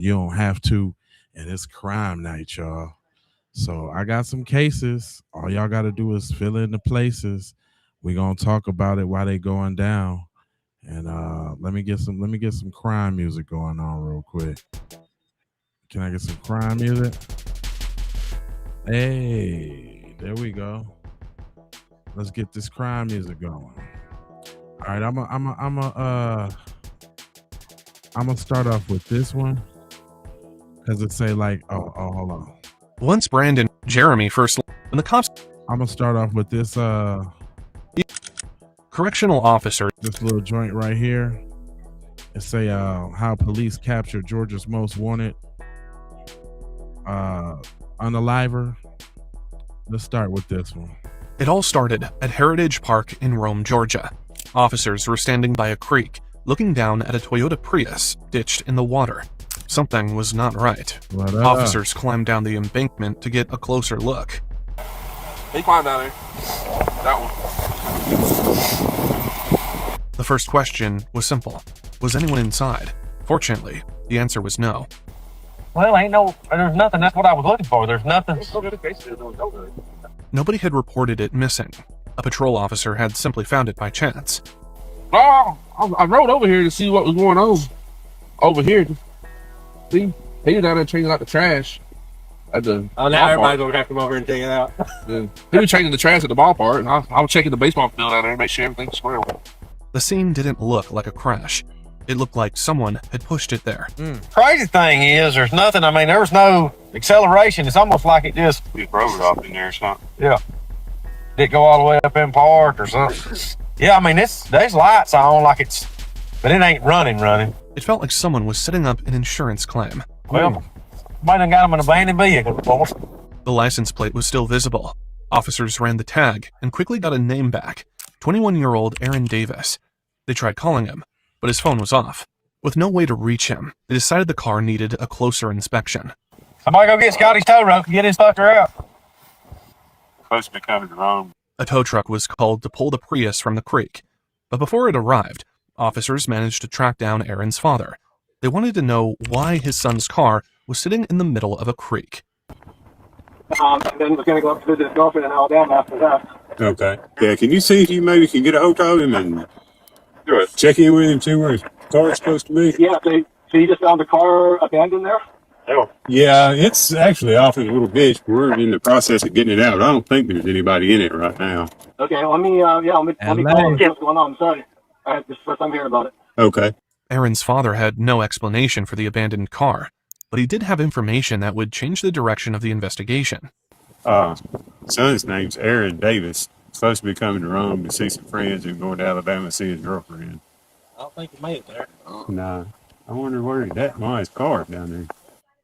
You don't have to, and it's crime night, y'all. So I got some cases. All y'all got to do is fill in the places. We gonna talk about it while they going down. And let me get some crime music going on real quick. Can I get some crime music? Hey, there we go. Let's get this crime music going. All right, I'm gonna start off with this one because it say like, oh, hold on. Once Brandon Jeremy first, when the cops, I'm gonna start off with this correctional officer, this little joint right here. It say how police captured Georgia's most wanted unaliver. Let's start with this one. It all started at Heritage Park in Rome, Georgia. Officers were standing by a creek, looking down at a Toyota Prius ditched in the water. Something was not right. Officers climbed down the embankment to get a closer look. He climbed down there. That one. The first question was simple. Was anyone inside? Fortunately, the answer was no. Well, there's nothing. That's what I was looking for. There's nothing. Nobody had reported it missing. A patrol officer had simply found it by chance. Oh, I rode over here to see what was going on. Over here. See? He was down there changing out the trash at the now everybody's going to have to come over and take it out. Yeah. He was changing the trash at the ballpark, and I was checking the baseball field down there to make sure everything's square. The scene didn't look like a crash. It looked like someone had pushed it there. Crazy thing is, there's nothing. I mean, there was no acceleration. It's almost like it just... We broke it off in there or something. Yeah. Didn't go all the way up in park or something. Yeah, I mean, there's lights on like it's... But it ain't running. It felt like someone was setting up an insurance claim. Well, somebody done got them an abandoned vehicle, boss. The license plate was still visible. Officers ran the tag and quickly got a name back. 21-year-old Aaron Davis. They tried calling him, but his phone was off. With no way to reach him, they decided the car needed a closer inspection. Somebody go get Scotty's tow rope and get his fucker out. Supposed to be coming to Rome. A tow truck was called to pull the Prius from the creek. But before it arrived, officers managed to track down Aaron's father. They wanted to know why his son's car was sitting in the middle of a creek. And then we're going to go up to visit his girlfriend in Alabama after that. Okay. Yeah, can you see if you maybe can get a hold of him and check in with him, see where his car is supposed to be? Yeah, so you just found the car abandoned there? Yeah, it's actually off in a little ditch. We're in the process of getting it out. I don't think there's anybody in it right now. Okay, let me call and see what's going on. Sorry. This is the first time hearing about it. Okay. Aaron's father had no explanation for the abandoned car, but he did have information that would change the direction of the investigation. Son's name's Aaron Davis. Supposed to be coming to Rome to see some friends and going to Alabama to see his girlfriend. I don't think he made it there. Nah. I wonder where he's at. Why his car down there?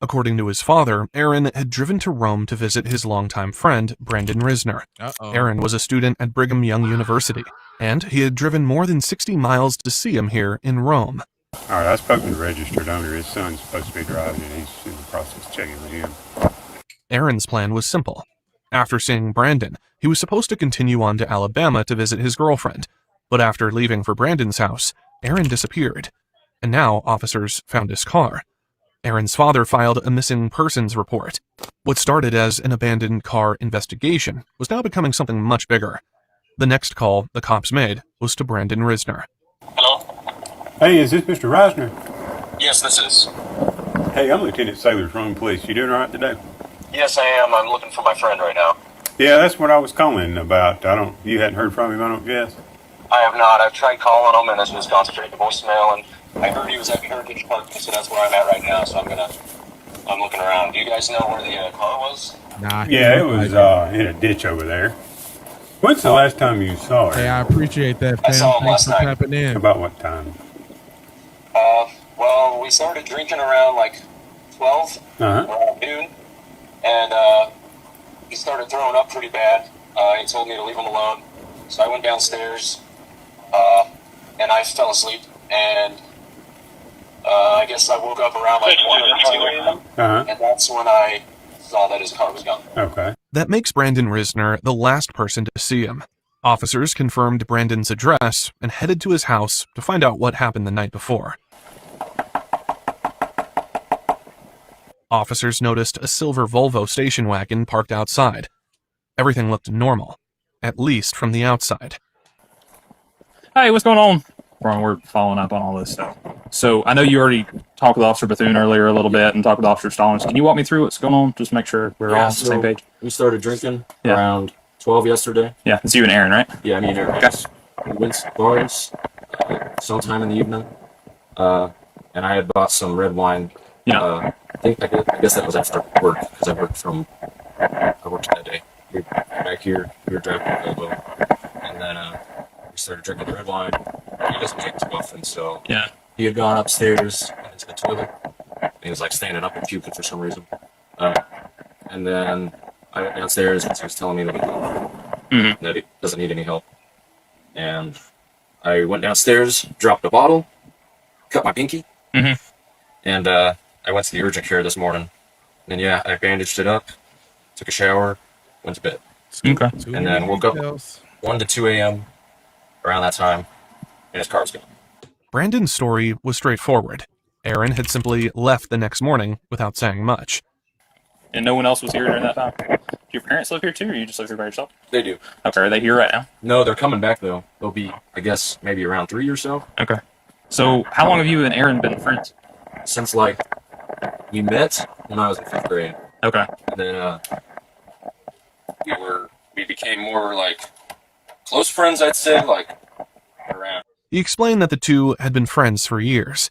According to his father, Aaron had driven to Rome to visit his longtime friend, Brandon Risner. Aaron was a student at Brigham Young University, and he had driven more than 60 miles to see him here in Rome. All right, I spoke to the registered owner. His son's supposed to be driving, and he's in the process of checking with him. Aaron's plan was simple. After seeing Brandon, he was supposed to continue on to Alabama to visit his girlfriend. But after leaving for Brandon's house, Aaron disappeared. And now officers found his car. Aaron's father filed a missing persons report. What started as an abandoned car investigation was now becoming something much bigger. The next call the cops made was to Brandon Risner. Hello? Hey, is this Mr. Reisner? Yes, this is. Hey, I'm Lieutenant Sailor's Rome Police. You doing all right today? Yes, I am. I'm looking for my friend right now. Yeah, that's what I was calling about. You hadn't heard from him, I don't guess? I have not. I've tried calling him, and it's just gone straight to voicemail, and I heard he was at Heritage Park, so that's where I'm at right now, so I'm looking around. Do you guys know where the car was? Nah. Yeah, it was in a ditch over there. When's the last time you saw her? Hey, I appreciate that, fam. I saw him Thanks last for night. tapping in. About what time? Well, we started drinking around like 12, around noon, and he started throwing up pretty bad. He told me to leave him alone, so I went downstairs, and I fell asleep, and I guess I woke up around like 1 or 2 a.m., and that's when I saw that his car was gone. Okay. That makes Brandon Risner the last person to see him. Officers confirmed Brandon's address and headed to his house to find out what happened the night before. Officers noticed a silver Volvo station wagon parked outside. Everything looked normal, at least from the outside. Hey, what's going on? Ron, we're following up on all this stuff. So I know you already talked with Officer Bethune earlier a little bit and talked with Officer Stallings. Can you walk me through what's going on? Just make sure we're all on the same page. We started drinking Yeah. around 12 yesterday. Yeah, it's you and Aaron, right? Yeah, me and Eric. Okay. We went to bars sometime in the evening, and I had bought some red wine. Yeah. I guess that was after work because I worked that day. We were back here. We were driving to Volvo, and then we started drinking the red wine. He doesn't drink too often, so Yeah. he had gone upstairs into the toilet. He was like standing up and puking for some reason. And then I went downstairs and he was telling me that he doesn't need any help. And I went downstairs, dropped a bottle, cut my pinky, and I went to the urgent care this morning. And yeah, I bandaged it up, took a shower, went to bed. Okay. And then woke up 1 to 2 a.m. around that time, and his car was gone. Brandon's story was straightforward. Aaron had simply left the next morning without saying much. And no one else was here during that time? Do your parents live here too, or you just live here by yourself? They do. Okay, are they here right now? No, they're coming back though. They'll be, I guess, maybe around 3 or so. Okay. So how long have you and Aaron been friends? Since like we met when I was in 5th grade. Okay. And then we became more like close friends, I'd say, like around. He explained that the two had been friends for years.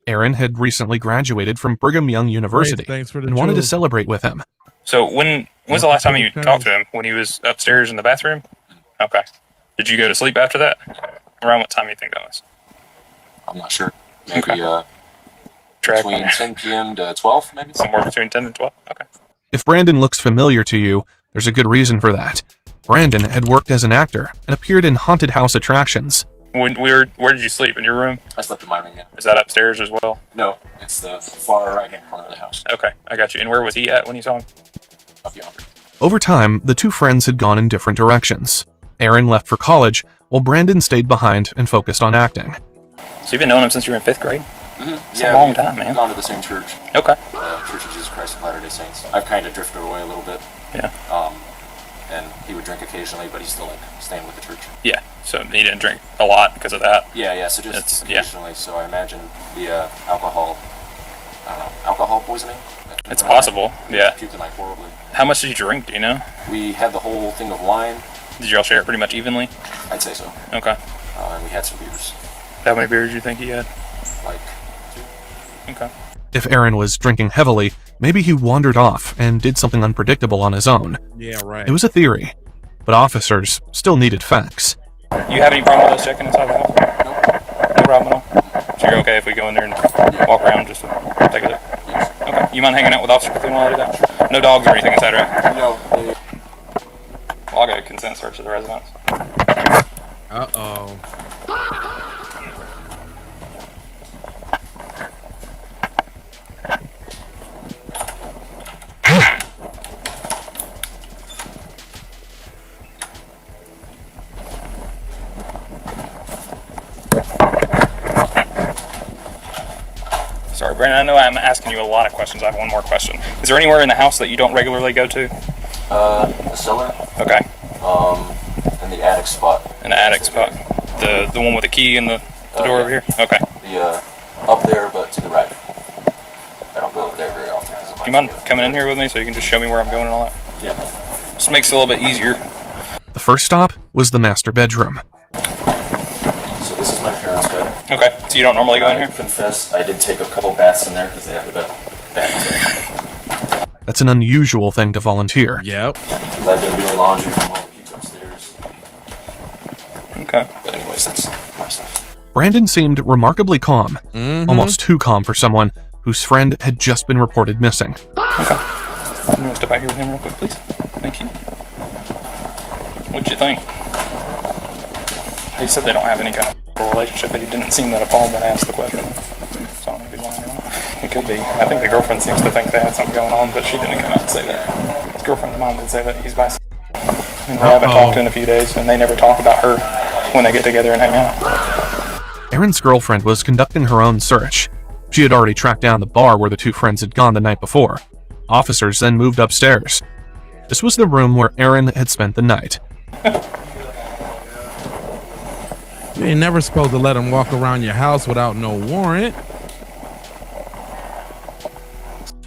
Aaron had recently graduated from Brigham Young University Thanks for the and wanted to juice. celebrate with him. So when's the last time you talked to him? When he was upstairs in the bathroom? Okay. Did you go to sleep after that? Around what time do you think that was? I'm not sure. Maybe Okay. Track between 10 p.m. to 12, maybe. somewhere between 10 and 12? Okay. If Brandon looks familiar to you, there's a good reason for that. Brandon had worked as an actor and appeared in haunted house attractions. Where did you sleep? In your room? I slept in my room, yeah. Is that upstairs as well? No, it's the far right-hand corner of the house. Okay, I got you. And where was he at when you saw him? Up yonder. Over time, the two friends had gone in different directions. Aaron left for college, while Brandon stayed behind and focused on acting. So you've been knowing him since you were in 5th grade? It's a long time, man. We've gone to the same church, Okay. Church of Jesus Christ of Latter-day Saints. I've kind of drifted away a little bit. Yeah. And he would drink occasionally, but he's still like staying with the church. Yeah. So he didn't drink a lot because of that. Yeah. So just It's- yeah. occasionally. So I imagine the alcohol poisoning. It's possible. Yeah. Puked like horribly. How much did you drink? Do you know? We had the whole thing of wine. Did you all share it pretty much evenly? I'd say so. Okay. And we had some beers, How many beers do you think he had? like Okay. If Aaron was drinking heavily, maybe he wandered off and did something unpredictable on his own. Yeah, right. It was a theory, but officers still needed facts. You have any problem with us checking inside the house? No problem at all? So you're okay if we go in there and walk around just to take a look? Okay. You mind hanging out with Officer Bethune while I do that? No dogs or anything inside, right? no. Well, I'll get a consent search of the residence. Uh-oh. Sorry, Brandon, I know I'm asking you a lot of questions. I have one more question. Is there anywhere in the house that you don't regularly go to? The cellar, Okay. and the attic spot. In the attic spot. The one with the key in the door over here? Okay. The up there, but to the right. I don't go over there very often. Do you mind coming in here with me so you can just show me where I'm going and all that? Yeah. Just makes it a little bit easier. The first stop was the master bedroom. So this is my parents' bed. Okay. So you don't normally go in I here? confess, I did take a couple baths in there because they have the bath. That's an unusual thing to volunteer. Yep. Because I've been doing laundry from all the kids upstairs. Okay. But anyways, that's my stuff. Brandon seemed remarkably calm, almost too calm for someone whose friend had just been reported missing. You want to step out here with him real quick, please? Thank you. What'd you think? He said they don't have any kind of relationship, but he didn't seem that appalled when I asked the question. So I don't know if he's lying or not. It could be. I think the girlfriend seems to think they had something going on, but she didn't come out and say that. His girlfriend's mom did say that he's bisexual. And they haven't talked to in a few days, and they never talk about her when they get together and hang out. Aaron's girlfriend was conducting her own search. She had already tracked down the bar where the two friends had gone the night before. Officers then moved upstairs. This was the room where Aaron had spent the night. You ain't never supposed to let him walk around your house without no warrant.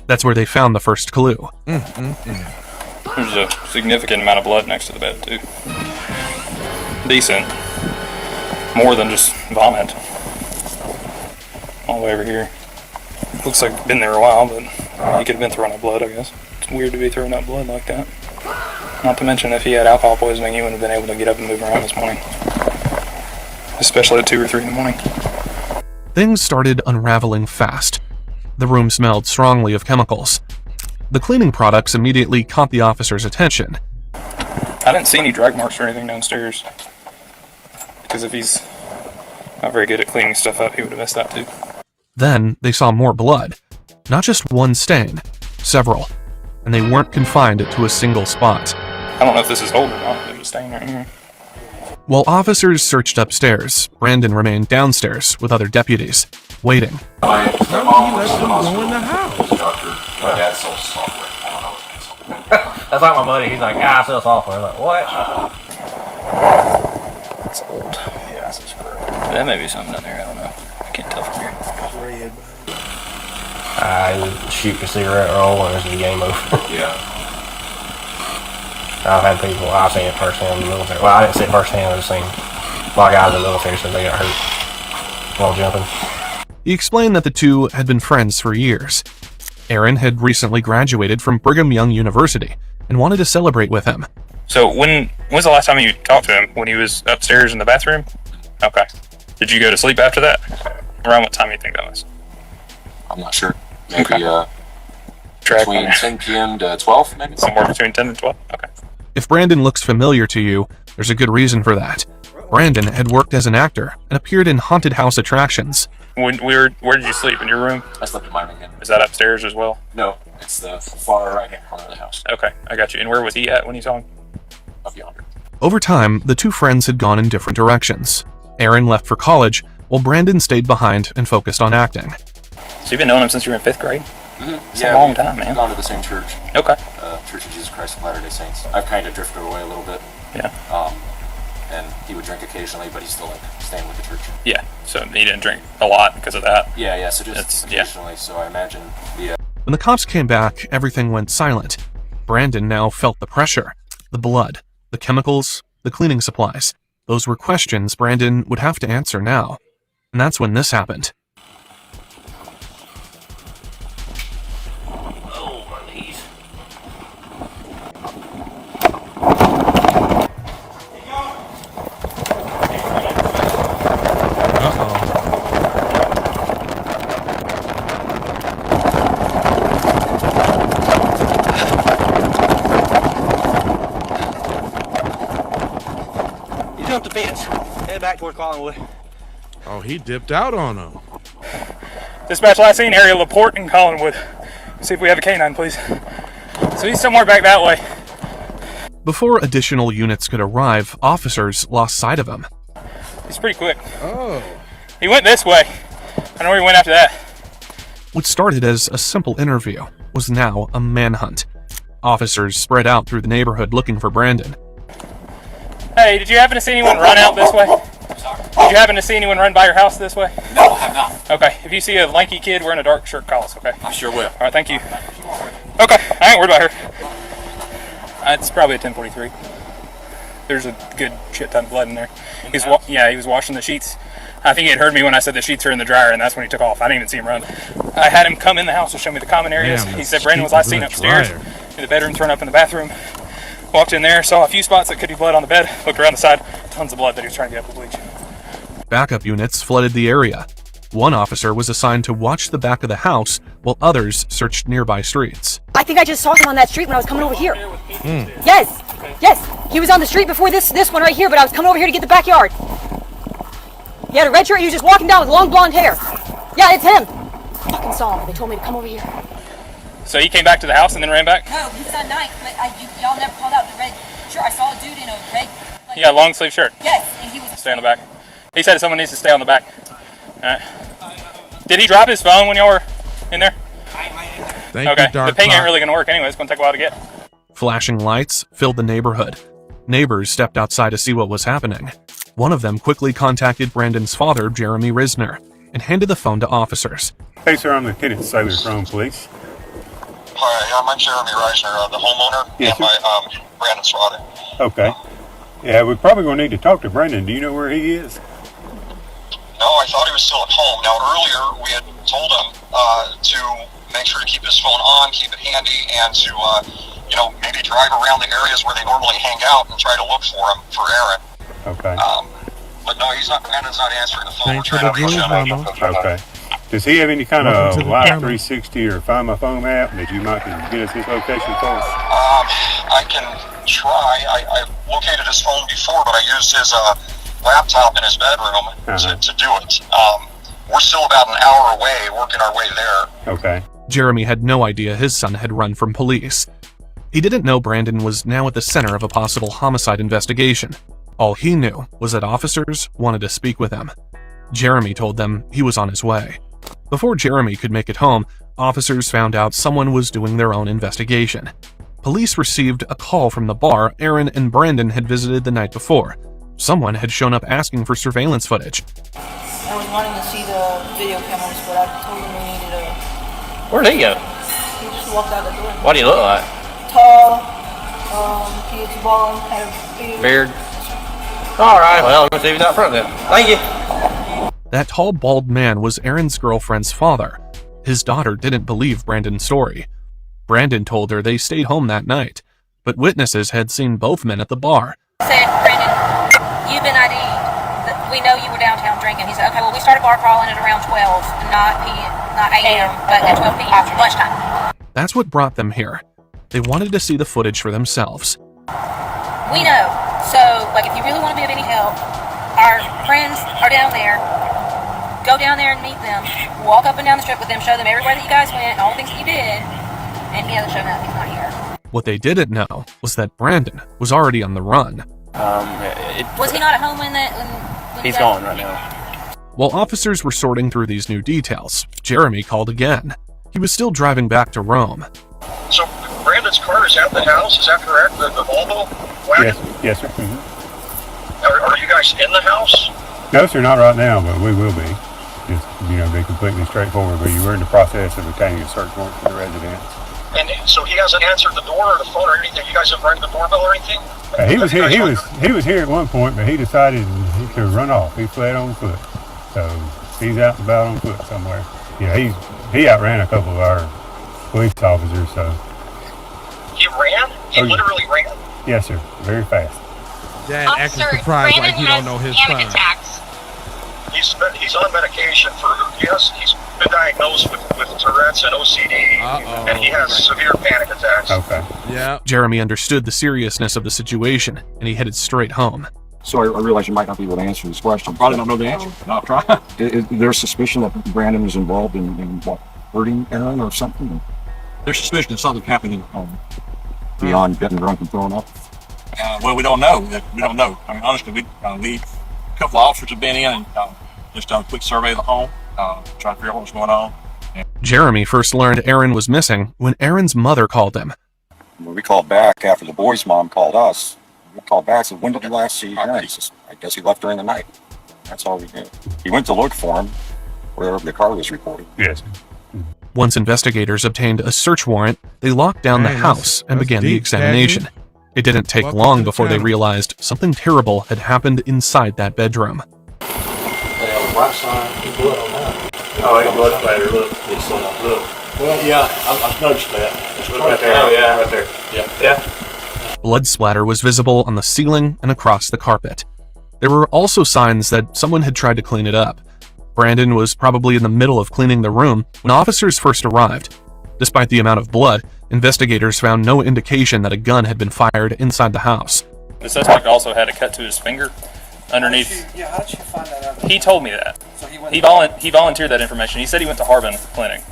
That's where they found the first clue. There's a significant amount of blood next to the bed, too. Decent. More than just vomit. All the way over here. Looks like it's been there a while, but he could have been throwing up blood, I guess. It's weird to be throwing up blood like that. Not to mention, if he had alcohol poisoning, he wouldn't have been able to get up and move around this morning. Especially at 2 or 3 in the morning. Things started unraveling fast. The room smelled strongly of chemicals. The cleaning products immediately caught the officer's attention. I didn't see any drag marks or anything downstairs. Because if he's not very good at cleaning stuff up, he would have missed that too. Then they saw more blood. Not just one stain, several. And they weren't confined to a single spot. I don't know if this is old or not. There's a stain right here. While officers searched upstairs, Brandon remained downstairs with other deputies, waiting. How did he let them go in the house? My dad sells software. I don't know what it is. That's like my buddy. He's like, I sell software. I'm like, what? It's old. Yeah, this is correct. That may be something down there. I don't know. I can't tell from here. I shoot a cigarette roll and it's the game over. Yeah. I've had people, I've seen it firsthand in the military. Well, I didn't see it firsthand. I've seen a lot of guys in the military said they got hurt while jumping. He explained that the two had been friends for years. Aaron had recently graduated from Brigham Young University and wanted to celebrate with him. So when's the last time you talked to him? When he was upstairs in the bathroom? Okay. Did you go to sleep after that? Around what time do you think that was? I'm not sure. Maybe Track between on 10 p.m. to 12, maybe? somewhere between 10 and 12? Okay. If Brandon looks familiar to you, there's a good reason for that. Brandon had worked as an actor and appeared in haunted house attractions. Where did you sleep? In your room? I slept in my room. Is that upstairs as well? No, it's the far right-hand corner of the house. Okay, I got you. And where was he at when you saw him? Up yonder. Over time, the two friends had gone in different directions. Aaron left for college, while Brandon stayed behind and focused on acting. So you've been knowing him since you were in 5th grade? Mm-hmm. It's a long time, man. We've gone to the same church. Okay. Church of Jesus Christ of Latter-day Saints. I've kind of drifted away a little bit. Yeah. And he would drink occasionally, but he's still like staying with the church. Yeah. So he didn't drink a lot because of that. Yeah. So just It's- occasionally. So I imagine the When the cops came back, everything went silent. Brandon now felt the pressure, the blood, the chemicals, the cleaning supplies. Those were questions Brandon would have to answer now. And that's when this happened. Oh, my knees. He jumped the fence. Head back toward Collinwood. Oh, he dipped out on him. Dispatch last seen area LaPorte and Collinwood. See if we have a canine, please. So he's somewhere back that way. Before additional units could arrive, officers lost sight of him. He's pretty quick. Oh. He went this way. I don't know where he went after that. What started as a simple interview was now a manhunt. Officers spread out through the neighborhood looking for Brandon. Hey, did you happen to see anyone run out this way? Did you happen to see anyone run by your house this way? No, I have not. Okay, if you see a lanky kid wearing a dark shirt, call us, okay? I sure will. All right, thank you. Okay, I ain't worried about her. It's probably a 1043. There's a good shit ton of blood in there. He was washing the sheets. I think he had heard me when I said the sheets are in the dryer, and that's when he took off. I didn't even see him run. I had him come in the house to show me the common areas. Damn, He the said Brandon was sheets last is seen in the upstairs, dryer. in the bedroom, thrown up in the bathroom. Walked in there, saw a few spots that could be blood on the bed, looked around the side, tons of blood that he was trying to get up with bleach. Backup units flooded the area. One officer was assigned to watch the back of the house while others searched nearby streets. I think I just saw him on that street when I was coming over here. Yes, yes. He was on the street before this one right here, but I was coming over here to get the backyard. He had a red shirt. He was just walking down with long blonde hair. Yeah, it's him. Fucking saw him. They told me to come over here. So he came back to the house and then ran back? No, he was at night, but y'all never called out the red shirt. I saw a dude in a red. Yeah, long sleeve shirt. Yes, and he was. Stay on the back. He said someone needs to stay on the back. All right. Did he drop his phone when y'all were in there? Thank Okay. you, Dark The ping ain't Clock. really gonna work anyway. It's gonna take a while to get. Flashing lights filled the neighborhood. Neighbors stepped outside to see what was happening. One of them quickly contacted Brandon's father, Jeremy Risner, and handed the phone to officers. Hey, sir, I'm Lieutenant Sailor Chrome Police. Hi, I'm Jeremy Reisner, the homeowner, Yes, and my Brandon's father. Okay. Yeah, we're probably going to need to talk to Brandon. Do you know where he is? No, I thought he was still at home. Now, earlier we had told him to make sure to keep his phone on, keep it handy, and to, maybe drive around the areas where they normally hang out and try to look for him, for Aaron. Okay. But no, Brandon's not answering the phone. Thanks for the news, Mama. Okay. Does he have any kind Welcome to of the Live camera. 360 or Find My Phone app that you might can get us his location for? I can try. I located his phone before, but I used his laptop in his bedroom to do it. We're still about an hour away, working our way there. Okay. Jeremy had no idea his son had run from police. He didn't know Brandon was now at the center of a possible homicide investigation. All he knew was that officers wanted to speak with him. Jeremy told them he was on his way. Before Jeremy could make it home, officers found out someone was doing their own investigation. Police received a call from the bar Aaron and Brandon had visited the night before. Someone had shown up asking for surveillance footage. I was wanting to see the video cameras, but I told him we needed a... Where'd he go? He just walked out the door. What do you look like? Tall, he was bald, had a beard. Beard? Alright, well, let's see if he's out front then. Thank you. That tall, bald man was Aaron's girlfriend's father. His daughter didn't believe Brandon's story. Brandon told her they stayed home that night, but witnesses had seen both men at the bar. Said, Brandon, you've been ID'd. We know you were downtown drinking. He said, okay, well, we started bar crawling at around 12, not p.m., not a.m., but at 12 p.m., lunchtime. That's what brought them here. They wanted to see the footage for themselves. We know. So, if you really want to be of any help, our friends are down there. Go down there and meet them. Walk up and down the strip with them. Show them everywhere that you guys went, all the things that you did. And he hasn't shown up. He's not here. What they didn't know was that Brandon was already on the run. Was he not at home when that... He's gone right now. While officers were sorting through these new details, Jeremy called again. He was still driving back to Rome. So, Brandon's car is at the house, is that correct? The Volvo wagon? Yes, sir. Are you guys in the house? No, sir, not right now, but we will be. Just, be completely straightforward. But you were in the process of obtaining a search warrant for the residence. And so he hasn't answered the door or the phone or anything? You guys have rang the doorbell or anything? He was here. He was here at one point, but he decided to run off. He fled on foot, so he's out and about on foot somewhere. He outran a couple of our police officers. So he ran. He literally ran. Yes, sir. Very fast. Dad acting surprised like he don't know his son. He's on medication for he's been diagnosed with Tourette's and OCD, and he has severe panic attacks. Okay. Yeah. Jeremy understood the seriousness of the situation, and he headed straight home. So I realize you might not be able to answer this question. Probably don't know the answer. Not trying. Is there suspicion that Brandon is involved in hurting Aaron or something? There's suspicion of something happening. Beyond getting drunk and throwing up? Well, we don't know. We don't know. I mean, honestly, we a couple of officers have been in and just done a quick survey of the home, trying to figure out what was going on. Jeremy first learned Aaron was missing when Aaron's mother called him. When we called back after the boy's mom called us, we called back and said, when did you last see Aaron? He says, I guess he left during the night. That's all we knew. He went to look for him wherever the car was reported. Yes. Once investigators obtained a search warrant, they locked down the house and began the examination. It didn't take long before they realized something terrible had happened inside that bedroom. Right side, blood on that. Oh, I got blood splatter. Look. Well, yeah, I've noticed that. It's right there. Oh, yeah, right there. Yeah. Blood splatter was visible on the ceiling and across the carpet. There were also signs that someone had tried to clean it up. Brandon was probably in the middle of cleaning the room when officers first arrived. Despite the amount of blood, investigators found no indication that a gun had been fired inside the house. The suspect also had a cut to his finger underneath. How did you find that out? He told me that. So he volunteered that information. He said he went to Harbin Clinic.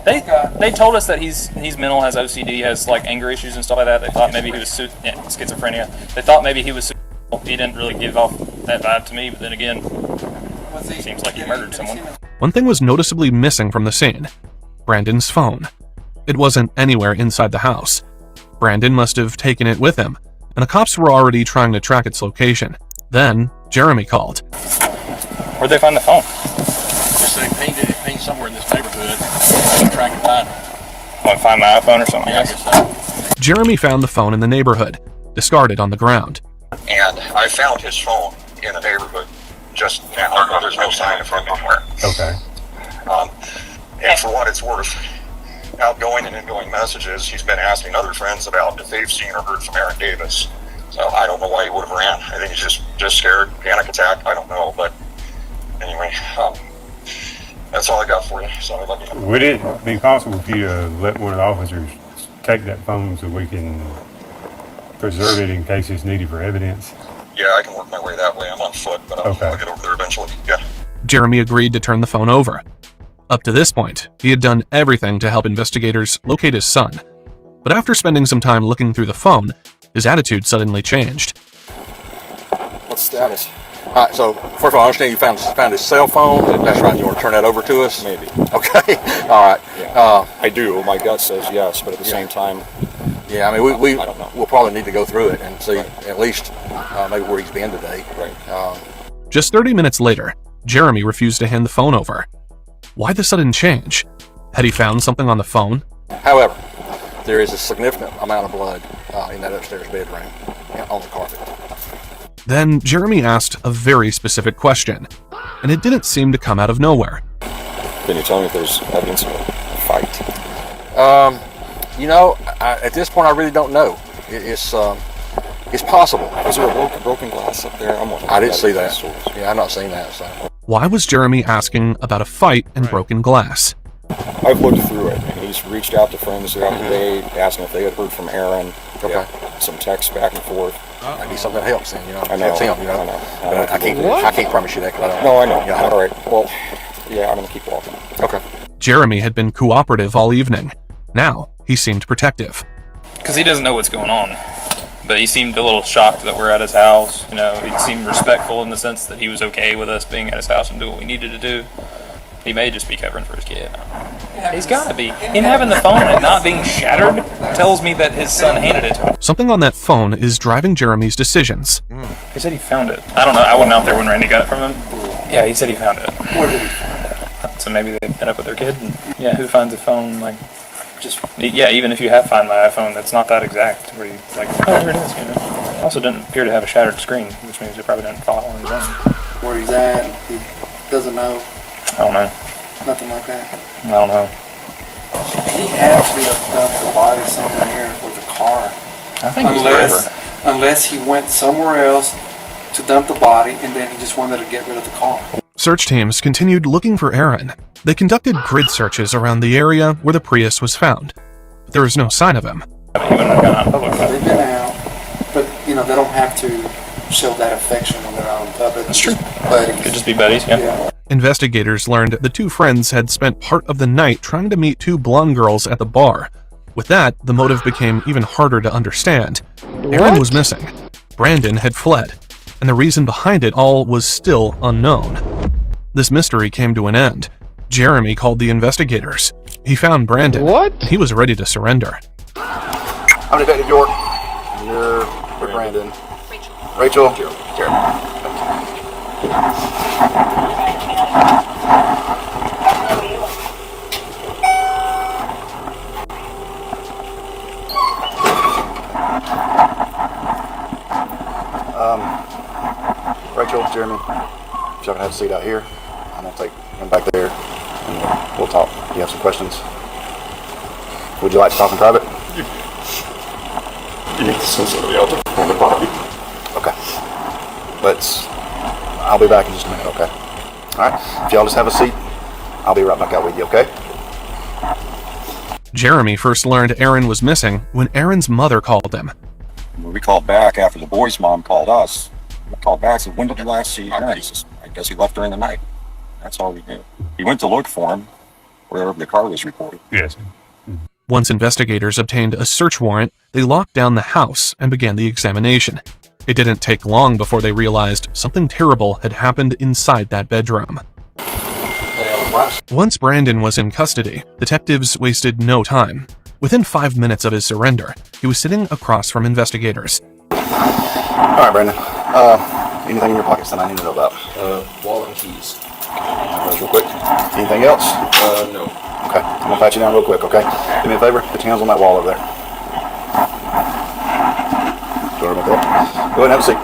They told us that he's mental, has OCD, has like anger issues and stuff like that. They thought maybe he was schizophrenia. They thought maybe he was suicidal. He didn't really give off that vibe to me, but then again, it seems like he murdered someone. one thing was noticeably missing from the scene: Brandon's phone. It wasn't anywhere inside the house. Brandon must have taken it with him, and the cops were already trying to track its location. Then Jeremy called. Where'd they find the phone? Just they pinged somewhere in this neighborhood. Track it down. Want to find my iPhone or something? Yeah, I guess so. Jeremy found the phone in the neighborhood, discarded on the ground. And I found his phone in the neighborhood just now. There's no sign of him anywhere. Okay. And for what it's worth, outgoing and ingoing messages, he's been asking other friends about if they've seen or heard from Aaron Davis. So I don't know why he would have ran. I think he's just scared, panic attack. I don't know, but anyway, that's all I got for you. So let me know. Would it be possible for you to let one of the officers take that phone so we can preserve it in case it's needed for evidence? Yeah, I can work my way that way. I'm on foot, but I'll get over there eventually. Yeah. Jeremy agreed to turn the phone over. Up to this point, he had done everything to help investigators locate his son. But after spending some time looking through the phone, his attitude suddenly changed. What's the status? All right, so first of all, I understand you found his cell phone. That's right. You want to turn that over to us? Maybe. Okay. All right. Yeah. I do. My gut says yes, but at the same time, yeah. I mean, I don't know. We'll probably need to go through it and see at least maybe where he's been today. Right. Just 30 minutes later, Jeremy refused to hand the phone over. Why the sudden change? Had he found something on the phone? However, there is a significant amount of blood in that upstairs bedroom on the carpet. Then Jeremy asked a very specific question, and it didn't seem to come out of nowhere. Can you tell me if there's evidence of a fight? At this point, I really don't know. It's possible. Was there a broken glass up there? I didn't see that. Yeah, I've not seen that. So. Why was Jeremy asking about a fight and broken glass? I've looked through it, and he's reached out to friends throughout the day, asking if they had heard from Aaron. Okay. Yeah, some texts back and forth. Might be something that helps him, I know. Helps him, I know. But I can't promise you that because I don't. No, I know. All right. Well, yeah, I'm gonna keep walking. Okay. Jeremy had been cooperative all evening. Now he seemed protective. Because he doesn't know what's going on. But he seemed a little shocked that we're at his house. He seemed respectful in the sense that he was okay with us being at his house and doing what we needed to do. He may just be covering for his kid. He's got to be. Him having the phone and not being shattered tells me that his son handed it to him. Something on that phone is driving Jeremy's decisions. He said he found it. I don't know. I wasn't out there when Randy got it from him. Yeah, he said he found it. Where did he find it? So maybe they've been up with their kid. And, yeah, who finds a phone even if you have Find My iPhone, that's not that exact. Where you oh, here it is. Also didn't appear to have a shattered screen, which means it probably didn't fall on his own. Where he's at, he doesn't know. I don't know. Nothing like that. I don't know. He actually dumped the body somewhere with a car. I think unless he went somewhere else to dump the body, and then he just wanted to get rid of the car. Search teams continued looking for Aaron. They conducted grid searches around the area where the Prius was found, but there was no sign of him. They've been out, but they don't have to show that affection when they're out in public. That's true. Buddies. Could just be buddies, yeah. Investigators learned the two friends had spent part of the night trying to meet two blonde girls at the bar. With that, the motive became even harder to understand. Aaron was missing. Brandon had fled, and the reason behind it all was still unknown. This mystery came to an end. Jeremy called the investigators. He found Brandon. He was ready to surrender. I'm Detective York. You're Brandon. Rachel. Jeremy. Rachel, Jeremy, if y'all can have a seat out here, I'm gonna take him back there and we'll talk. You have some questions? Would you like to talk in private? You need to send somebody out to find the body. Okay. I'll be back in just a minute, okay? Alright, if y'all just have a seat, I'll be right back out with you, okay? Jeremy first learned Aaron was missing when Aaron's mother called him. We called back after the boy's mom called us. We called back and said, when did you last see Aaron? He says, I guess he left during the night. That's all we knew. He went to look for him wherever the car was reported. Yes. Once investigators obtained a search warrant, they locked down the house and began the examination. It didn't take long before they realized something terrible had happened inside that bedroom. Once Brandon was in custody, detectives wasted no time. Within 5 minutes of his surrender, he was sitting across from investigators. All right, Brandon. Anything in your pockets that I need to know about? Wallet and keys. Those real quick. Anything else? No. Okay. I'm gonna pat you down real quick. Okay. Do me a favor. Put your hands on that wall over there. Sorry about that. Go ahead and have a seat.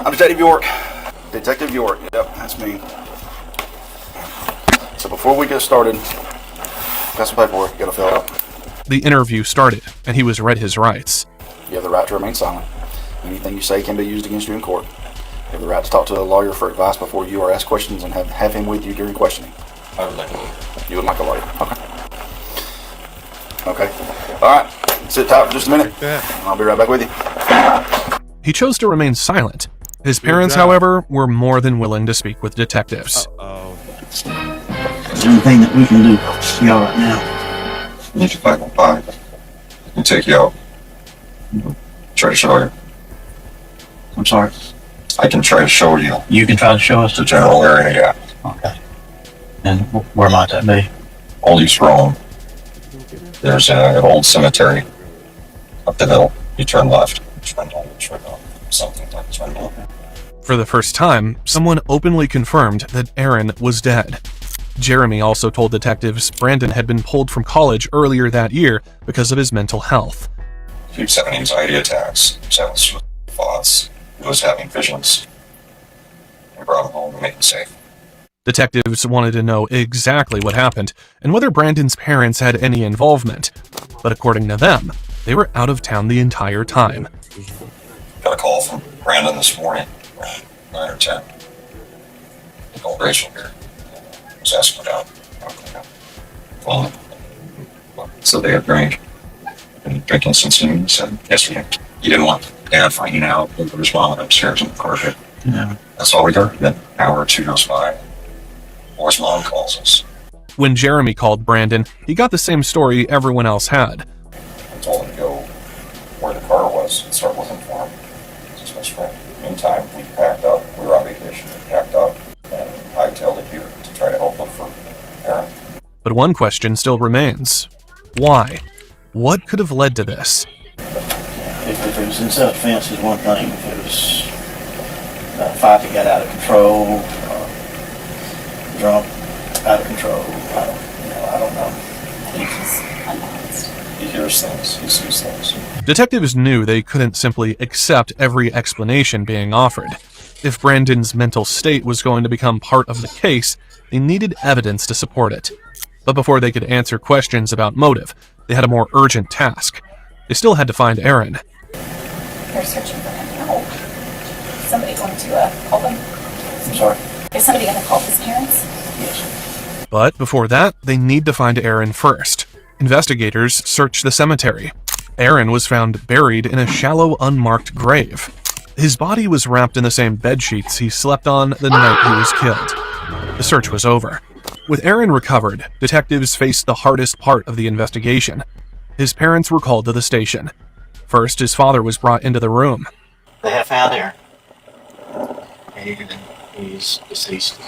I'm Detective York. Detective York. Yep, that's me. So before we get started, got some paperwork you gotta fill out. The interview started, and he was read his rights. You have the right to remain silent. Anything you say can be used against you in court. You have the right to talk to a lawyer for advice before you are asked questions and have him with you during questioning. I would like a lawyer. You would like a lawyer. Okay. Okay. All right. Sit tight for just a minute. I'll be right back with you. He chose to remain silent. His parents, however, were more than willing to speak with detectives. Is there anything that we can do for y'all right now? Need you back on fire. We'll take you out. Try to show you. I'm sorry. I can try to show you You can try to show us the general area, yeah. Okay. And where might that be? Old East Rome. There's an old cemetery up the hill. You turn left. Turn left. Something like turn left. For the first time, someone openly confirmed that Aaron was dead. Jeremy also told detectives Brandon had been pulled from college earlier that year because of his mental health. He was having anxiety attacks. He was having suicidal thoughts. He was having visions. We brought him home to make him safe. Detectives wanted to know exactly what happened and whether Brandon's parents had any involvement. But according to them, they were out of town the entire time. Got a call from Brandon this morning, around 9 or 10. He called Rachel here. He was asking about well, so they had drank. Been drinking since noon. He said yesterday. He didn't want Dad finding out. There was mom upstairs in the carpet. Yeah. That's all we heard. Then an hour or two goes by. Boy's mom calls us. When Jeremy called Brandon, he got the same story everyone else had. I told him to go where the car was and start looking for him. It's his best friend. Meantime, we packed up. We were on vacation. We packed up and hightailed it here to try to help look for Aaron. But one question still remains. Why? What could have led to this? If it was in self-defense is one thing. If it was a fight that got out of control, drunk, out of control, I don't know. He hears things. He sees things. Detectives knew they couldn't simply accept every explanation being offered. If Brandon's mental state was going to become part of the case, they needed evidence to support it. But before they could answer questions about motive, they had a more urgent task. They still had to find Aaron. They're searching for him now. Somebody going to call them? I'm sorry? Is somebody going to call his parents? Yes. But before that, they need to find Aaron first. Investigators searched the cemetery. Aaron was found buried in a shallow, unmarked grave. His body was wrapped in the same bedsheets he slept on the night he was killed. The search was over. With Aaron recovered, detectives faced the hardest part of the investigation. His parents were called to the station. First, his father was brought into the room. They have found Aaron. And he's deceased.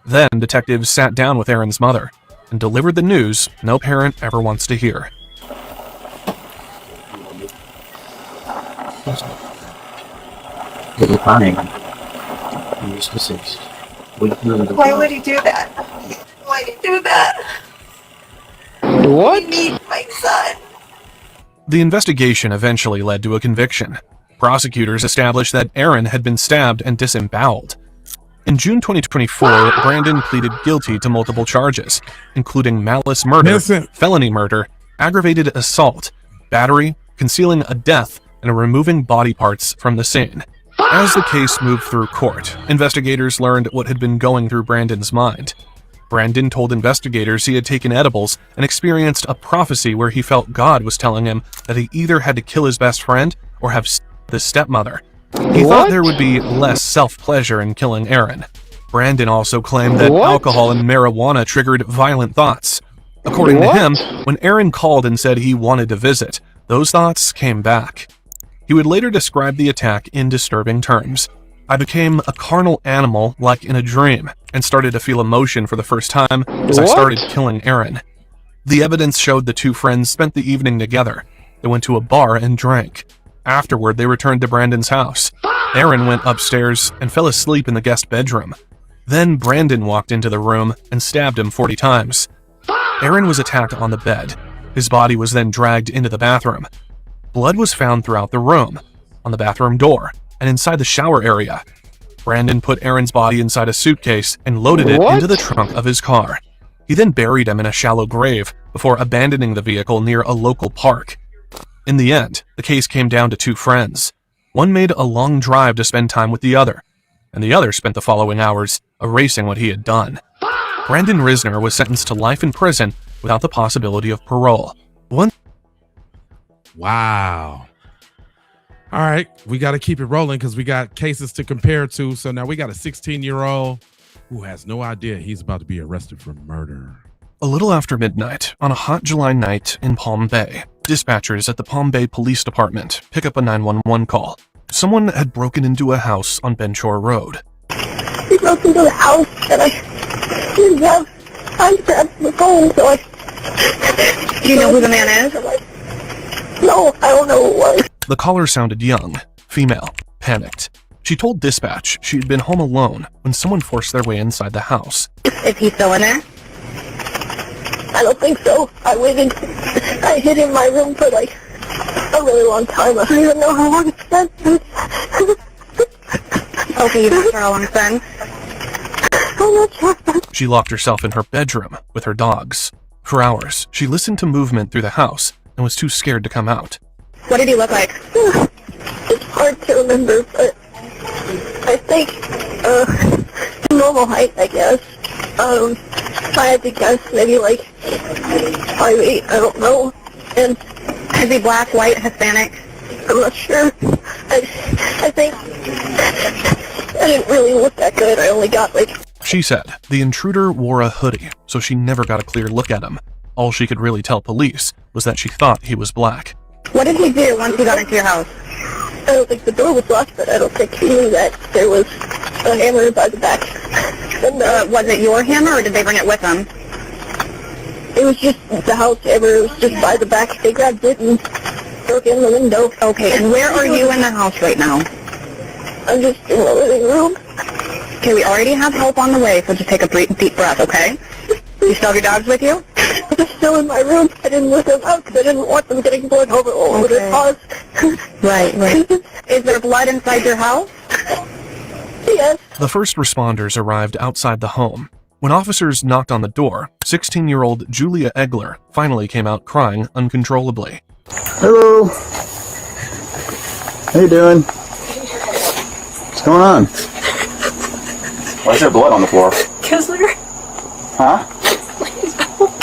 Then, detectives sat down with Aaron's mother and delivered the news no parent ever wants to hear. Didn't find him. He was deceased. Why would he do that? Why did he do that? What? We need my son. The investigation eventually led to a conviction. Prosecutors established that Aaron had been stabbed and disemboweled. In June 2024, Brandon pleaded guilty to multiple charges, including malice murder, felony murder, aggravated assault, battery, concealing a death, and removing body parts from the scene. As the case moved through court, investigators learned what had been going through Brandon's mind. Brandon told investigators he had taken edibles and experienced a prophecy where he felt God was telling him that he either had to kill his best friend or have his stepmother. He thought there would be less self-pleasure in killing Aaron. Brandon also claimed that alcohol and marijuana triggered violent thoughts. According to him, when Aaron called and said he wanted to visit, those thoughts came back. He would later describe the attack in disturbing terms. I became a carnal animal like in a dream and started to feel emotion for the first time as I started killing Aaron. The evidence showed the two friends spent the evening together. They went to a bar and drank. Afterward, they returned to Brandon's house. Aaron went upstairs and fell asleep in the guest bedroom. Then Brandon walked into the room and stabbed him 40 times. Aaron was attacked on the bed. His body was then dragged into the bathroom. Blood was found throughout the room, on the bathroom door, and inside the shower area. Brandon put Aaron's body inside a suitcase and loaded it into the trunk of his car. He then buried him in a shallow grave before abandoning the vehicle near a local park. In the end, the case came down to two friends. One made a long drive to spend time with the other, and the other spent the following hours erasing what he had done. Brandon Risner was sentenced to life in prison without the possibility of parole. Wow. All right, we got to keep it rolling because we got cases to compare to. So now we got a 16-year-old who has no idea he's about to be arrested for murder. A little after midnight, on a hot July night in Palm Bay, dispatchers at the Palm Bay Police Department pick up a 911 call. Someone had broken into a house on Benshore Road. He broke into the house and I didn't have time to answer the phone, so I... Do you know who the man is? No, I don't know who it was. The caller sounded young, female, panicked. She told dispatch she had been home alone when someone forced their way inside the house. Is he still in there? I don't think so. I waited. I hid in my room for like a really long time. I don't even know how long it's been. Okay, you've been for how long it's been? I'm not sure. She locked herself in her bedroom with her dogs. For hours, she listened to movement through the house and was too scared to come out. What did he look like? It's hard to remember, but I think normal height, I guess. If I had to guess, maybe like 5'8", I don't know. And is he black, white, Hispanic? I'm not sure. I think I didn't really look that good. I only got like... She said the intruder wore a hoodie, so she never got a clear look at him. All she could really tell police was that she thought he was black. What did he do once he got into your house? I don't think the door was locked, but I don't think he knew that there was a hammer by the back. And, was it your hammer, or did they bring it with them? It was just the house hammer. It was just by the back. They grabbed it and broke in the window. Okay, and where are you in the house right now? I'm just in the living room. Okay, we already have help on the way, so just take a deep breath, okay? You still have your dogs with you? They're still in my room. I didn't let them out because I didn't want them getting blood over their paws. Right. Is there blood inside your house? Yes. The first responders arrived outside the home. When officers knocked on the door, 16-year-old Julia Egler finally came out crying uncontrollably. Hello. How you doing? What's going on? Why is there blood on the floor? Kessler. Huh?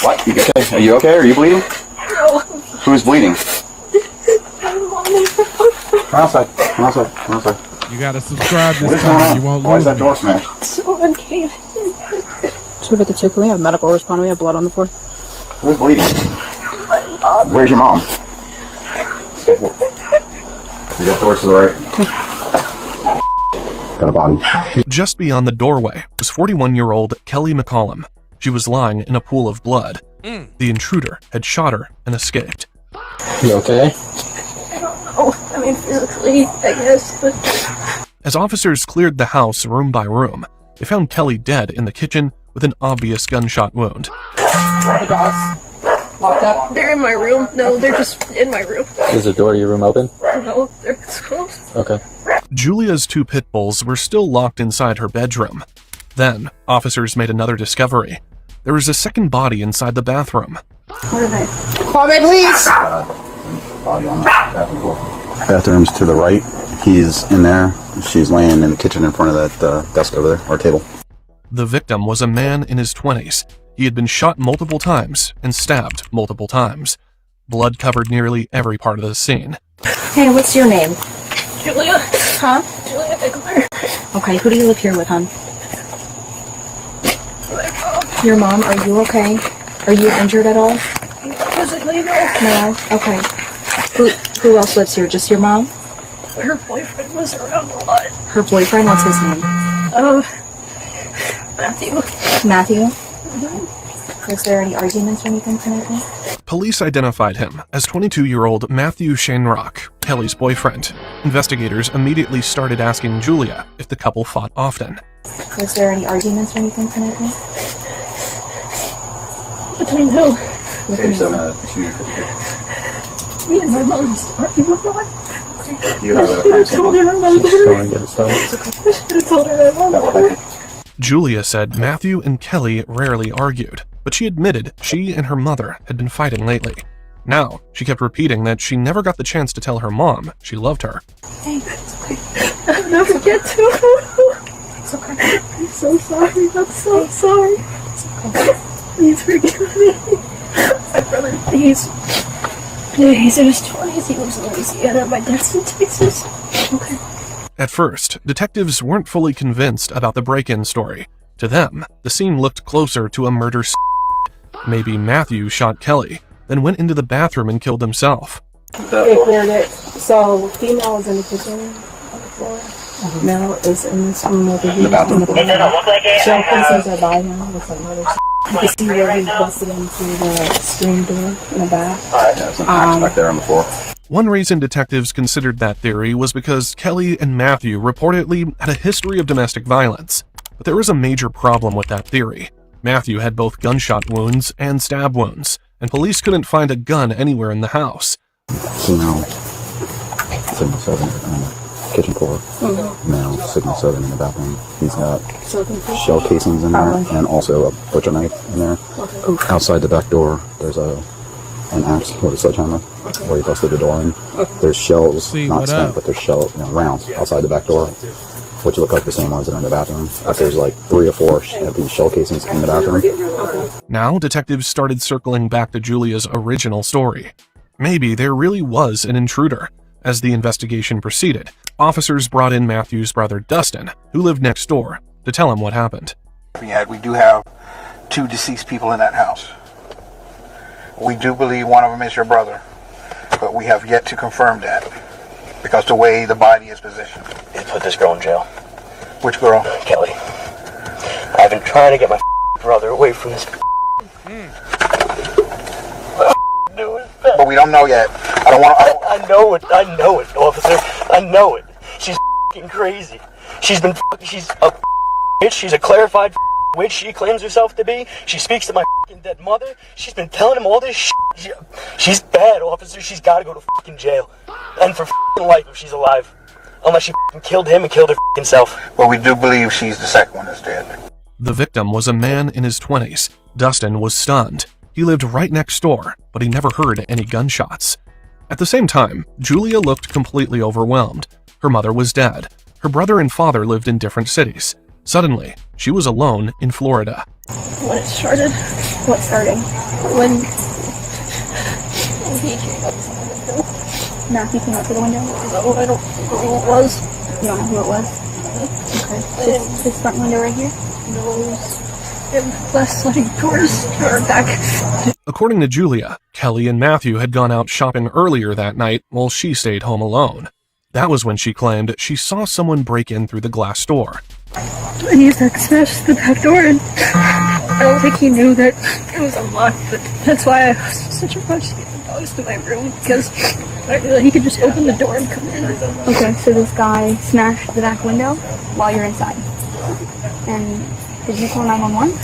What? You okay? Are you okay? Are you bleeding? No. Who's bleeding? I'm on Come outside. Come outside. Come outside. You gotta subscribe What this is going time. on? You won't Why lose is that me. door smashed? Someone came. So we can we have medical respond. We have blood on the floor. Who's bleeding? My mom. Where's your mom? You got the horse to the right. Got a body. Just beyond the doorway was 41-year-old Kelly McCollum. She was lying in a pool of blood. The intruder had shot her and escaped. You okay? I don't know. I mean, physically, I guess, but... As officers cleared the house room by room, they found Kelly dead in the kitchen with an obvious gunshot wound. The dogs locked up. They're in my room. No, they're just in my room. Is the door to your room open? No, they're closed. Okay. Julia's two pit bulls were still locked inside her bedroom. Then, officers made another discovery. There was a second body inside the bathroom. What are they? Kwame, please. Body on the bathroom floor. Bathroom's to the right. He's in there. She's laying in the kitchen in front of that desk over there, or table. The victim was a man in his 20s. He had been shot multiple times and stabbed multiple times. Blood covered nearly every part of the scene. Hey, what's your name? Julia. Huh? Julia Egler. Okay, who do you live here with, hon? Your mom, are you okay? Are you injured at all? Physically, no. No? Okay. Who else lives here? Just your mom? Her boyfriend was around a lot. Her boyfriend, what's his name? Matthew. Matthew? Mm-hmm. Was there any arguments or anything tonight? Police identified him as 22-year-old Matthew Shainrock, Kelly's boyfriend. Investigators immediately started asking Julia if the couple fought often. Was there any arguments or anything tonight? Between who? Me and my mom started with one. You have I told her my mother. I should have told her my mother. Julia said Matthew and Kelly rarely argued, but she admitted she and her mother had been fighting lately. Now, she kept repeating that she never got the chance to tell her mom she loved her. I'll never get to her. It's okay. I'm so sorry. I'm so sorry. It's okay. Please forgive me. My brother, he's in his 20s. He lives in Louisiana. My dad's in Texas. Okay. At first, detectives weren't fully convinced about the break-in story. To them, the scene looked closer to a murder scene. Maybe Matthew shot Kelly, then went into the bathroom and killed himself. They cleared it. So, female is in the kitchen on the floor. Male is in this room over here. Shell casings are by him with some murder. You can see where he busted into the screen door in the back. Alright, there's some axe back there on the floor. One reason detectives considered that theory was because Kelly and Matthew reportedly had a history of domestic violence. But there was a major problem with that theory. Matthew had both gunshot wounds and stab wounds, and police couldn't find a gun anywhere in the house. Female, Signal 7 on the kitchen floor. Male, Signal 7 in the bathroom. He's got shell casings in there and also a butcher knife in there. Outside the back door, there's an axe with a sledgehammer where he busted the door in. There's shells, not spent, but there's rounds outside the back door, which look like the same ones that are in the bathroom. But there's like 3 or 4 of these shell casings in the bathroom. Now, detectives started circling back to Julia's original story. Maybe there really was an intruder. As the investigation proceeded, officers brought in Matthew's brother Dustin, who lived next door, to tell him what happened. We do have 2 deceased people in that house. We do believe one of them is your brother, but we have yet to confirm that because the way the body is positioned. They put this girl in jail. Which girl? Kelly. I've been trying to get my brother away from this. But we don't know yet. I don't want to. I know it, officer. I know it. She's crazy. She's a bitch. She's a clarified witch she claims herself to be. She speaks to my dead mother. She's been telling him all this shit. She's bad, officer. She's got to go to jail. And for life if she's alive. Unless she killed him and killed her self. Well, we do believe she's the second one that's dead. The victim was a man in his 20s. Dustin was stunned. He lived right next door, but he never heard any gunshots. At the same time, Julia looked completely overwhelmed. Her mother was dead. Her brother and father lived in different cities. Suddenly, she was alone in Florida. When it started. What started? When he came up to the window. Matthew came up to the window? No, I don't know who it was. You don't know who it was? Okay. This front window right here? No, it was less sliding doors or back. According to Julia, Kelly and Matthew had gone out shopping earlier that night while she stayed home alone. That was when she claimed she saw someone break in through the glass door. And he smashed the back door, and I don't think he knew that it was unlocked, but that's why I was such a rush to get the dogs to my room, because I knew that he could just open the door and come in. Okay, so this guy smashed the back window while you're inside. And did you call 911?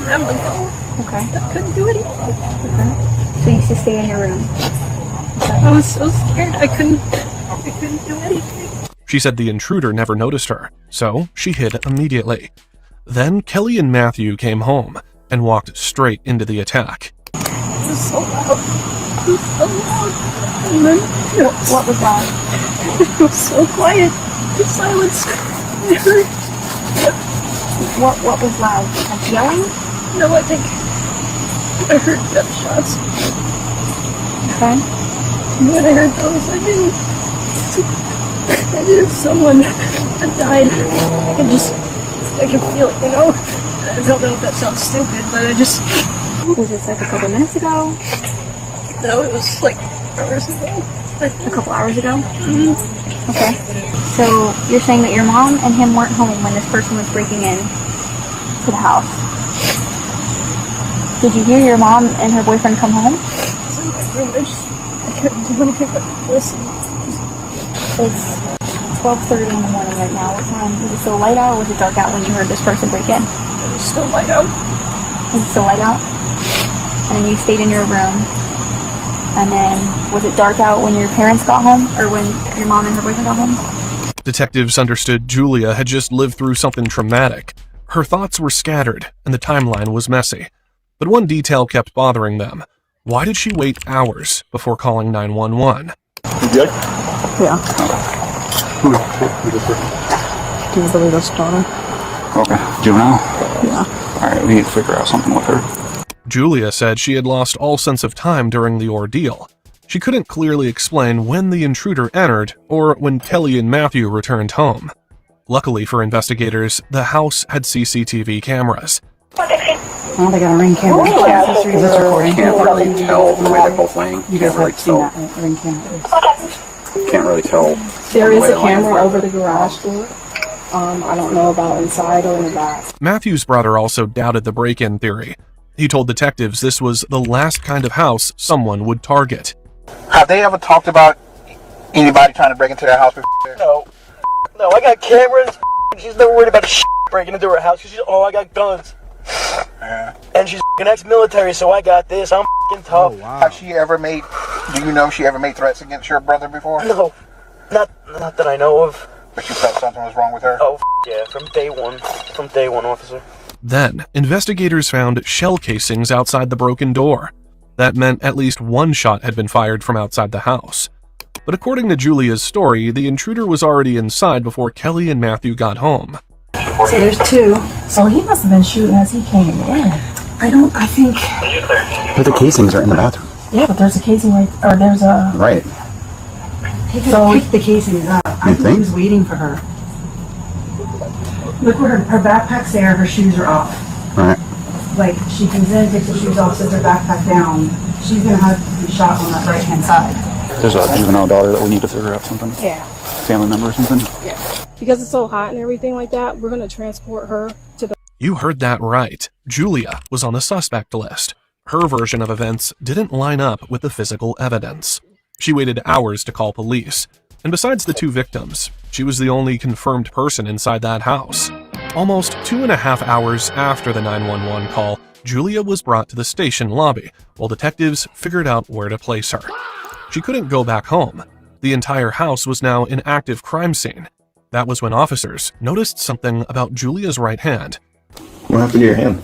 I'm like, oh, okay. I couldn't do anything. Okay. So you used to stay in your room? Okay. I was so scared, I couldn't do anything. She said the intruder never noticed her, so she hid immediately. Then Kelly and Matthew came home and walked straight into the attack. It was so loud. It was so loud. And then, what was loud? It was so quiet. The silence. I heard. What was loud? Like yelling? No, I think I heard gunshots. Okay. And when I heard those, I knew someone had died. I can feel it, you know? I don't know if that sounds stupid, but I just... Was this like a couple minutes ago? No, it was like hours ago. Like a couple hours ago? Okay. So you're saying that your mom and him weren't home when this person was breaking in to the house? Did you hear your mom and her boyfriend come home? I couldn't do anything but listen. It's 12:30 in the morning right now. What time? Was it still light out or was it dark out when you heard this person break in? It was still light out. Was it still light out? And then you stayed in your room. And then was it dark out when your parents got home or when your mom and her boyfriend got home? Detectives understood Julia had just lived through something traumatic. Her thoughts were scattered, and the timeline was messy. But one detail kept bothering them. Why did she wait hours before calling 911? You good? Yeah. Do you believe that's daughter? Okay. Juvenile? Yeah. Alright, we need to figure out something with her. Julia said she had lost all sense of time during the ordeal. She couldn't clearly explain when the intruder entered or when Kelly and Matthew returned home. Luckily for investigators, the house had CCTV cameras. Oh, they got a ring camera. That's recording. Can't really tell the way they're both laying. You guys have seen that ring camera. Can't really tell. There is a camera over the garage door. I don't know about inside or in the back. Matthew's brother also doubted the break-in theory. He told detectives this was the last kind of house someone would target. Have they ever talked about anybody trying to break into their house before? No, I got cameras. She's never worried about breaking into her house. She's, I got guns. Yeah. And she's ex-military, so I got this. I'm tough. Oh, wow. Have she ever made, do you know if she ever made threats against your brother before? No, not that I know of. But you felt something was wrong with her? Oh, yeah, from day one. From day one, officer. Then, investigators found shell casings outside the broken door. That meant at least one shot had been fired from outside the house. But according to Julia's story, the intruder was already inside before Kelly and Matthew got home. So there's two. So he must have been shooting as he came in. I think. But the casings are in the bathroom. Yeah, but there's a casing there's a. Right. He could pick the casings up. I think he was waiting for her. Look where her backpack's there, her shoes are off. Right. Like, she comes in, takes her shoes off, sets her backpack down. She's gonna have to be shot on that right-hand side. There's a juvenile daughter that we need to figure out something. Yeah. Family member or something. Yeah. Because it's so hot and everything like that, we're gonna transport her to the... You heard that right. Julia was on the suspect list. Her version of events didn't line up with the physical evidence. She waited hours to call police. And besides the two victims, she was the only confirmed person inside that house. Almost 2.5 hours after the 911 call, Julia was brought to the station lobby while detectives figured out where to place her. She couldn't go back home. The entire house was now an active crime scene. That was when officers noticed something about Julia's right hand. What happened to your hand?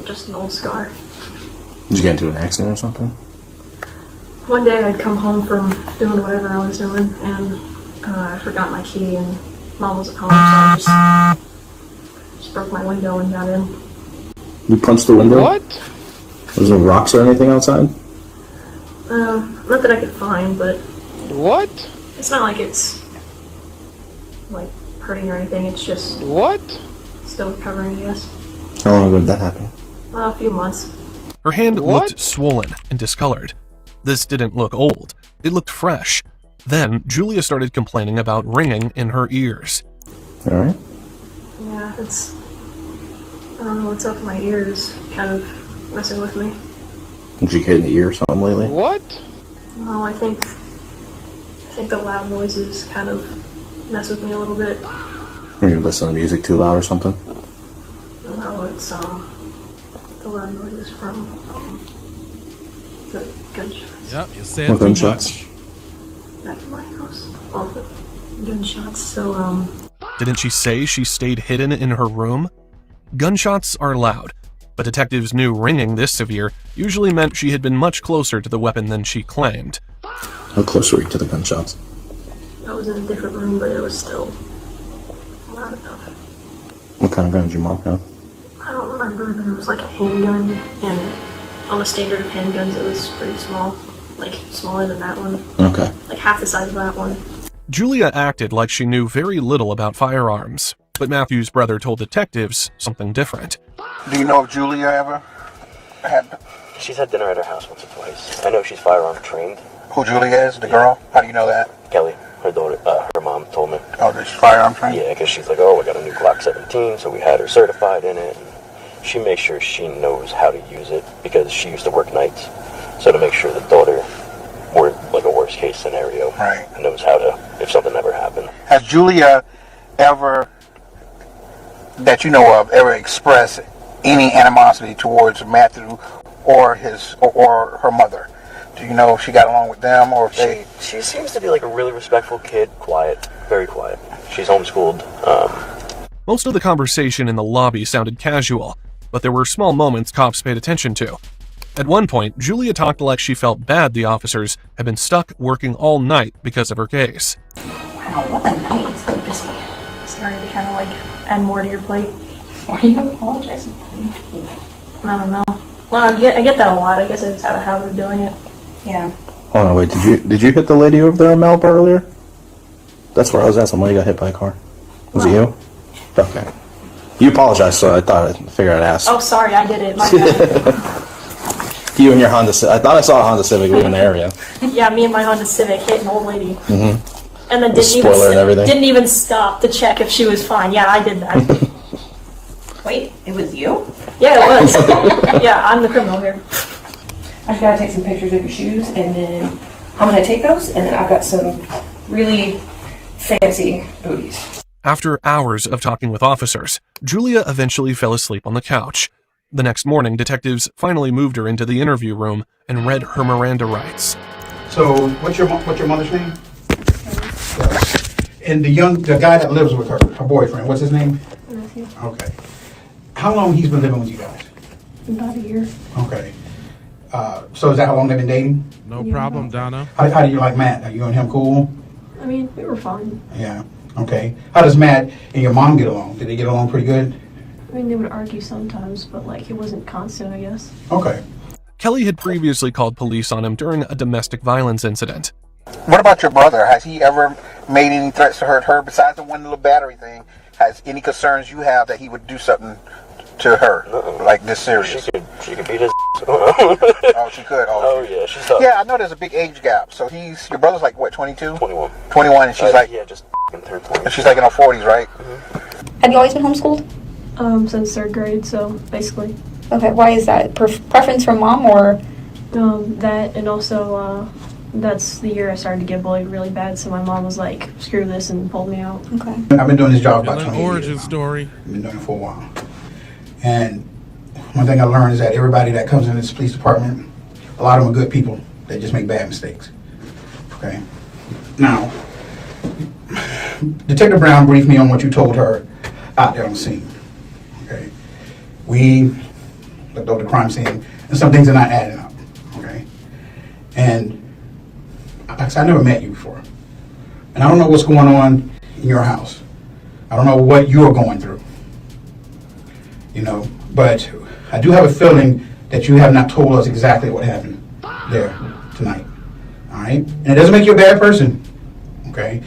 Just an old scar. Did you get into an accident or something? One day I'd come home from doing whatever I was doing, and I forgot my key, and Mom wasn't home, so I just broke my window and got in. You punched the window? What? Was there rocks or anything outside? Not that I could find, but... What? It's not like it's, like, hurting or anything, it's just... What? Still recovering, I guess. How long ago did that happen? A few months. Her hand looked swollen and discolored. This didn't look old. It looked fresh. Then, Julia started complaining about ringing in her ears. Alright. Yeah, it's... I don't know what's up with my ears, kind of messing with me. Did you get in the ear or something lately? What? No, I think the loud noises kind of mess with me a little bit. Or you listen to music too loud or something? No, it's the loud noises from the gunshots. Yep, you said What too gunshots? much. Back in my house. All the gunshots, so Didn't she say she stayed hidden in her room? Gunshots are loud, but detectives knew ringing this severe usually meant she had been much closer to the weapon than she claimed. How close were you to the gunshots? I was in a different room, but it was still loud enough. What kind of gun did your mom have? I don't remember, but it was like a handgun, and on the standard of handguns, it was pretty small. Like, smaller than that one. Okay. Like half the size of that one. Julia acted like she knew very little about firearms, but Matthew's brother told detectives something different. Do you know if Julia ever had... She's had dinner at her house once or twice. I know she's firearm trained. who Julia is, the girl? How do you know that? Kelly, her daughter, her mom told me. Oh, she's firearm trained? Yeah, because she's like, oh, we got a new Glock 17, so we had her certified in it. And she makes sure she knows how to use it because she used to work nights. So to make sure the daughter, were like a worst case scenario, right, knows how to, if something ever happened. Has Julia ever, that you know of, ever expressed any animosity towards Matthew or or her mother? Do you know if she got along with them or if they? She seems to be like a really respectful kid, quiet, very quiet. She's homeschooled. Most of the conversation in the lobby sounded casual, but there were small moments cops paid attention to. At one point, Julia talked like she felt bad the officers had been stuck working all night because of her case. Wow, what a night. It's so busy. Starting to kind of like add more to your plate. Why are you apologizing? I don't know. Well, I get that a lot. I guess I just have a habit of doing it. Yeah. Hold on, wait, did you hit the lady over there in Malibu earlier? That's where I was at. Somebody got hit by a car. Was it you? Okay. You apologized, so I figured I'd ask. Oh, sorry, I did it. My bad. You and your Honda Civic. I thought I saw a Honda Civic leaving the area. Yeah, me and my Honda Civic hit an old lady. Mm-hmm. And then didn't even stop to check if she was fine. Yeah, I did that. Wait, it was you? Yeah, it was. Yeah, I'm the criminal here. I just gotta take some pictures of your shoes, and then I'm gonna take those, and then I've got some really fancy booties. After hours of talking with officers, Julia eventually fell asleep on the couch. The next morning, detectives finally moved her into the interview room and read her Miranda rights. So, what's your mother's name? And the guy that lives with her boyfriend, what's his name? Matthew. Okay. How long he's been living with you guys? About a year. Okay. So is that how long they've been dating? No problem, Donna. How do you like Matt? Are you and him cool? I mean, we were fine. Yeah. Okay. How does Matt and your mom get along? Did they get along pretty good? I mean, they would argue sometimes, but like it wasn't constant, I guess. Okay. Kelly had previously called police on him during a domestic violence incident. What about your brother? Has he ever made any threats to hurt her besides the one little battery thing? Has any concerns you have that he would do something to her like this serious? She could beat his. Oh, she could. Oh yeah, she's tough. Yeah, I know there's a big age gap. So your brother's like what, 22? 21. 21, and she's like, yeah, just turned 20. She's like in her 40s, right? Have you always been homeschooled? Since 3rd grade, so basically. Okay, why is that? Preference from mom or? That, and also, that's the year I started to get bullied really bad, so my mom was like, screw this, and pulled me out. Okay. I've been doing this job about 20 years. Origin story. I've been doing it for a while. And one thing I learned is that everybody that comes in this police department, a lot of them are good people. They just make bad mistakes. Okay. Now, Detective Brown briefed me on what you told her out there on the scene. Okay. We looked over the crime scene, and some things are not adding up. Okay. And I never met you before. And I don't know what's going on in your house. I don't know what you're going through. You know, but I do have a feeling that you have not told us exactly what happened there tonight. All right? And it doesn't make you a bad person. Okay?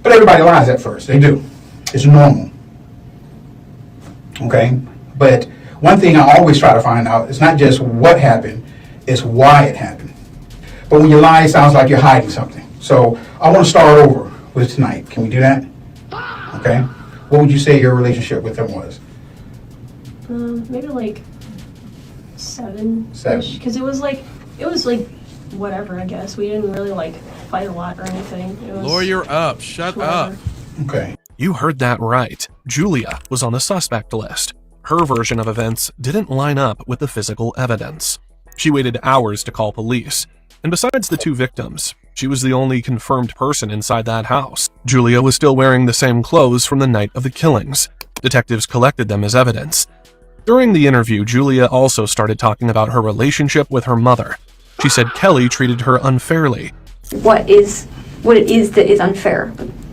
But everybody lies at first. They do. It's normal. Okay? But one thing I always try to find out is not just what happened, it's why it happened. But when you lie, it sounds like you're hiding something. So I want to start over with tonight. Can we do that? Okay? What would you say your relationship with him was? Maybe like 7. 7. Because it was like whatever, I guess. We didn't really like fight a lot or anything. It was Lawyer up. Shut up. Okay. You heard that right. Julia was on the suspect list. Her version of events didn't line up with the physical evidence. She waited hours to call police. And besides the 2 victims, she was the only confirmed person inside that house. Julia was still wearing the same clothes from the night of the killings. Detectives collected them as evidence. During the interview, Julia also started talking about her relationship with her mother. She said Kelly treated her unfairly. What it is that is unfair?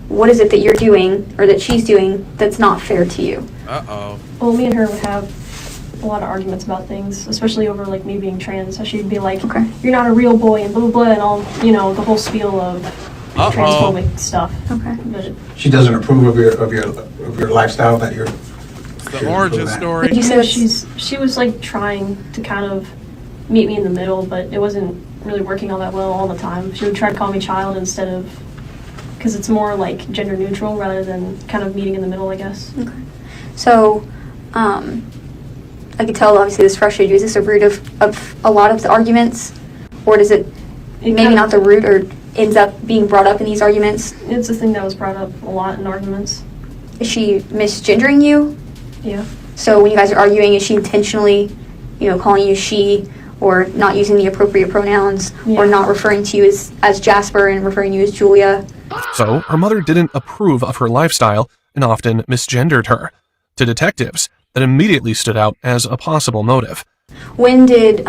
What is it that you're doing or that she's doing that's not fair to you? Uh-oh. Well, me and her would have a lot of arguments about things, especially over like me being trans. So she'd be like, "You're not a real boy," and blah blah blah, and all the whole spiel of transphobic stuff. Okay. But She doesn't approve of your lifestyle that you're. The origin story. you said she was like trying to kind of meet me in the middle, but it wasn't really working all that well all the time. She would try to call me child instead of, because it's more like gender neutral rather than kind of meeting in the middle, I guess. Okay. So, I could tell obviously this frustrated you. Is this a root of a lot of the arguments? Or does it maybe not the root, or ends up being brought up in these arguments? It's a thing that was brought up a lot in arguments. Is she misgendering you? Yeah. So when you guys are arguing, is she intentionally, calling you she, or not using the appropriate pronouns, or not referring to you as Jasper and referring you as Julia? So her mother didn't approve of her lifestyle and often misgendered her. To detectives, that immediately stood out as a possible motive. When did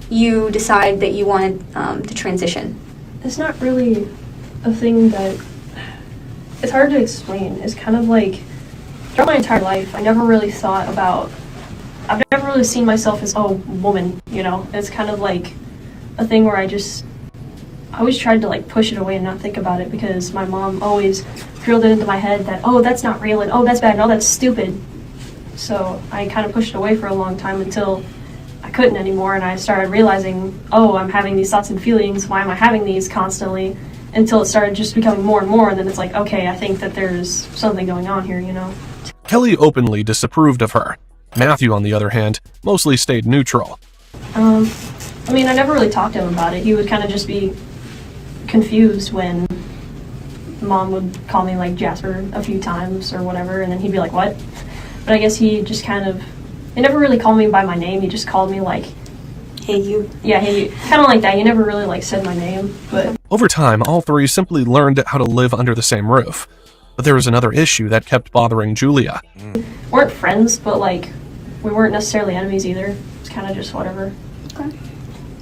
you decide that you wanted to transition? It's not really a thing that, it's hard to explain. It's kind of like, throughout my entire life, I never really thought about, I've never really seen myself as, woman, It's kind of like a thing where I always tried to like push it away and not think about it, because my mom always drilled it into my head that, that's not real, and that's bad, and that's stupid. So I kind of pushed it away for a long time until I couldn't anymore, and I started realizing, I'm having these thoughts and feelings, why am I having these constantly? Until it started just becoming more and more, and then it's like, okay, I think that there's something going on here, Kelly openly disapproved of her. Matthew, on the other hand, mostly stayed neutral. I never really talked to him about it. He would kind of just be confused when Mom would call me like Jasper a few times or whatever, and then he'd be like, what? But I guess he just he never really called me by my name. He just called me like, hey you. Yeah, hey you. Kind of like that. He never really like said my name, but... Over time, all three simply learned how to live under the same roof. But there was another issue that kept bothering Julia. We weren't friends, but like, we weren't necessarily enemies either. It's kind of just whatever. Okay.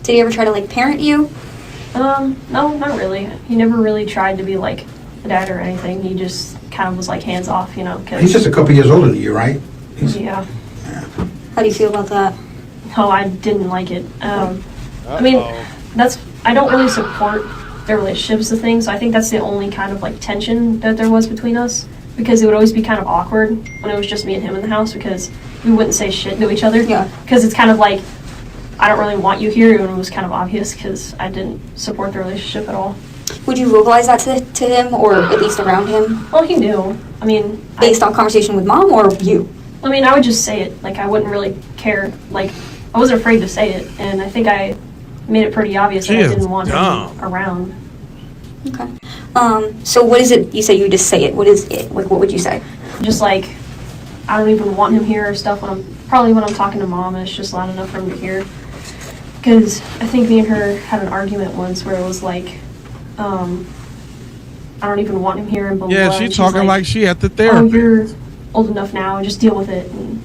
Did he ever try to like parent you? No, not really. He never really tried to be like a dad or anything. He just kind of was like hands off, Cause, he's just a couple years older than you, right? Yeah. How do you feel about that? Oh, I didn't like it. I don't really support their relationships and things, so I think that's the only kind of like tension that there was between us, because it would always be kind of awkward when it was just me and him in the house, because we wouldn't say shit to each other. Yeah. Because it's kind of like, I don't really want you here, and it was kind of obvious because I didn't support the relationship at all. Would you vocalize that to him, or at least around him? Well, he knew. Based on conversation with Mom or you? I would just say it. Like, I wouldn't really care. Like, I wasn't afraid to say it, and I think I made it pretty obvious that I didn't want him around. Okay. So what is it? You say you just say it. What is it? Like, what would you say? Just like, I don't even want him here or stuff when I'm talking to Mom, and it's just loud enough for him to hear. Because I think me and her had an argument once where it was like, I don't even want him here, and blah, blah, Yeah, blah. she And she's talking like she at the therapy. you're old enough now, and just deal with it. And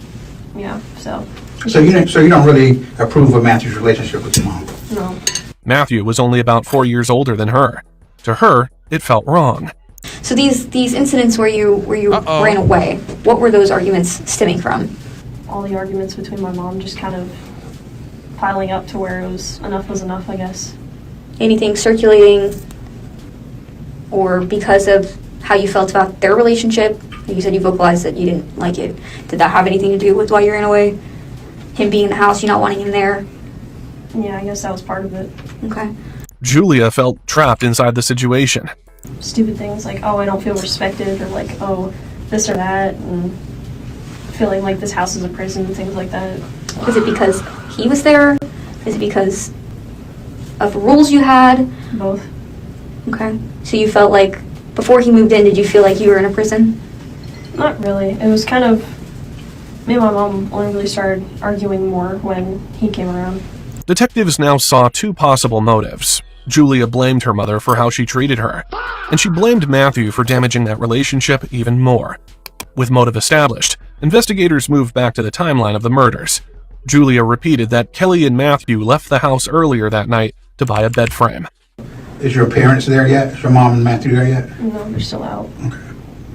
so. So you don't really approve of Matthew's relationship with your mom? No. Matthew was only about 4 years older than her. To her, it felt wrong. So these incidents where you ran away, what were those arguments stemming from? All the arguments between my mom just kind of piling up to where it was enough, I guess. Anything circulating, or because of how you felt about their relationship? You said you vocalized that you didn't like it. Did that have anything to do with why you ran away? Him being in the house, you not wanting him there? Yeah, I guess that was part of it. Okay. Julia felt trapped inside the situation. Stupid things like, I don't feel respected, or like, this or that, and feeling like this house is a prison, and things like that. Is it because he was there? Is it because of the rules you had? Both. Okay. So you felt like, before he moved in, did you feel like you were in a prison? Not really. It was kind of, me and my mom only really started arguing more when he came around. Detectives now saw two possible motives. Julia blamed her mother for how she treated her, and she blamed Matthew for damaging that relationship even more. With motive established, investigators moved back to the timeline of the murders. Julia repeated that Kelly and Matthew left the house earlier that night to buy a bed frame. Is your parents there yet? Is your mom and Matthew there yet? No, they're still out.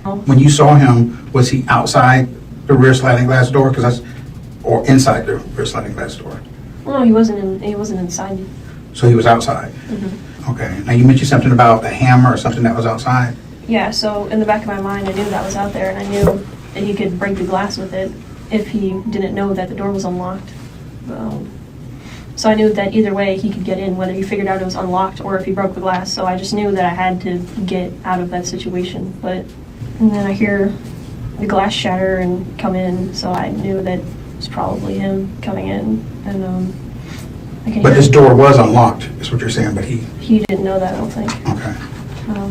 Okay. When you saw him, was he outside the rear sliding glass door? Or inside the rear sliding glass door? Well, no, he wasn't inside. So he was outside? Mm-hmm. Okay. Now you mentioned something about a hammer or something that was outside? Yeah, so in the back of my mind, I knew that was out there, and I knew that he could break the glass with it if he didn't know that the door was unlocked. So I knew that either way he could get in, whether he figured out it was unlocked or if he broke the glass. So I just knew that I had to get out of that situation. And then I hear the glass shatter and come in, so I knew that it was probably him coming in. And I can But hear this door was unlocked, is what you're saying, but he didn't know that, I don't think. Okay.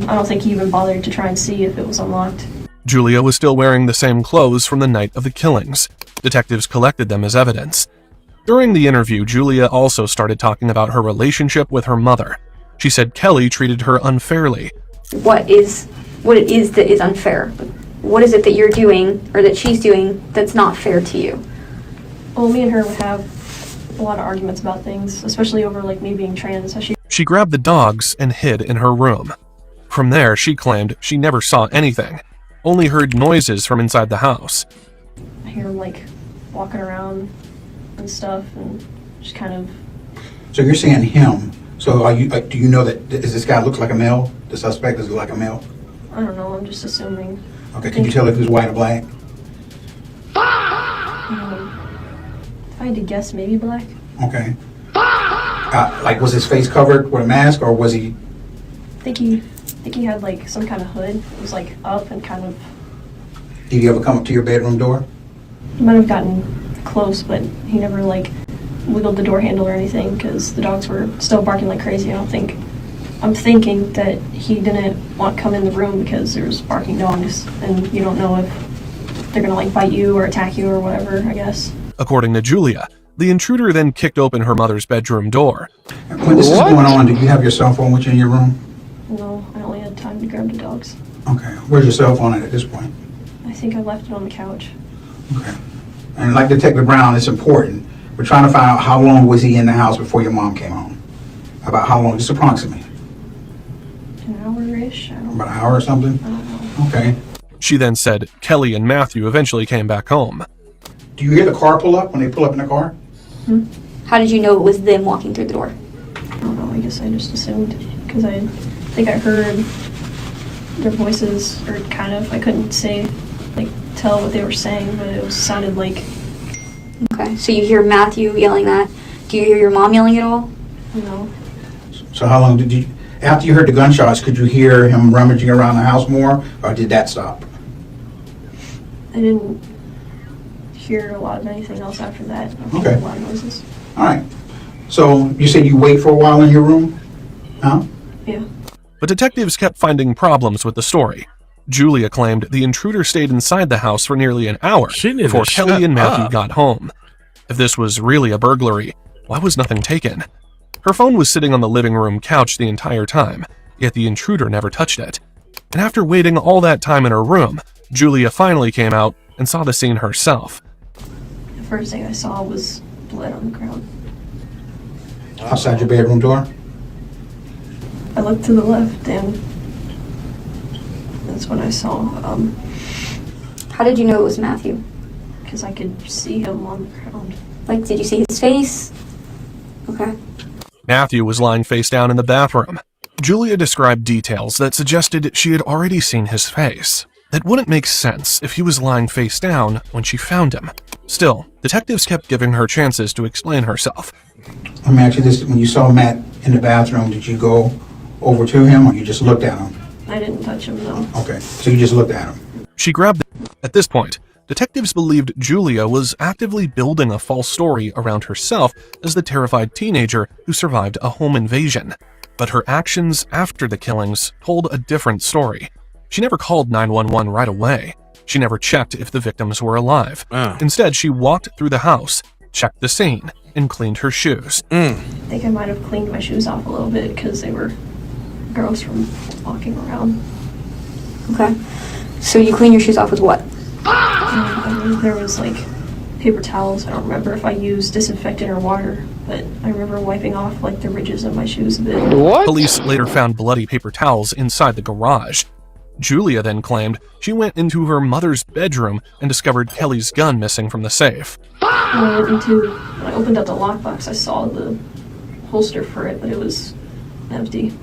I don't think he even bothered to try and see if it was unlocked. Julia was still wearing the same clothes from the night of the killings. Detectives collected them as evidence. During the interview, Julia also started talking about her relationship with her mother. She said Kelly treated her unfairly. What it is that is unfair? What is it that you're doing or that she's doing that's not fair to you? Well, me and her would have a lot of arguments about things, especially over like me being trans. She grabbed the dogs and hid in her room. From there, she claimed she never saw anything, only heard noises from inside the house. I hear him like walking around and stuff, and just kind of. So you're saying him. So are you? Do you know that does this guy look like a male? The suspect does look like a male? I don't know. I'm just assuming. Okay. Can you tell if he was white or black? If I had to guess, maybe black. Okay. Like, was his face covered with a mask, or was he? I think he had like some kind of hood. It was like up and kind of. Did he ever come up to your bedroom door? He might have gotten close, but he never like wiggled the door handle or anything because the dogs were still barking like crazy. I'm thinking that he didn't want to come in the room because there was barking dogs, and you don't know if they're gonna like bite you or attack you or whatever, I guess. According to Julia, the intruder then kicked open her mother's bedroom door. When this is going on, did you have your cell phone with you in your room? No, I only had time to grab the dogs. Okay. Where's your cell phone at this point? I think I left it on the couch. And like Detective Brown, it's important. We're trying to find out how long was he in the house before your mom came home. About how long? Just approximately. An hour-ish. About an hour or something? I don't know. Okay. She then said Kelly and Matthew eventually came back home. Do you hear the car pull up when they pull up in the car? How did you know it was them walking through the door? I don't know. I guess I just assumed because I think I heard their voices, or kind of. I couldn't tell what they were saying, but it sounded like. Okay, so you hear Matthew yelling that. Do you hear your mom yelling at all? No. So how long did you, after you heard the gunshots, could you hear him rummaging around the house more, or did that stop? I didn't hear a lot of anything else after that. I Okay. heard a lot of noises. All right. So you said you wait for a while in your room? Huh? Yeah. But detectives kept finding problems with the story. Julia claimed the intruder stayed inside the house for nearly an hour before Kelly and Matthew got home. If this was really a burglary, why was nothing taken? Her phone was sitting on the living room couch the entire time, yet the intruder never touched it. And after waiting all that time in her room, Julia finally came out and saw the scene herself. The first thing I saw was blood on the ground. Outside your bedroom door? I looked to the left, and that's when I saw. How did you know it was Matthew? Because I could see him on the ground. Like, did you see his face? Okay. Matthew was lying face down in the bathroom. Julia described details that suggested she had already seen his face. That wouldn't make sense if he was lying face down when she found him. Still, detectives kept giving her chances to explain herself. Let me ask you this. When you saw Matt in the bathroom, did you go over to him, or you just looked at him? I didn't touch him, no. Okay, so you just looked at him. She grabbed it. At this point, detectives believed Julia was actively building a false story around herself as the terrified teenager who survived a home invasion. But her actions after the killings told a different story. She never called 911 right away. She never checked if the victims were alive. Instead, she walked through the house, checked the scene, and cleaned her shoes. I think I might have cleaned my shoes off a little bit because they were gross from walking around. Okay. So you clean your shoes off with what? I believe there was like paper towels. I don't remember if I used disinfectant or water, but I remember wiping off like the ridges of my shoes a bit. Police later found bloody paper towels inside the garage. Julia then claimed she went into her mother's bedroom and discovered Kelly's gun missing from the safe. When I opened up the lockbox, I saw the holster for it, but it was empty.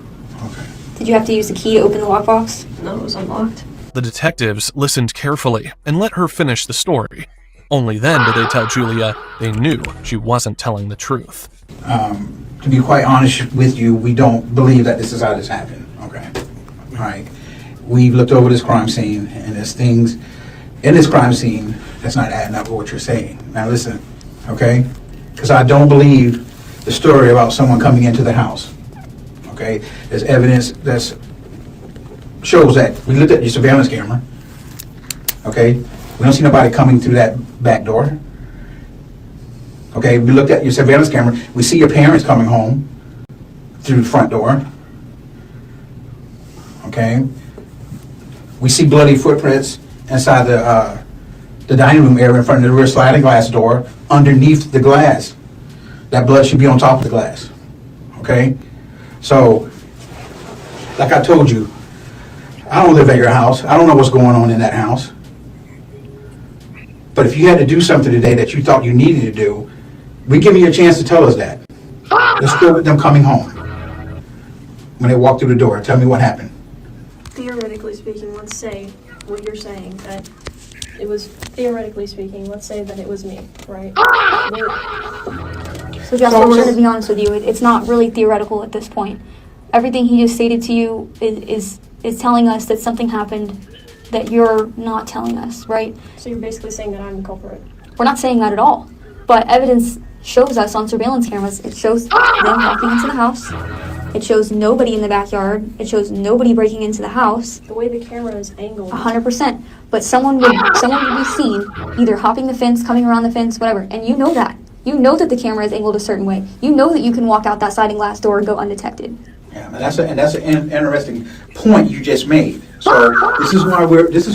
Did you have to use the key to open the lockbox? No, it was unlocked. The detectives listened carefully and let her finish the story. Only then did they tell Julia they knew she wasn't telling the truth. To be quite honest with you, we don't believe that this is how this happened. Okay, all right. We've looked over this crime scene, and there's things in this crime scene that's not adding up with what you're saying. Now listen, okay? Because I don't believe the story about someone coming into the house. Okay, there's evidence that shows that we looked at your surveillance camera. Okay, we don't see nobody coming through that back door. Okay, we looked at your surveillance camera. We see your parents coming home through the front door. Okay, we see bloody footprints inside the dining room area in front of the rear sliding glass door underneath the glass. That blood should be on top of the glass. Okay, so like I told you, I don't live at your house. I don't know what's going on in that house. But if you had to do something today that you thought you needed to do, we give you a chance to tell us that. Let's go with them coming home. When they walk through the door, tell me what happened. Theoretically speaking, let's say what you're saying, that it was, theoretically speaking, let's say that it was me, right? So Justin, I'm going to be honest with you. It's not really theoretical at this point. Everything he just stated to you is telling us that something happened that you're not telling us, right? So you're basically saying that I'm the culprit. We're not saying that at all. But evidence shows us on surveillance cameras, it shows them walking into the house. It shows nobody in the backyard. It shows nobody breaking into the house. The way the camera is angled. 100%. But someone would be seen either hopping the fence, coming around the fence, whatever. And you know that. You know that the camera is angled a certain way. You know that you can walk out that sliding glass door and go undetected. Yeah, and that's an interesting point you just made. So this is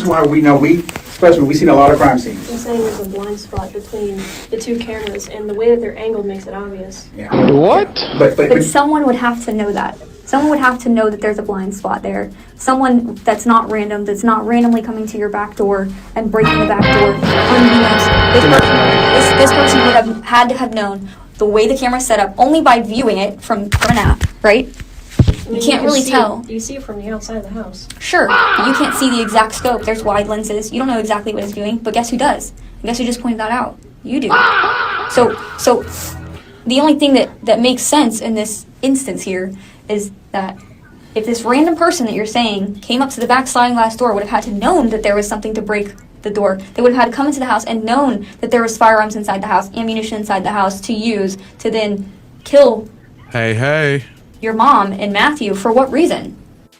why we know especially we've seen a lot of crime scenes. I'm saying there's a blind spot between the two cameras, and the way that they're angled makes it obvious. Yeah. What? But someone would have to know that. Someone would have to know that there's a blind spot there. Someone that's not random, that's not randomly coming to your back door and breaking the back door. This person would have had to have known the way the camera's set up only by viewing it from an app, right? I mean, You can't really tell. You see it from the outside of the house. Sure, but you can't see the exact scope. There's wide lenses. You don't know exactly what it's doing, but guess who does? And guess who just pointed that out? You do. So the only thing that makes sense in this instance here is that if this random person that you're saying came up to the back sliding glass door would have had to known that there was something to break the door, they would have had to come into the house and known that there was firearms inside the house, ammunition inside the house to use to then kill Hey. your mom and Matthew. For what reason?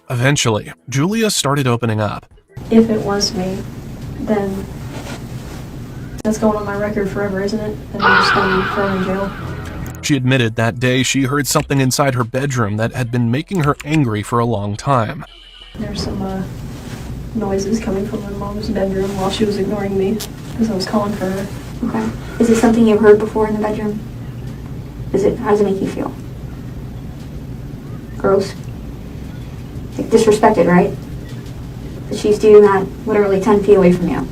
Eventually, Julia started opening up. If it was me, then that's going on my record forever, isn't it? And I'm just going to be thrown in jail. She admitted that day she heard something inside her bedroom that had been making her angry for a long time. There's some noises coming from my mom's bedroom while she was ignoring me because I was calling for her. Okay. Is it something you've heard before in the bedroom? How does it make you feel? Gross? Like disrespected, right? But she's doing that literally 10 feet away from you.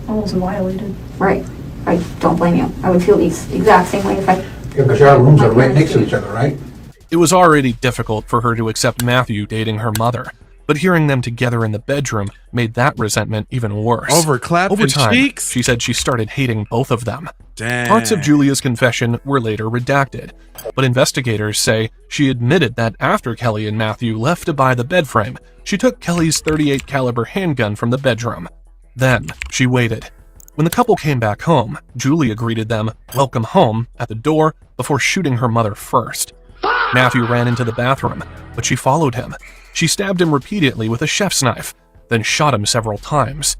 Almost violated. Right. I don't blame you. I would feel the exact same way if I... Yeah, because your rooms are right next to each other, right? It was already difficult for her to accept Matthew dating her mother, but hearing them together in the bedroom made that resentment even worse. Over clapping time, cheeks? she said she started hating both of them. Damn. Parts of Julia's confession were later redacted, but investigators say she admitted that after Kelly and Matthew left to buy the bed frame, she took Kelly's .38 caliber handgun from the bedroom. Then she waited. When the couple came back home, Julia greeted them, "Welcome home," at the door before shooting her mother first. Matthew ran into the bathroom, but she followed him. She stabbed him repeatedly with a chef's knife, then shot him several times.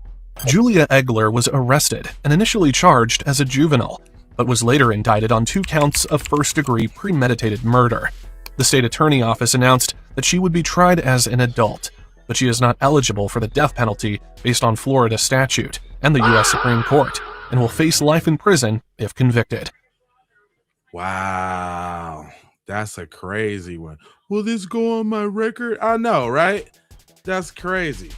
Julia Egler was arrested and initially charged as a juvenile, but was later indicted on 2 counts of first-degree premeditated murder. The state attorney office announced that she would be tried as an adult, but she is not eligible for the death penalty based on Florida statute and the U.S. Supreme Court, and will face life in prison if convicted. Wow. That's a crazy one. Will this go on my record? I know, right? That's crazy.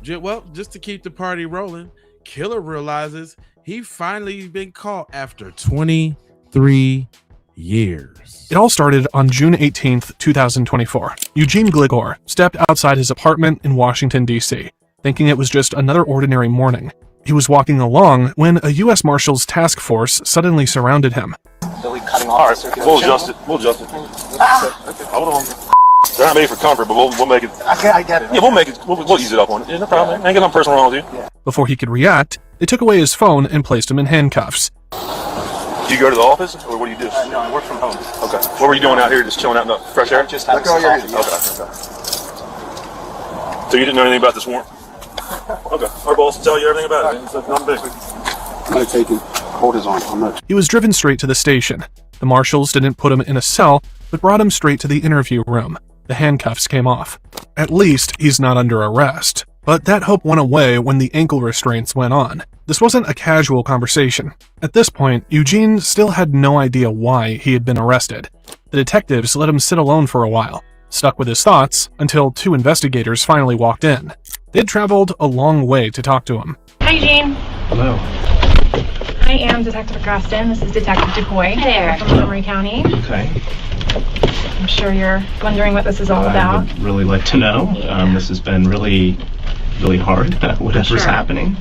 Well, just to keep the party rolling, Killer realizes he finally been caught after 23 years. It all started on June 18th, 2024. Eugene Gligor stepped outside his apartment in Washington, D.C., thinking it was just another ordinary morning. He was walking along when a U.S. Marshals task force suddenly surrounded him. All right, we'll adjust it. We'll adjust it. Okay, hold on. They're not made for comfort, but we'll make it. I get it. Yeah, we'll make it. We'll ease it up on it. Yeah, no problem. Ain't got nothing personal wrong with you. Before he could react, they took away his phone and placed him in handcuffs. Do you go to the office, or what do you do? No, I work from home. Okay. What were you doing out here, just chilling out in the fresh air? Just having some coffee. Okay. So you didn't know anything about this warrant? Okay. Our boss will tell you everything about it. It's nothing big. I'm gonna take it. Hold his arm. I'm not. He was driven straight to the station. The marshals didn't put him in a cell, but brought him straight to the interview room. The handcuffs came off. At least he's not under arrest. But that hope went away when the ankle restraints went on. This wasn't a casual conversation. At this point, Eugene still had no idea why he had been arrested. The detectives let him sit alone for a while, stuck with his thoughts, until 2 investigators finally walked in. They'd traveled a long way to talk to him. Hi, Eugene. Hello. I am Detective Graston. This is Detective DuPoy. Hi there. From Montgomery County. Okay. I'm sure you're wondering what this is all I about. would really like to know. This has been really hard, whatever's Sure. happening.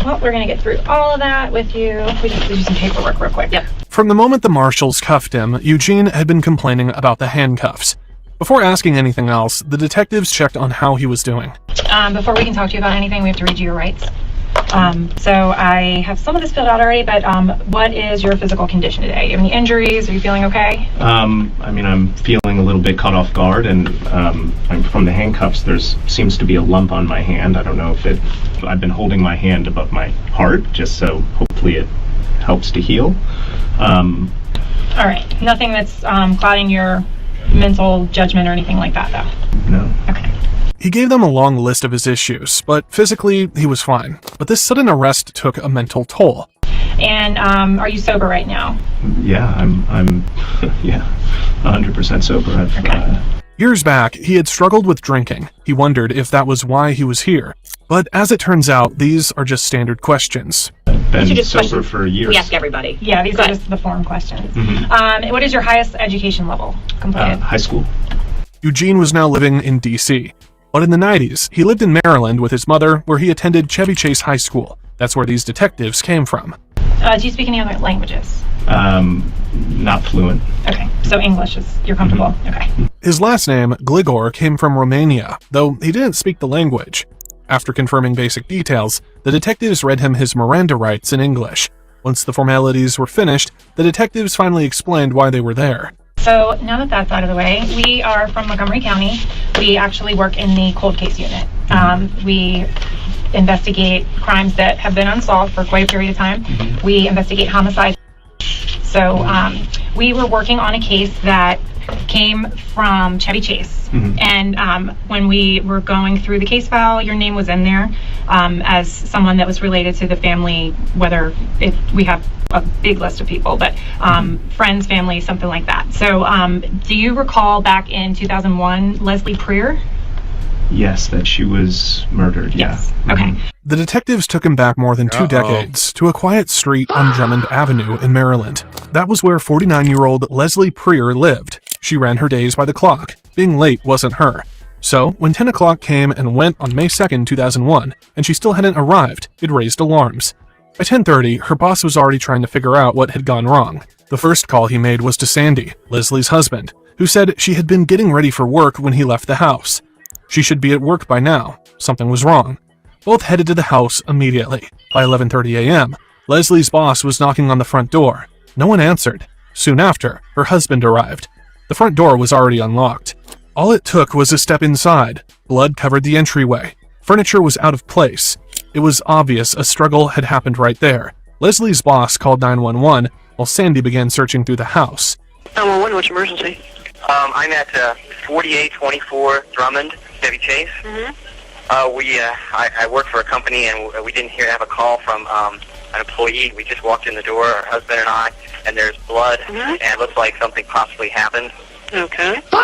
Well, we're going to get through all of that with you. We just have to do some paperwork real quick. Yep. From the moment the marshals cuffed him, Eugene had been complaining about the handcuffs. Before asking anything else, the detectives checked on how he was doing. Before we can talk to you about anything, we have to read you your rights. So I have some of this filled out already, but what is your physical condition today? Do you have any injuries? Are you feeling okay? I'm feeling a little bit caught off guard, and I'm from the handcuffs. There's seems to be a lump on my hand. I don't know if I've been holding my hand above my heart, just so hopefully it helps to heal. All right. Nothing that's clouding your mental judgment or anything like that, though? No. Okay. He gave them a long list of his issues, but physically, he was fine. But this sudden arrest took a mental toll. And are you sober right now? Yeah, I'm 100% sober. Years back, he had struggled with drinking. He wondered if that was why he was here. But as it turns out, these are just standard questions. Been sober for years. We ask everybody. Yeah, these are just the form questions. Mhm. What is your highest education level completed? High school. Eugene was now living in D.C. But in the 90s, he lived in Maryland with his mother, where he attended Chevy Chase High School. That's where these detectives came from. Do you speak any other languages? Not fluent. Okay, so English is, you're comfortable? Okay. His last name, Gligor, came from Romania, though he didn't speak the language. After confirming basic details, the detectives read him his Miranda rights in English. Once the formalities were finished, the detectives finally explained why they were there. So now that that's out of the way, we are from Montgomery County. We actually work in the cold case unit. We investigate crimes that have been unsolved for quite a period of time. We investigate homicides. So we were working on a case that came from Chevy Chase. And when we were going through the case file, your name was in there as someone that was related to the family, whether we have a big list of people, but friends, family, something like that. So do you recall back in 2001, Leslie Preer? Yes, that she was murdered. Yes. Yeah. Okay. The detectives took him back more than 2 decades to a quiet street on Drummond Avenue in Maryland. That was where 49-year-old Leslie Preer lived. She ran her days by the clock. Being late wasn't her. So, when 10 o'clock came and went on May 2nd, 2001, and she still hadn't arrived, it raised alarms. By 10:30, her boss was already trying to figure out what had gone wrong. The first call he made was to Sandy, Leslie's husband, who said she had been getting ready for work when he left the house. She should be at work by now. Something was wrong. Both headed to the house immediately. By 11:30 a.m., Leslie's boss was knocking on the front door. No one answered. Soon after, her husband arrived. The front door was already unlocked. All it took was a step inside. Blood covered the entryway. Furniture was out of place. It was obvious a struggle had happened right there. Leslie's boss called 911 while Sandy began searching through the house. 911, what's your emergency? I'm at 4824 Drummond, Chevy Chase. I work for a company, and we didn't have a call from an employee. We just walked in the door, our husband and I, and there's blood, and it looks like something possibly happened. Okay. So,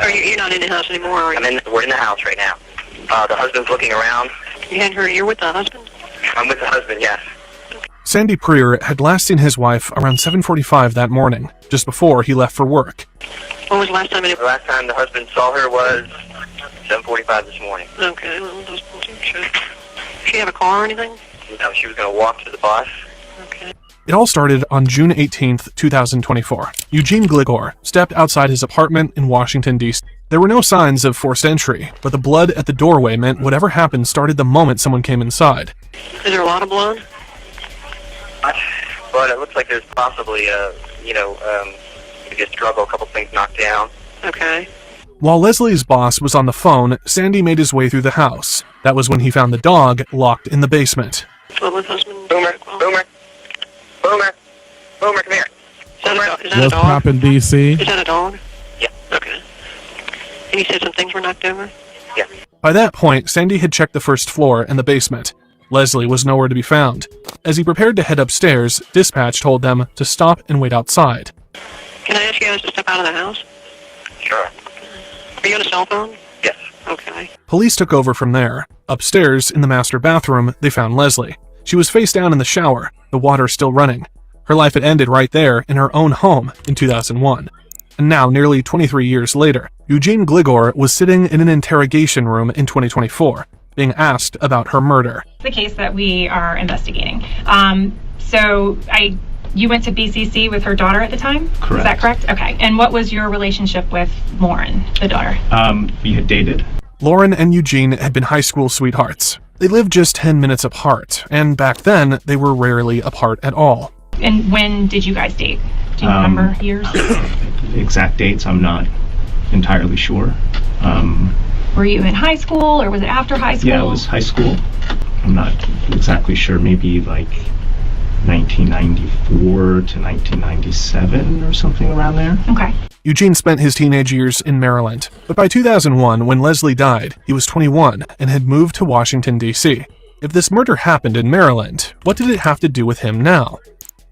You're not in the house anymore, are you? we're in the house right now. The husband's looking around. You hadn't heard you're with the husband? I'm with the husband, yes. Sandy Preer had last seen his wife around 7:45 that morning, just before he left for work. When was the last time The last time the husband saw her was 7:45 this morning. Okay, well, just check. Did she have a car or anything? No, she was going to walk to the bus. It all started on June 18th, 2024. Eugene Gligor stepped outside his apartment in Washington, D.C. There were no signs of forced entry, but the blood at the doorway meant whatever happened started the moment someone came inside. Is there a lot of blood? But it looks like there's possibly maybe a struggle, a couple things knocked down. Okay. While Leslie's boss was on the phone, Sandy made his way through the house. That was when he found the dog locked in the basement. Boomer, Boomer, Boomer, Boomer, come here. Is that a What's dog? poppin', DC? Is that a dog? Yeah. Okay. And you said some things were knocked over? Yeah. By that point, Sandy had checked the first floor and the basement. Leslie was nowhere to be found. As he prepared to head upstairs, dispatch told them to stop and wait outside. Can I ask you guys to step out of the house? Sure. Are you on a cell phone? Yes. Okay. Police took over from there. Upstairs, in the master bathroom, they found Leslie. She was face down in the shower, the water still running. Her life had ended right there in her own home in 2001. And now, nearly 23 years later, Eugene Gligor was sitting in an interrogation room in 2024, being asked about her murder. The case that we are investigating. You went to BCC with her daughter at the time? Correct. Is that correct? Okay. And what was your relationship with Lauren, the daughter? We had dated. Lauren and Eugene had been high school sweethearts. They lived just 10 minutes apart, and back then, they were rarely apart at all. And when did you guys date? Do you remember years? Exact dates, I'm not entirely sure. Were you in high school, or was it after high school? Yeah, it was high school. I'm not exactly sure. Maybe like 1994 to 1997 or something around there. Okay. Eugene spent his teenage years in Maryland, but by 2001, when Leslie died, he was 21 and had moved to Washington, D.C. If this murder happened in Maryland, what did it have to do with him now?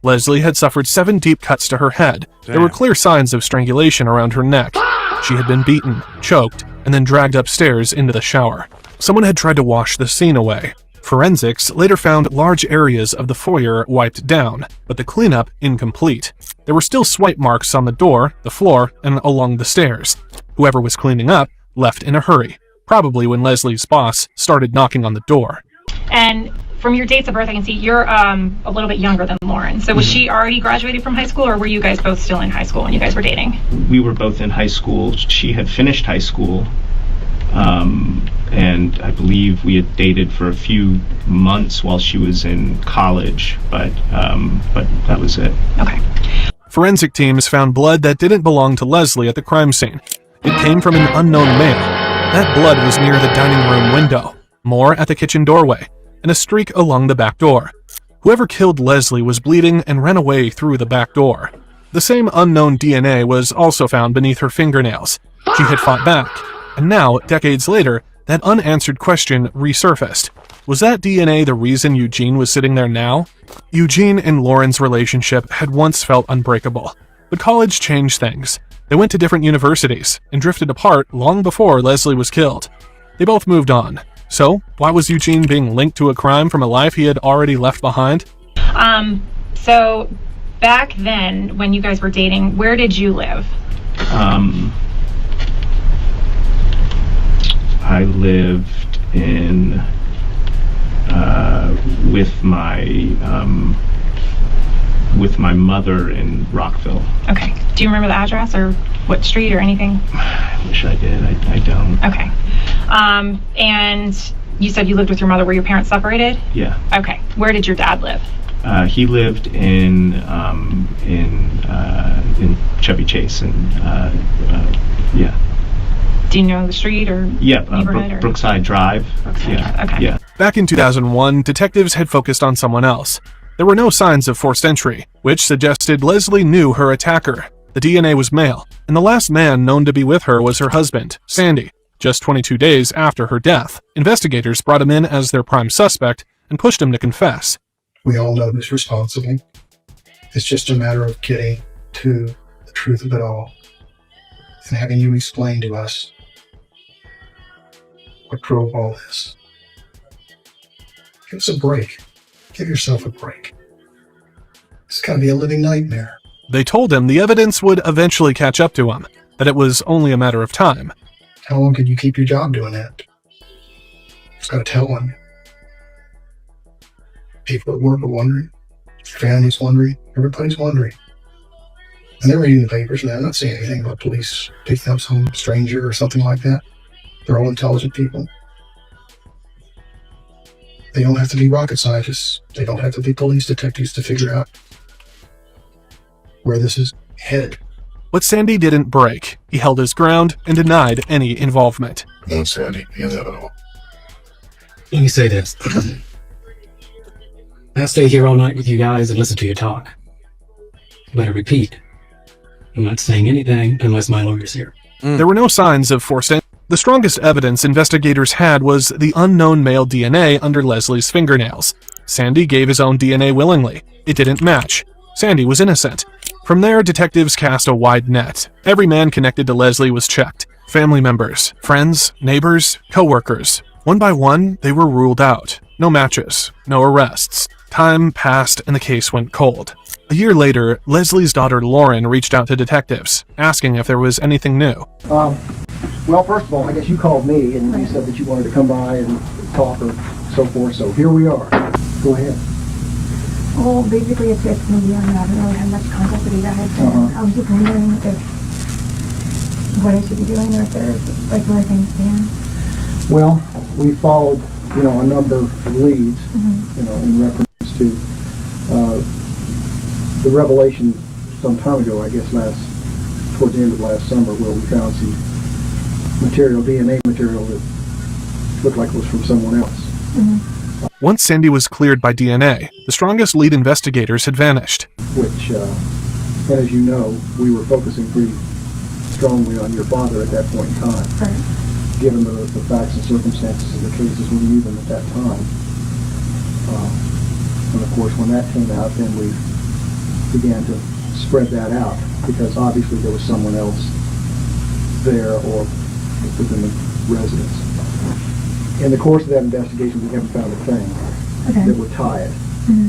Leslie had suffered 7 deep cuts to her head. There were clear signs of strangulation around her neck. She had been beaten, choked, and then dragged upstairs into the shower. Someone had tried to wash the scene away. Forensics later found large areas of the foyer wiped down, but the cleanup incomplete. There were still swipe marks on the door, the floor, and along the stairs. Whoever was cleaning up left in a hurry, probably when Leslie's boss started knocking on the door. And from your dates of birth, I can see you're a little bit younger than Lauren. So was she already graduated from high school, or were you guys both still in high school when you guys were dating? We were both in high school. She had finished high school. And I believe we had dated for a few months while she was in college, but that was it. Okay. Forensic teams found blood that didn't belong to Leslie at the crime scene. It came from an unknown male. That blood was near the dining room window, more at the kitchen doorway, and a streak along the back door. Whoever killed Leslie was bleeding and ran away through the back door. The same unknown DNA was also found beneath her fingernails. She had fought back, and now, decades later, that unanswered question resurfaced. Was that DNA the reason Eugene was sitting there now? Eugene and Lauren's relationship had once felt unbreakable, but college changed things. They went to different universities and drifted apart long before Leslie was killed. They both moved on. So, why was Eugene being linked to a crime from a life he had already left behind? So back then, when you guys were dating, where did you live? I lived in with my mother in Rockville. Okay. Do you remember the address or what street or anything? I wish I did. I don't. Okay. And you said you lived with your mother. Were your parents separated? Yeah. Okay. Where did your dad live? He lived in Chevy Chase, and yeah. Do you know the street or neighborhood? Brookside Drive. Brookside Drive. Okay. Yeah. Back in 2001, detectives had focused on someone else. There were no signs of forced entry, which suggested Leslie knew her attacker. The DNA was male, and the last man known to be with her was her husband, Sandy. Just 22 days after her death, investigators brought him in as their prime suspect and pushed him to confess. We all know who's responsible. It's just a matter of getting to the truth of it all and having you explain to us what drove all this. Give us a break. Give yourself a break. It's got to be a living nightmare. They told him the evidence would eventually catch up to him, that it was only a matter of time. How long could you keep your job doing that? Just got to tell him. People at work are wondering. Family's wondering. Everybody's wondering. And they're reading the papers and they're not seeing anything about police picking up some stranger or something like that. They're all intelligent people. They don't have to be rocket scientists. They don't have to be police detectives to figure out where this is headed. But Sandy didn't break. He held his ground and denied any involvement. No, Sandy, you have it all. Let me say this. I'll stay here all night with you guys and listen to you talk. But I repeat, I'm not saying anything unless my lawyer's here. There were no signs of forced entry. The strongest evidence investigators had was the unknown male DNA under Leslie's fingernails. Sandy gave his own DNA willingly. It didn't match. Sandy was innocent. From there, detectives cast a wide net. Every man connected to Leslie was checked. Family members, friends, neighbors, co-workers. One by one, they were ruled out. No matches, no arrests. Time passed and the case went cold. A year later, Leslie's daughter Lauren reached out to detectives, asking if there was anything new. Well, first of all, I guess you called me and you said that you wanted to come by and talk or so forth, so here we are. Go ahead. Well, basically it's me. I haven't really had much contact with you guys. I was just wondering if what I should be doing or if there's like where things stand. Well, we followed, a number of leads, in reference to the revelation some time ago, I guess towards the end of last summer, where we found some DNA material that looked like it was from someone else. Once Sandy was cleared by DNA, the strongest lead investigators had vanished. Which, and as you know, we were focusing pretty strongly on your father at that point in time. Right. Given the facts and circumstances of the cases, we knew them at that time. And of course, when that came out, then we began to spread that out, because obviously there was someone else there or within the residence. In the course of that investigation, we haven't found a thing that would tie it.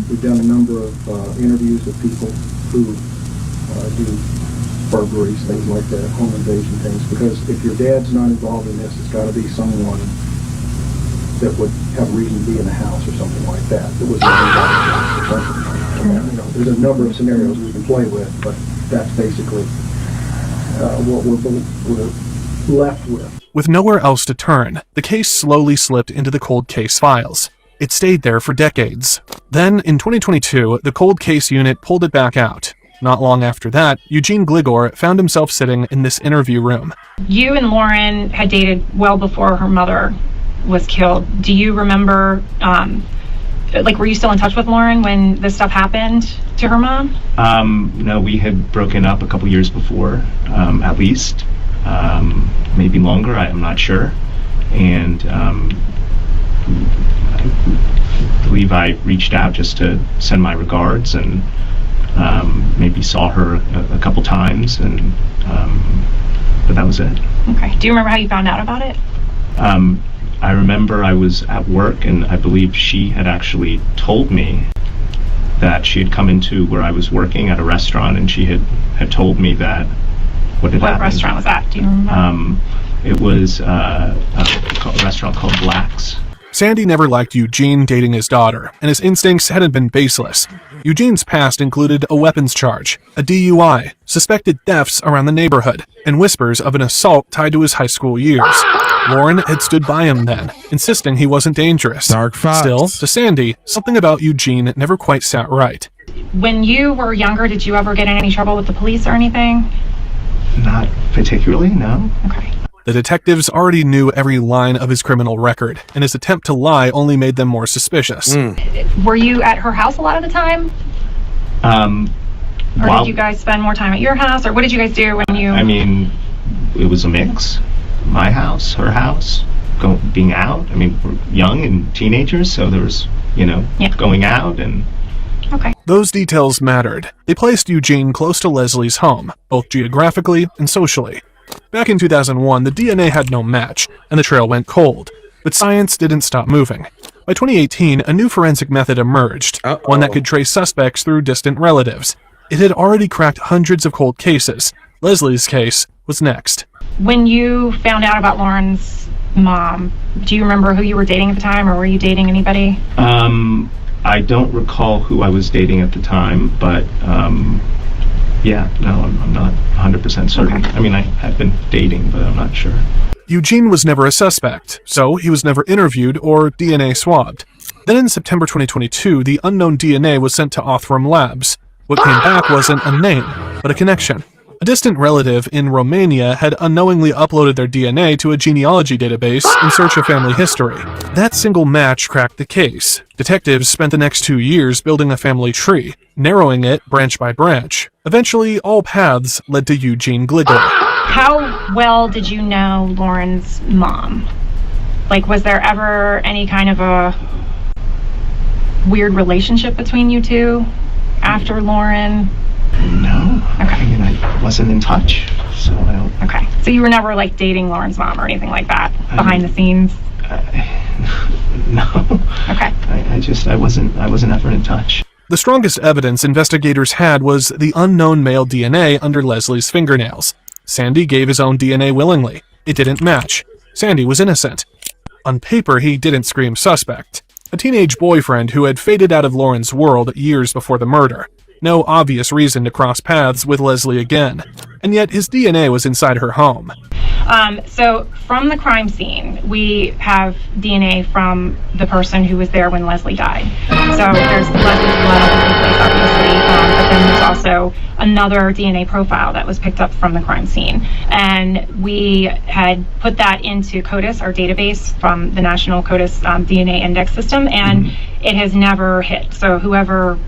We've done a number of interviews with people who do burglaries, things like that, home invasion things, because if your dad's not involved in this, it's got to be someone that would have reason to be in the house or something like that. That was there's a number of scenarios we can play with, but that's basically what we're left with. With nowhere else to turn, the case slowly slipped into the cold case files. It stayed there for decades. Then, in 2022, the cold case unit pulled it back out. Not long after that, Eugene Gligor found himself sitting in this interview room. You and Lauren had dated well before her mother was killed. Do you remember, were you still in touch with Lauren when this stuff happened to her mom? No, we had broken up a couple years before, at least. Maybe longer, I'm not sure. And I believe I reached out just to send my regards and maybe saw her a couple times, and but that was it. Okay. Do you remember how you found out about it? I remember I was at work, and I believe she had actually told me that she had come into where I was working at a restaurant, and she had told me that what restaurant was that? Do you remember? It was a restaurant called Black's. Sandy never liked Eugene dating his daughter, and his instincts hadn't been baseless. Eugene's past included a weapons charge, a DUI, suspected thefts around the neighborhood, and whispers of an assault tied to his high school years. Lauren had stood by him then, insisting he wasn't dangerous. Dark fox. Still, to Sandy, something about Eugene never quite sat right. When you were younger, did you ever get in any trouble with the police or anything? Not particularly, no. Okay. The detectives already knew every line of his criminal record, and his attempt to lie only made them more suspicious. Were you at her house a lot of the time? Or did you guys spend more time at your house? Or what did you guys do when you... I mean, it was a mix. My house, her house, being out. I mean, we're young and teenagers, so there was, going out and... Okay. Those details mattered. They placed Eugene close to Leslie's home, both geographically and socially. Back in 2001, the DNA had no match, and the trail went cold. But science didn't stop moving. By 2018, a new forensic method emerged, one that could trace suspects through distant relatives. It had already cracked hundreds of cold cases. Leslie's case was next. When you found out about Lauren's mom, do you remember who you were dating at the time, or were you dating anybody? I don't recall who I was dating at the time, but yeah, no, I'm not 100% certain. I mean, I've been dating, but I'm not sure. Eugene was never a suspect, so he was never interviewed or DNA swabbed. Then in September 2022, the unknown DNA was sent to Othram Labs. What came back wasn't a name, but a connection. A distant relative in Romania had unknowingly uploaded their DNA to a genealogy database in search of family history. That single match cracked the case. Detectives spent the next 2 years building a family tree, narrowing it branch by branch. Eventually, all paths led to Eugene Gligor. How well did you know Lauren's mom? Like, was there ever any kind of a weird relationship between you two after Lauren? No. Okay. I mean, I wasn't in touch, so I don't... Okay. So you were never, like, dating Lauren's mom or anything like that, behind the scenes? No. Okay. I wasn't ever in touch. The strongest evidence investigators had was the unknown male DNA under Leslie's fingernails. Sandy gave his own DNA willingly. It didn't match. Sandy was innocent. On paper, he didn't scream suspect. A teenage boyfriend who had faded out of Lauren's world years before the murder. No obvious reason to cross paths with Leslie again. And yet his DNA was inside her home. So from the crime scene, we have DNA from the person who was there when Leslie died. So there's Leslie's blood all over the place, obviously, but then there's also another DNA profile that was picked up from the crime scene. And we had put that into CODIS, our database from the National CODIS DNA Index System, and it has never hit. So whoever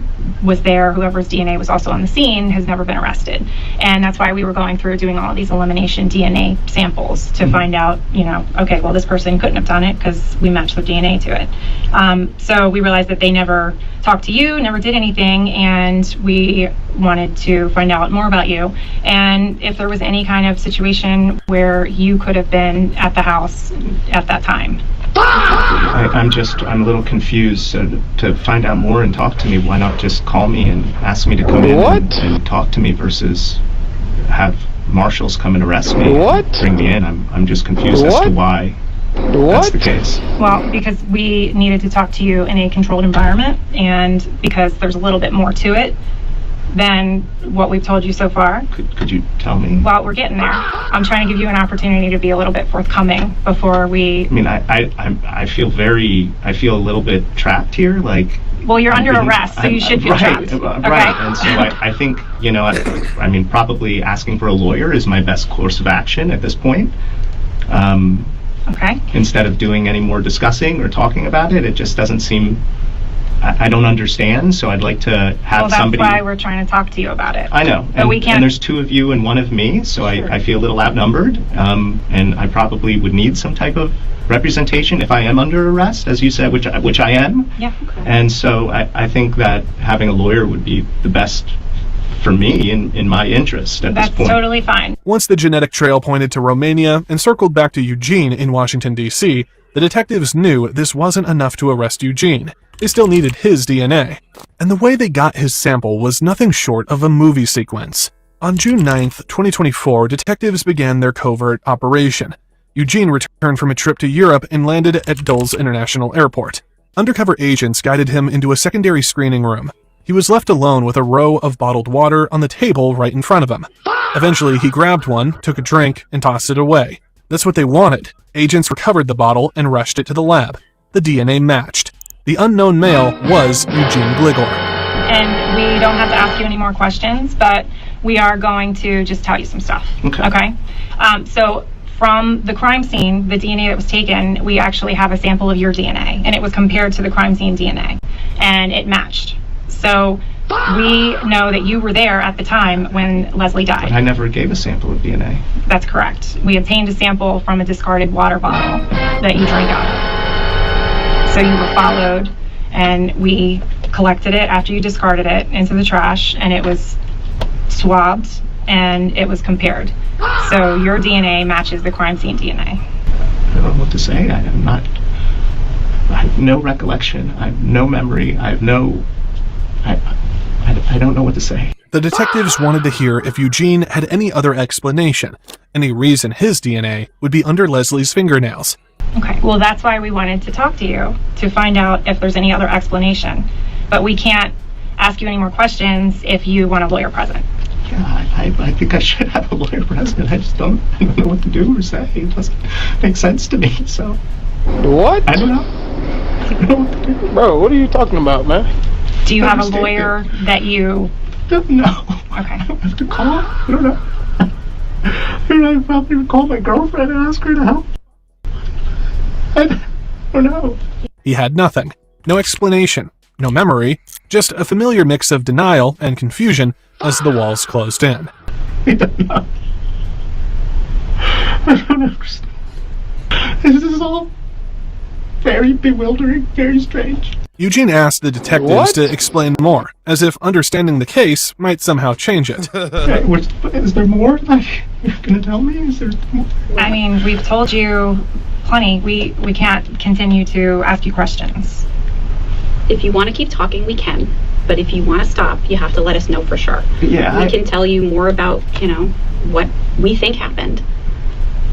was there, whoever's DNA was also on the scene, has never been arrested. And that's why we were going through doing all of these elimination DNA samples to find out, you know, okay, well, this person couldn't have done it because we matched their DNA to it. So we realized that they never talked to you, never did anything, and we wanted to find out more about you. And if there was any kind of situation where you could have been at the house at that time. I'm a little confused. So to find out more and talk to me, why not just call me and ask me to come in and talk to me versus have marshals come and arrest me and bring me in? I'm just confused as to why that's the case. Well, because we needed to talk to you in a controlled environment, and because there's a little bit more to it than what we've told you so far. Could you tell me? Well, we're getting there. I'm trying to give you an opportunity to be a little bit forthcoming before we... I mean, I feel a little bit trapped here, like... Well, you're under arrest, so you should feel trapped. Right, and so I think, you know, I mean, probably asking for a lawyer is my best course of action at this point. Okay. Instead of doing any more discussing or talking about it, it just doesn't seem... I don't understand, so I'd like to have somebody... Well, that's why we're trying to talk to you about it. I know, but we can't... and there's 2 of you and 1 of me, so sure. I feel a little outnumbered, and I probably would need some type of representation if I am under arrest, as you said, which I am. Yeah, okay. And so I think that having a lawyer would be the best for me in my interest at this point. That's totally fine. Once the genetic trail pointed to Romania and circled back to Eugene in Washington, D.C., the detectives knew this wasn't enough to arrest Eugene. They still needed his DNA. And the way they got his sample was nothing short of a movie sequence. On June 9th, 2024, detectives began their covert operation. Eugene returned from a trip to Europe and landed at Dulles International Airport. Undercover agents guided him into a secondary screening room. He was left alone with a row of bottled water on the table right in front of him. Eventually, he grabbed one, took a drink, and tossed it away. That's what they wanted. Agents recovered the bottle and rushed it to the lab. The DNA matched. The unknown male was Eugene Gligor. And we don't have to ask you any more questions, but we are going to just tell you some stuff. Okay? So from the crime scene, the DNA that was taken, we actually have a sample of your DNA, and it was compared to the crime scene DNA, and it matched. So we know that you were there at the time when Leslie died. But I never gave a sample of DNA. That's correct. We obtained a sample from a discarded water bottle that you drank out of. So you were followed, and we collected it after you discarded it into the trash, and it was swabbed, and it was compared. So your DNA matches the crime scene DNA. I don't know what to say. I have no recollection. I have no memory. I don't know what to say. The detectives wanted to hear if Eugene had any other explanation, any reason his DNA would be under Leslie's fingernails. Okay, well, that's why we wanted to talk to you, to find out if there's any other explanation. but we can't ask you any more questions if you want a lawyer present. Yeah, I think I should have a lawyer present. I don't know what to do or say. It doesn't make sense to me, so. What? I don't know. I don't know what to do. Bro, what are you talking about, man? Do you have a lawyer that you... No. Okay. I don't have to call. I don't know. I probably would call my girlfriend and ask her to help. I don't know. He had nothing. No explanation. No memory. Just a familiar mix of denial and confusion as the walls closed in. I don't know. I don't understand. This is all very bewildering, very strange. Eugene asked the detectives to explain more, as if understanding the case might somehow change it. Is there more? Like, you're gonna tell me? Is there more? I mean, we've told you plenty. We can't continue to ask you questions. If you want to keep talking, we can. But if you want to stop, you have to let us know for sure. Yeah. We can tell you more about, what we think happened.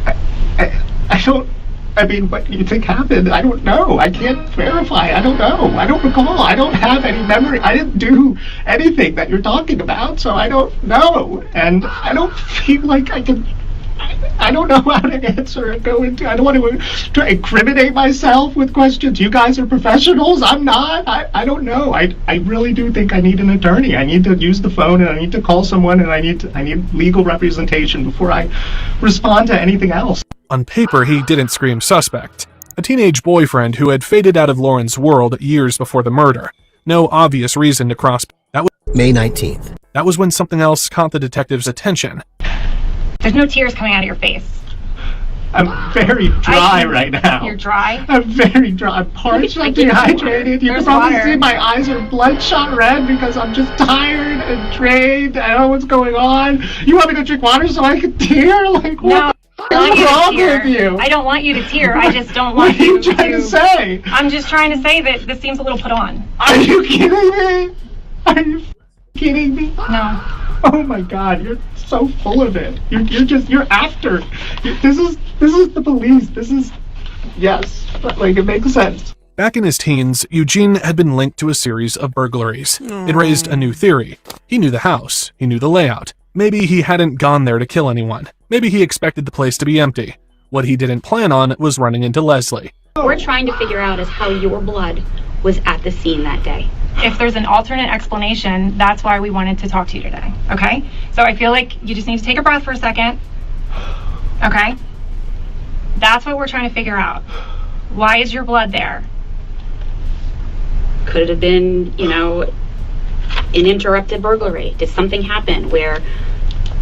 I don't... I mean, what you think happened? I don't know. I can't verify. I don't know. I don't recall. I don't have any memory. I didn't do anything that you're talking about, so I don't know. And I don't feel like I can... I don't know how to answer and go into... I don't want to incriminate myself with questions. You guys are professionals. I'm not. I don't know. I really do think I need an attorney. I need to use the phone, and I need to call someone, and I need legal representation before I respond to anything else. On paper, he didn't scream suspect. A teenage boyfriend who had faded out of Lauren's world years before the murder. No obvious reason to cross... That was May 19th. That was when something else caught the detective's attention. There's no tears coming out of your face. I'm very dry right now. You're dry? I'm very dry. I'm parched, I'm dehydrated. You can probably see my eyes are bloodshot red because I'm just tired and drained. I don't know what's going on. You want me to drink water so I can tear? Like, what is wrong with you? I don't want you to tear. I just don't want What are you trying to say? I'm just trying to say that this seems a little put on. Are you kidding me? Are you kidding me? No. Oh my God, you're so full of it. You're after. This is the police. This is, yes, like it makes sense. Back in his teens, Eugene had been linked to a series of burglaries. It raised a new theory. He knew the house. He knew the layout. Maybe he hadn't gone there to kill anyone. Maybe he expected the place to be empty. What he didn't plan on was running into Leslie. What we're trying to figure out is how your blood was at the scene that day. If there's an alternate explanation, that's why we wanted to talk to you today, okay? So I feel like you just need to take a breath for a second, okay? That's what we're trying to figure out. Why is your blood there? Could it have been, an interrupted burglary? Did something happen where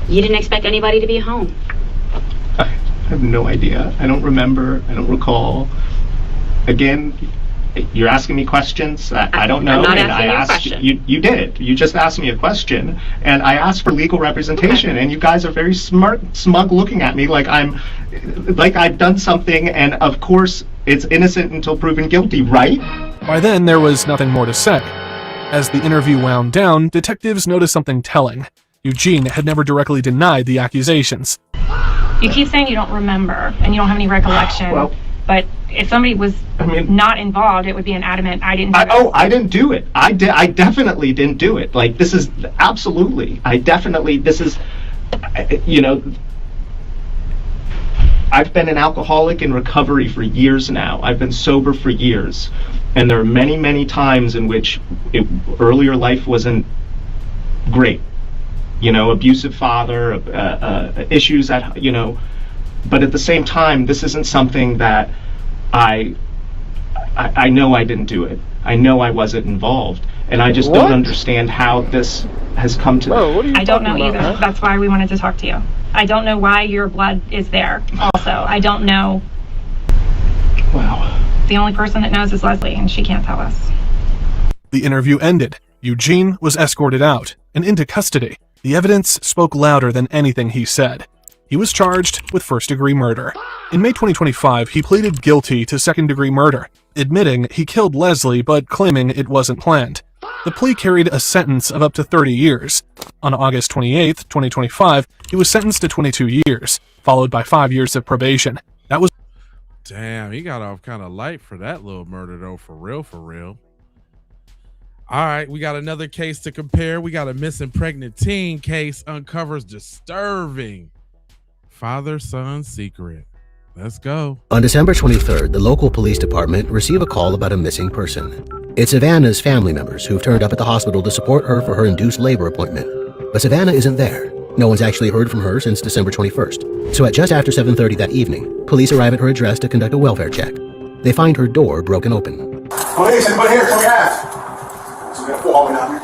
you didn't expect anybody to be home? I have no idea. I don't remember. I don't recall. Again, you're asking me questions. I don't know. I'm not and asking I you a asked question. you did. You just asked me a question, and I asked for legal representation. And you guys are very smug, looking at me like I've done something. And of course, it's innocent until proven guilty, right? By then, there was nothing more to say. As the interview wound down, detectives noticed something telling. Eugene had never directly denied the accusations. You keep saying you don't remember and you don't have any recollection. Well, but if somebody was not involved, it would be an adamant, I didn't do it. I didn't do it. I definitely didn't do it. Like, this is absolutely, I've been an alcoholic in recovery for years now. I've been sober for years. And there are many, many times in which earlier life wasn't great. Abusive father, issues that, but at the same time, this isn't something that I know I didn't do it. I know I wasn't involved. And I just don't understand how this has come to this. I don't know either. That's why we wanted to talk to you. I don't know why your blood is there also. I don't know. Wow. The only person that knows is Leslie, and she can't tell us. The interview ended. Eugene was escorted out and into custody. The evidence spoke louder than anything he said. He was charged with first-degree murder. In May 2025, he pleaded guilty to second-degree murder, admitting he killed Leslie but claiming it wasn't planned. The plea carried a sentence of up to 30 years. On August 28, 2025, he was sentenced to 22 years, followed by 5 years of probation. That was... Damn, he got off kind of light for that little murder, though, for real, for real. All right, we got another case to compare. We got a missing pregnant teen case uncovers disturbing father-son secret. Let's go. On December 23rd, the local police department received a call about a missing person. It's Savannah's family members who've turned up at the hospital to support her for her induced labor appointment. But Savannah isn't there. No one's actually heard from her since December 21st. So at just after 7:30 that evening, police arrive at her address to conduct a welfare check. They find her door broken open. Police, anybody here? Come here. So we got a full hallway down here.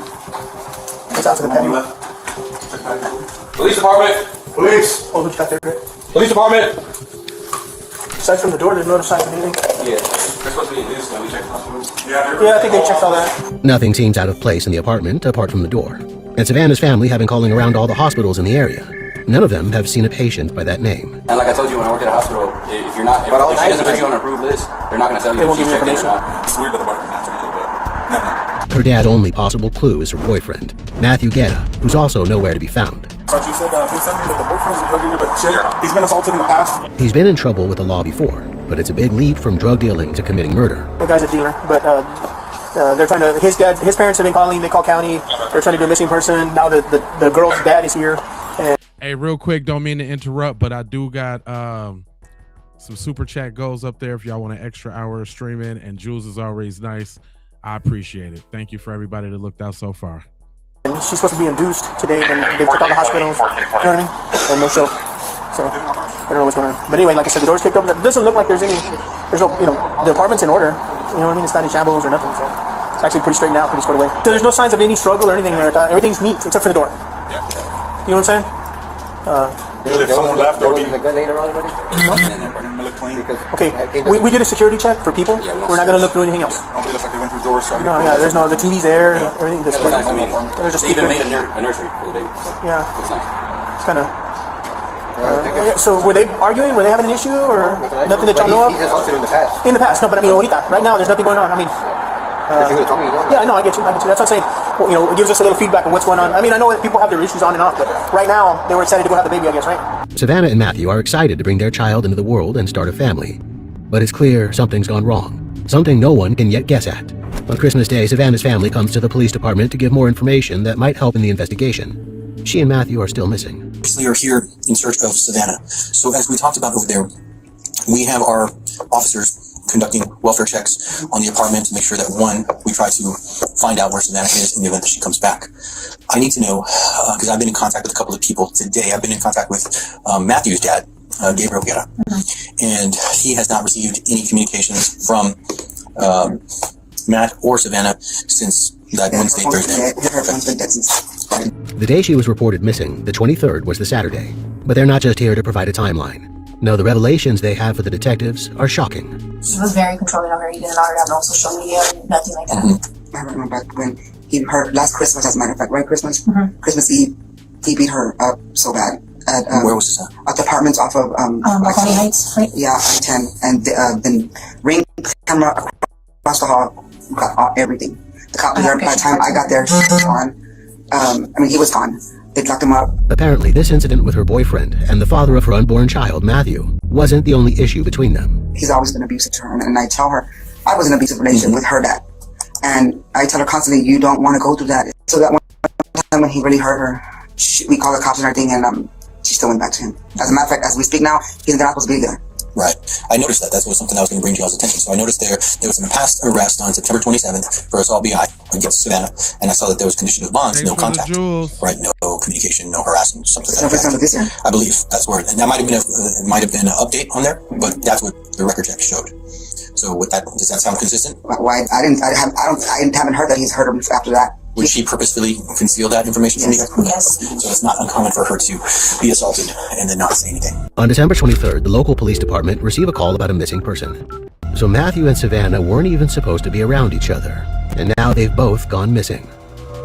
What's out to the patio? Police department. Police. Oh, what you got there, Greg? Police department. Aside from the door, there's no other signs of anything? Yeah. They're supposed to be in this. We checked the hospital. Yeah, I think they checked all that. Nothing seems out of place in the apartment apart from the door. And Savannah's family have been calling around all the hospitals in the area. None of them have seen a patient by that name. And like I told you when I worked at a hospital, if you're not, if she doesn't put you on an approved list, they're not going to tell you if she's checked in or not. It's weird that the bar's not checked in, but Her dad's only possible clue is her boyfriend, Matthew Guetta, who's also nowhere to be found. but you said he sent me that the boyfriend's a drug dealer, but shit, he's been assaulted in the past. He's been in trouble with the law before, but it's a big leap from drug dealing to committing murder. The guy's a dealer, but they're trying to. His parents have been calling. They call county. They're trying to do a missing person. Now the girl's dad is here. And Hey, real quick, don't mean to interrupt, but I do got some super chat goals up there if y'all want an extra hour of streaming, and Jules is always nice. I appreciate it. Thank you for everybody that looked out so far. she's supposed to be induced today, and they took out the hospital. You know what I mean? And no show. So I don't know what's going on. But anyway, like I said, the door's kicked open. It doesn't look like there's no, the apartment's in order. You know what I mean? It's not in shambles or nothing. So it's actually pretty straightened out, pretty squared away. So there's no signs of any struggle or anything like that. Everything's neat except for the door. You know what I'm saying? If someone left, there would be Okay, we did a security check for people. We're not going to look through anything else. It looks like they went through doors. No, yeah, there's no, the TV's there, everything. There's just They even made a nursery for the baby. Yeah. It's kind of. So were they arguing? Were they having an issue or nothing that y'all know of? He's assaulted in the past. In the past, no, but I mean, ahorita, right now, there's nothing going on. I mean, yeah, I know, I get you. That's what I'm saying. Well, it gives us a little feedback on what's going on. I mean, I know that people have their issues on and off, but right now, they were excited to go have the baby, I guess, right? Savannah and Matthew are excited to bring their child into the world and start a family. But it's clear something's gone wrong. Something no one can yet guess at. On Christmas Day, Savannah's family comes to the police department to give more information that might help in the investigation. She and Matthew are still missing. We are here in search of Savannah. So as we talked about over there, we have our officers conducting welfare checks on the apartment to make sure that, one, we try to find out where Savannah is in the event that she comes back. I need to know, because I've been in contact with a couple of people today. I've been in contact with Matthew's dad, Gabriel Guetta, and he has not received any communications from Matt or Savannah since that Wednesday, Thursday. The day she was reported missing, the 23rd, was the Saturday. But they're not just here to provide a timeline. No, the revelations they have for the detectives are shocking. He was very controlling of her. He didn't allow her to have no social media, nothing like that. I remember back when her last Christmas, as a matter of fact, right? Christmas Eve, he beat her up so bad. Where was this at? At the apartments off of Coney Heights, right? Yeah, I-10. And then ring camera across the hall, got everything. The cop was there by the time I got there. She was gone. I mean, he was gone. They locked him up. Apparently, this incident with her boyfriend and the father of her unborn child, Matthew, wasn't the only issue between them. He's always been abusive to her, and I tell her I was in an abusive relationship with her dad, and I tell her constantly, you don't want to go through that. So that one time when he really hurt her, we called the cops and everything, and she still went back to him. As a matter of fact, as we speak now, he's not supposed to be there. Right. I noticed that. That was something I was going to bring to y'all's attention. So I noticed there was a past arrest on September 27th for assault BI against Savannah, and I saw that there was condition of bonds, no contact, right? No communication, no harassment, something like that. I believe that's where, and that might have been an update on there, but that's what the record check showed. So with that, does that sound consistent? Why? I haven't heard that he's heard him after that. Would she purposefully conceal that information from you guys? Yes. So it's not uncommon for her to be assaulted and then not say anything. On December 23rd, the local police department received a call about a missing person. So Matthew and Savannah weren't even supposed to be around each other, and now they've both gone missing.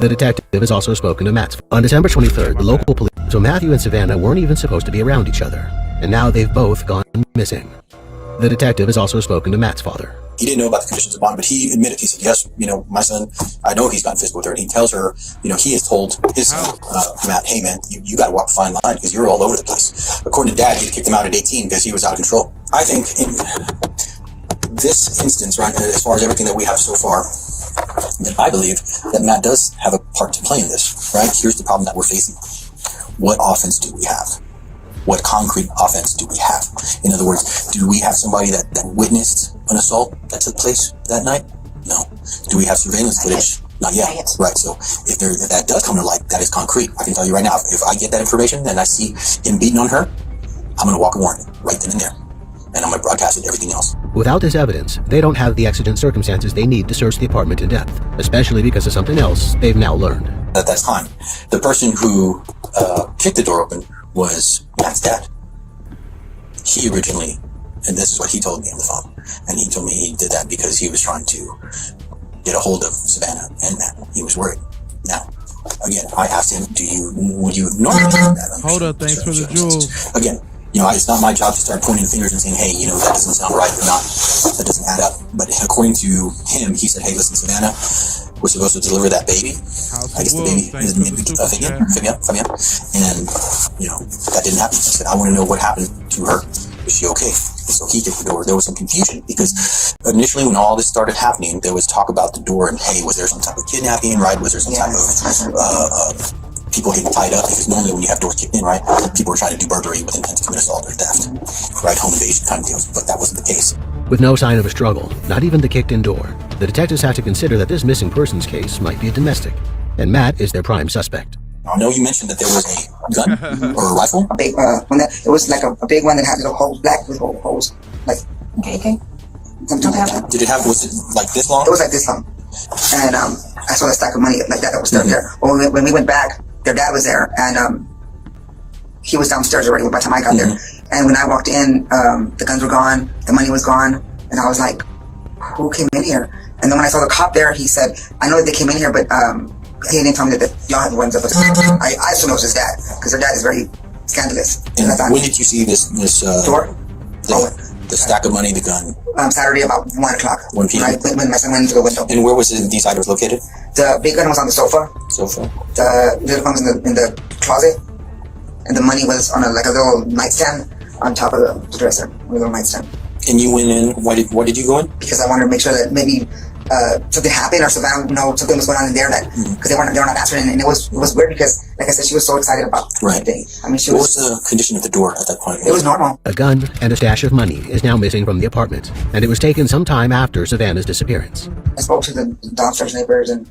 The detective has also spoken to Matt's. On December 23rd, the local police. So Matthew and Savannah weren't even supposed to be around each other, and now they've both gone missing. The detective has also spoken to Matt's father. He didn't know about the conditions of bond, but he admitted, he said, yes, my son, I know he's gotten physical with her. And he tells her, he has told his son, Matt, hey man, you got to walk a fine line because you're all over the place. According to dad, he kicked him out at 18 because he was out of control. I think in this instance, right, as far as everything that we have so far, that I believe that Matt does have a part to play in this, right? Here's the problem that we're facing. What offense do we have? What concrete offense do we have? In other words, do we have somebody that witnessed an assault that took place that night? No. Do we have surveillance footage? Not yet. Right. So if that does come to light, that is concrete. I can tell you right now, if I get that information and I see him beating on her, I'm going to walk a warrant right then and there. And I'm going to broadcast it, everything else. Without this evidence, they don't have the exigent circumstances they need to search the apartment in depth, especially because of something else they've now learned. At that time, the person who kicked the door open was Matt's dad. He originally, and this is what he told me on the phone, and he told me he did that because he was trying to get a hold of Savannah and Matt. He was worried. Now, again, I asked him, would you ignore that? Hold up, thanks for the jewels. Again, it's not my job to start pointing fingers and saying, hey, that doesn't sound right or not. That doesn't add up. But according to him, he said, hey, listen, Savannah, we're supposed to deliver that baby. I guess the baby is Fabian. And, that didn't happen. He said, I want to know what happened to her. Is she okay? And so he kicked the door. There was some confusion because initially when all this started happening, there was talk about the door and, hey, was there some type of kidnapping, right? Was there some type of people getting tied up? Because normally when you have doors kicked in, right, people are trying to do burglary with intent to commit assault or theft, right? Home invasion kind of deals. But that wasn't the case. With no sign of a struggle, not even the kicked-in door, the detectives have to consider that this missing persons case might be a domestic, and Matt is their prime suspect. I know you mentioned that there was a gun or a rifle. A big it was like a big one that had little holes, black with little holes, like Okay. something like that. Did it have? Was it like this long? It was like this long, and I saw the stack of money like that was still there. Well, when we went back, their dad was there, and he was downstairs already by the time I got there. And when I walked in, the guns were gone, the money was gone, and I was like, who came in here? And then when I saw the cop there, he said, I know that they came in here, but he didn't tell me that y'all had the ones up. I assumed it was his dad, because their dad is very scandalous. And when did you see this door? The stack of money, the gun? Saturday about 1 o'clock. 1 p.m. Right, when my son went into the window. And where was these items located? The big gun was on the sofa. The little one was in the closet. And the money was on a little nightstand on top of the dresser, a little nightstand. And you went in, why did you go in? Because I wanted to make sure that maybe something happened or Savannah, something was going on in there because they were not answering. And it was weird because, like I said, she was so excited about the thing. I mean, what was the condition of the door at that point? It was normal. A gun and a stash of money is now missing from the apartment, and it was taken some time after Savannah's disappearance. I spoke to the downstairs neighbors, and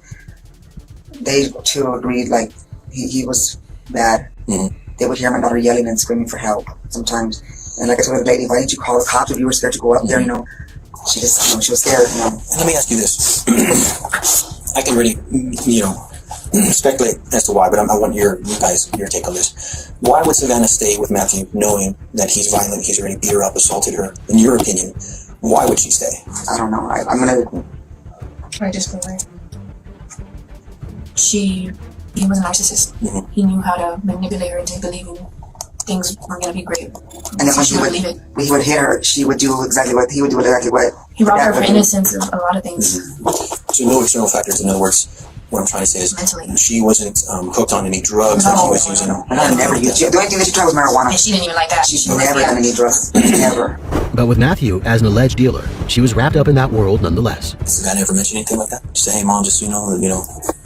they too agreed, like, he was bad. They would hear my daughter yelling and screaming for help sometimes. And like I told the lady, why didn't you call the cops if you were scared to go up there, She just, she was scared, And let me ask you this. I can really, speculate as to why, but I want your take on this. Why would Savannah stay with Matthew knowing that he's violent, he's already beat her up, assaulted her? In your opinion, why would she stay? I don't know. I'm gonna... I just feel like he was a narcissist. He knew how to manipulate her into believing things were gonna be great. And then when he would hit her, he would do exactly what he robbed her for innocence of a lot of things. So no external factors. In other words, what I'm trying to say is she wasn't hooked on any drugs that he was using. Never used. The only thing that she tried was marijuana. And she didn't even like that. She never done any drugs. Never. But with Matthew as an alleged dealer, she was wrapped up in that world nonetheless. Did Savannah ever mention anything like that? Just say, hey mom, just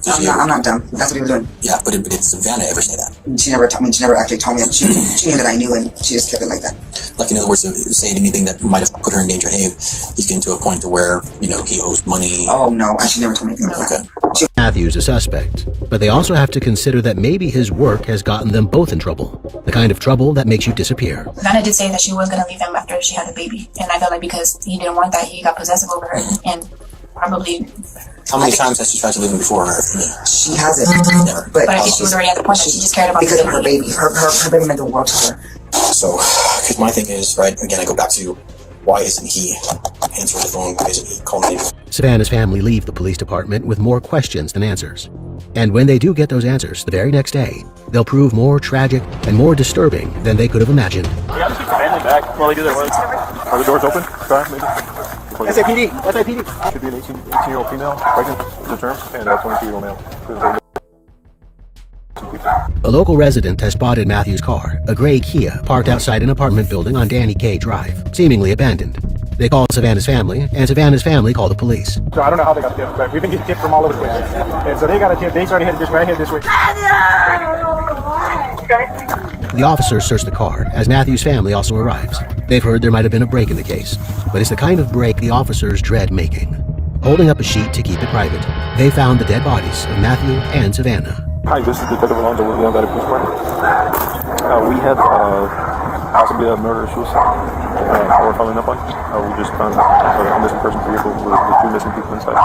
I'm not dumb. That's what he was doing. Yeah, but did Savannah ever say that? She never actually told me that. She knew that I knew, and she just kept it like that. Like, in other words, saying anything that might have put her in danger. Hey, he's getting to a point to where, he owes money. Oh, no. She never told me anything like that. Matthew's a suspect, but they also have to consider that maybe his work has gotten them both in trouble. The kind of trouble that makes you disappear. Vanna did say that she was going to leave him after she had a baby. And I felt like because he didn't want that, he got possessive over her. And probably... How many times has she tried to leave him before her? She hasn't. Never. But I guess she was already at the point that she just cared about because of her baby. Her baby meant the world to her. So, because my thing is, right, again, I go back to why isn't he answering the phone? Why isn't he calling me? Savannah's family leave the police department with more questions than answers. And when they do get those answers the very next day, they'll prove more tragic and more disturbing than they could have imagined. We got to keep the family back while they do their work. Are the doors open? Sorry, maybe. SAPD. Should be an 18-year-old female, pregnant to term, and a 22-year-old male. A local resident has spotted Matthew's car, a gray Kia, parked outside an apartment building on Danny K Drive, seemingly abandoned. They call Savannah's family, and Savannah's family call the police. So I don't know how they got tipped, but we've been getting tipped from all over the place. And so they got a tip. They started headed this way. I headed this way. The officers search the car as Matthew's family also arrives. They've heard there might have been a break in the case, but it's the kind of break the officers dread making. Holding up a sheet to keep it private, they found the dead bodies of Matthew and Savannah. Hi, this is Detective Alonzo with the Nevada Police Department. We have possibly a murder or suicide we're following up on. We just found a missing person's vehicle with two missing people inside.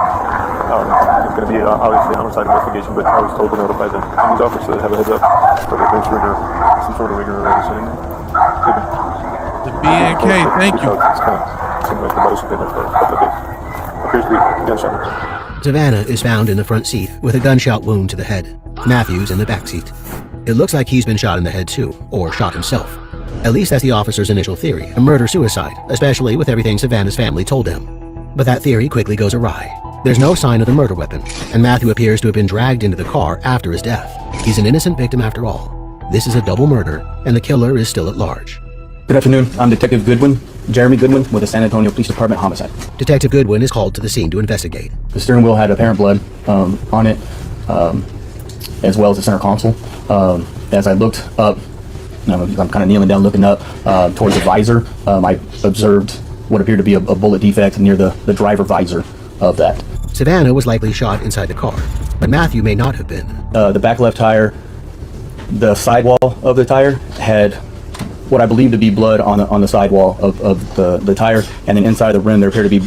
It's going to be obviously a homicide investigation, but I was told to notify the police officer to have a heads up for the police rig or some sort of rig or sitting there. The BNK, thank you. It's kind of seemed like the body's been there for a couple of days. Appears to be gunshot. Savannah is found in the front seat with a gunshot wound to the head. Matthew's in the back seat. It looks like he's been shot in the head too, or shot himself. At least that's the officer's initial theory, a murder-suicide, especially with everything Savannah's family told him. But that theory quickly goes awry. There's no sign of the murder weapon, and Matthew appears to have been dragged into the car after his death. He's an innocent victim after all. This is a double murder, and the killer is still at large. Good afternoon. I'm Detective Goodwin, Jeremy Goodwin, with the San Antonio Police Department Homicide. Detective Goodwin is called to the scene to investigate. The steering wheel had apparent blood on it, as well as the center console. As I looked up, I'm kind of kneeling down, looking up towards the visor. I observed what appeared to be a bullet defect near the driver visor of that. Savannah was likely shot inside the car, but Matthew may not have been. The back left tire, the sidewall of the tire had what I believe to be blood on the sidewall of the tire, and then inside the rim there appeared to be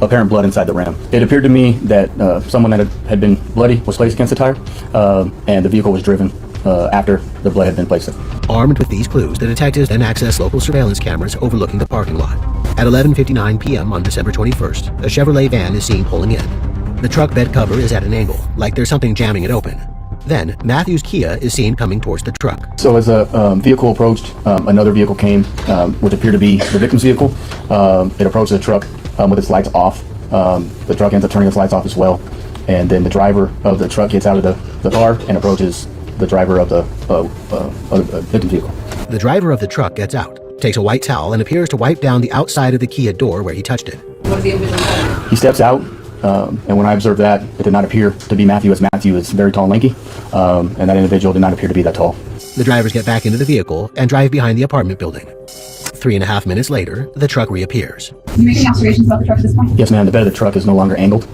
apparent blood inside the rim. It appeared to me that someone that had been bloody was placed against the tire, and the vehicle was driven after the blood had been placed in. Armed with these clues, the detectives then access local surveillance cameras overlooking the parking lot. At 11:59 p.m. on December 21st, a Chevrolet van is seen pulling in. The truck bed cover is at an angle, like there's something jamming it open. Then, Matthew's Kia is seen coming towards the truck. So as a vehicle approached, another vehicle came, which appeared to be the victim's vehicle. It approached the truck with its lights off. The truck ends up turning its lights off as well. And then the driver of the truck gets out of the car and approaches the driver of the victim vehicle. The driver of the truck gets out, takes a white towel, and appears to wipe down the outside of the Kia door where he touched it. He steps out, and when I observed that, it did not appear to be Matthew, as Matthew is very tall and lanky, and that individual did not appear to be that tall. The drivers get back into the vehicle and drive behind the apartment building. 3.5 minutes later, the truck reappears. You making observations about the truck at this point? Yes, ma'am. The bed of the truck is no longer angled.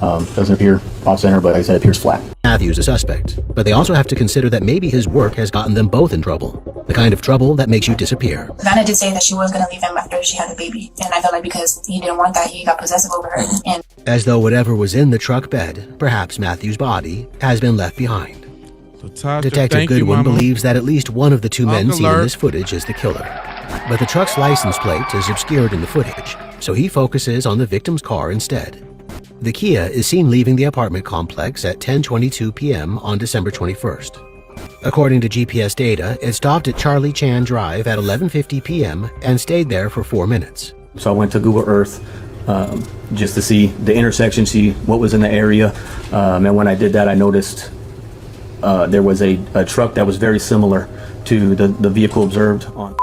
Doesn't appear off-center, but like I said, it appears flat. Matthew's a suspect, but they also have to consider that maybe his work has gotten them both in trouble. The kind of trouble that makes you disappear. Vanna did say that she was going to leave him after she had a baby, and I felt like because he didn't want that, he got possessive over her. And as though whatever was in the truck bed, perhaps Matthew's body, has been left behind. So Tasha, Detective Goodwin you, believes that at least one of the two men seen in alert. this footage is the killer. But the truck's license plate is obscured in the footage, so he focuses on the victim's car instead. The Kia is seen leaving the apartment complex at 10:22 p.m. on December 21st. According to GPS data, it stopped at Charlie Chan Drive at 11:50 p.m. and stayed there for 4 minutes. So I went to Google Earth just to see the intersection, see what was in the area, and when I did that, I noticed there was a truck that was very similar to the vehicle observed on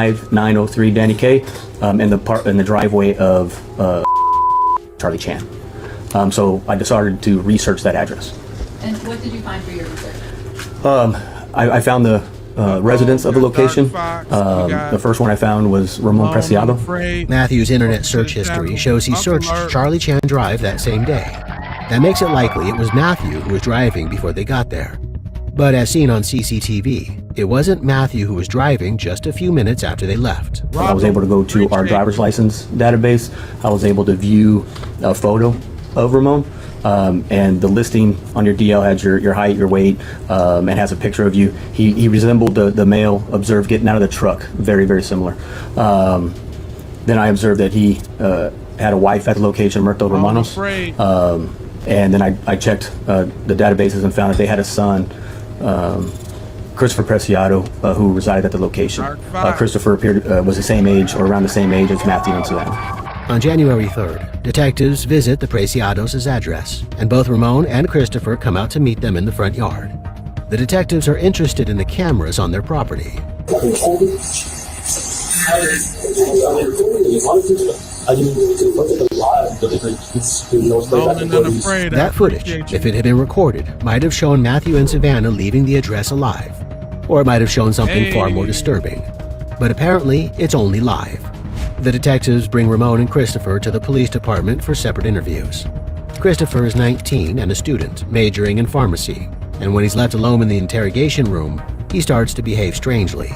903 Danny K in the driveway of Charlie Chan. So I decided to research that address. And what did you find for your research? I found the residence of the location. The first one I found was Ramon Preciado. Matthew's internet search history shows he searched Charlie Chan Drive that same day. That makes it likely it was Matthew who was driving before they got there. But as seen on CCTV, it wasn't Matthew who was driving just a few minutes after they left. I was able to go to our driver's license database. I was able to view a photo of Ramon, and the listing on your DL has your height, your weight, and has a picture of you. He resembled the male observed getting out of the truck, very, very similar. Then I observed that he had a wife at the location, Murto Romanos, and then I checked the databases and found that they had a son, Christopher Preciado, who resided at the location. Christopher was the same age, or around the same age, as Matthew and Savannah. On January 3rd, detectives visit the Preciados' address, and both Ramon and Christopher come out to meet them in the front yard. The detectives are interested in the cameras on their property. That footage, if it had been recorded, might have shown Matthew and Savannah leaving the address alive, or it might have shown something far more disturbing. But apparently, it's only live. The detectives bring Ramon and Christopher to the police department for separate interviews. Christopher is 19 and a student, majoring in pharmacy, and when he's left alone in the interrogation room, he starts to behave strangely.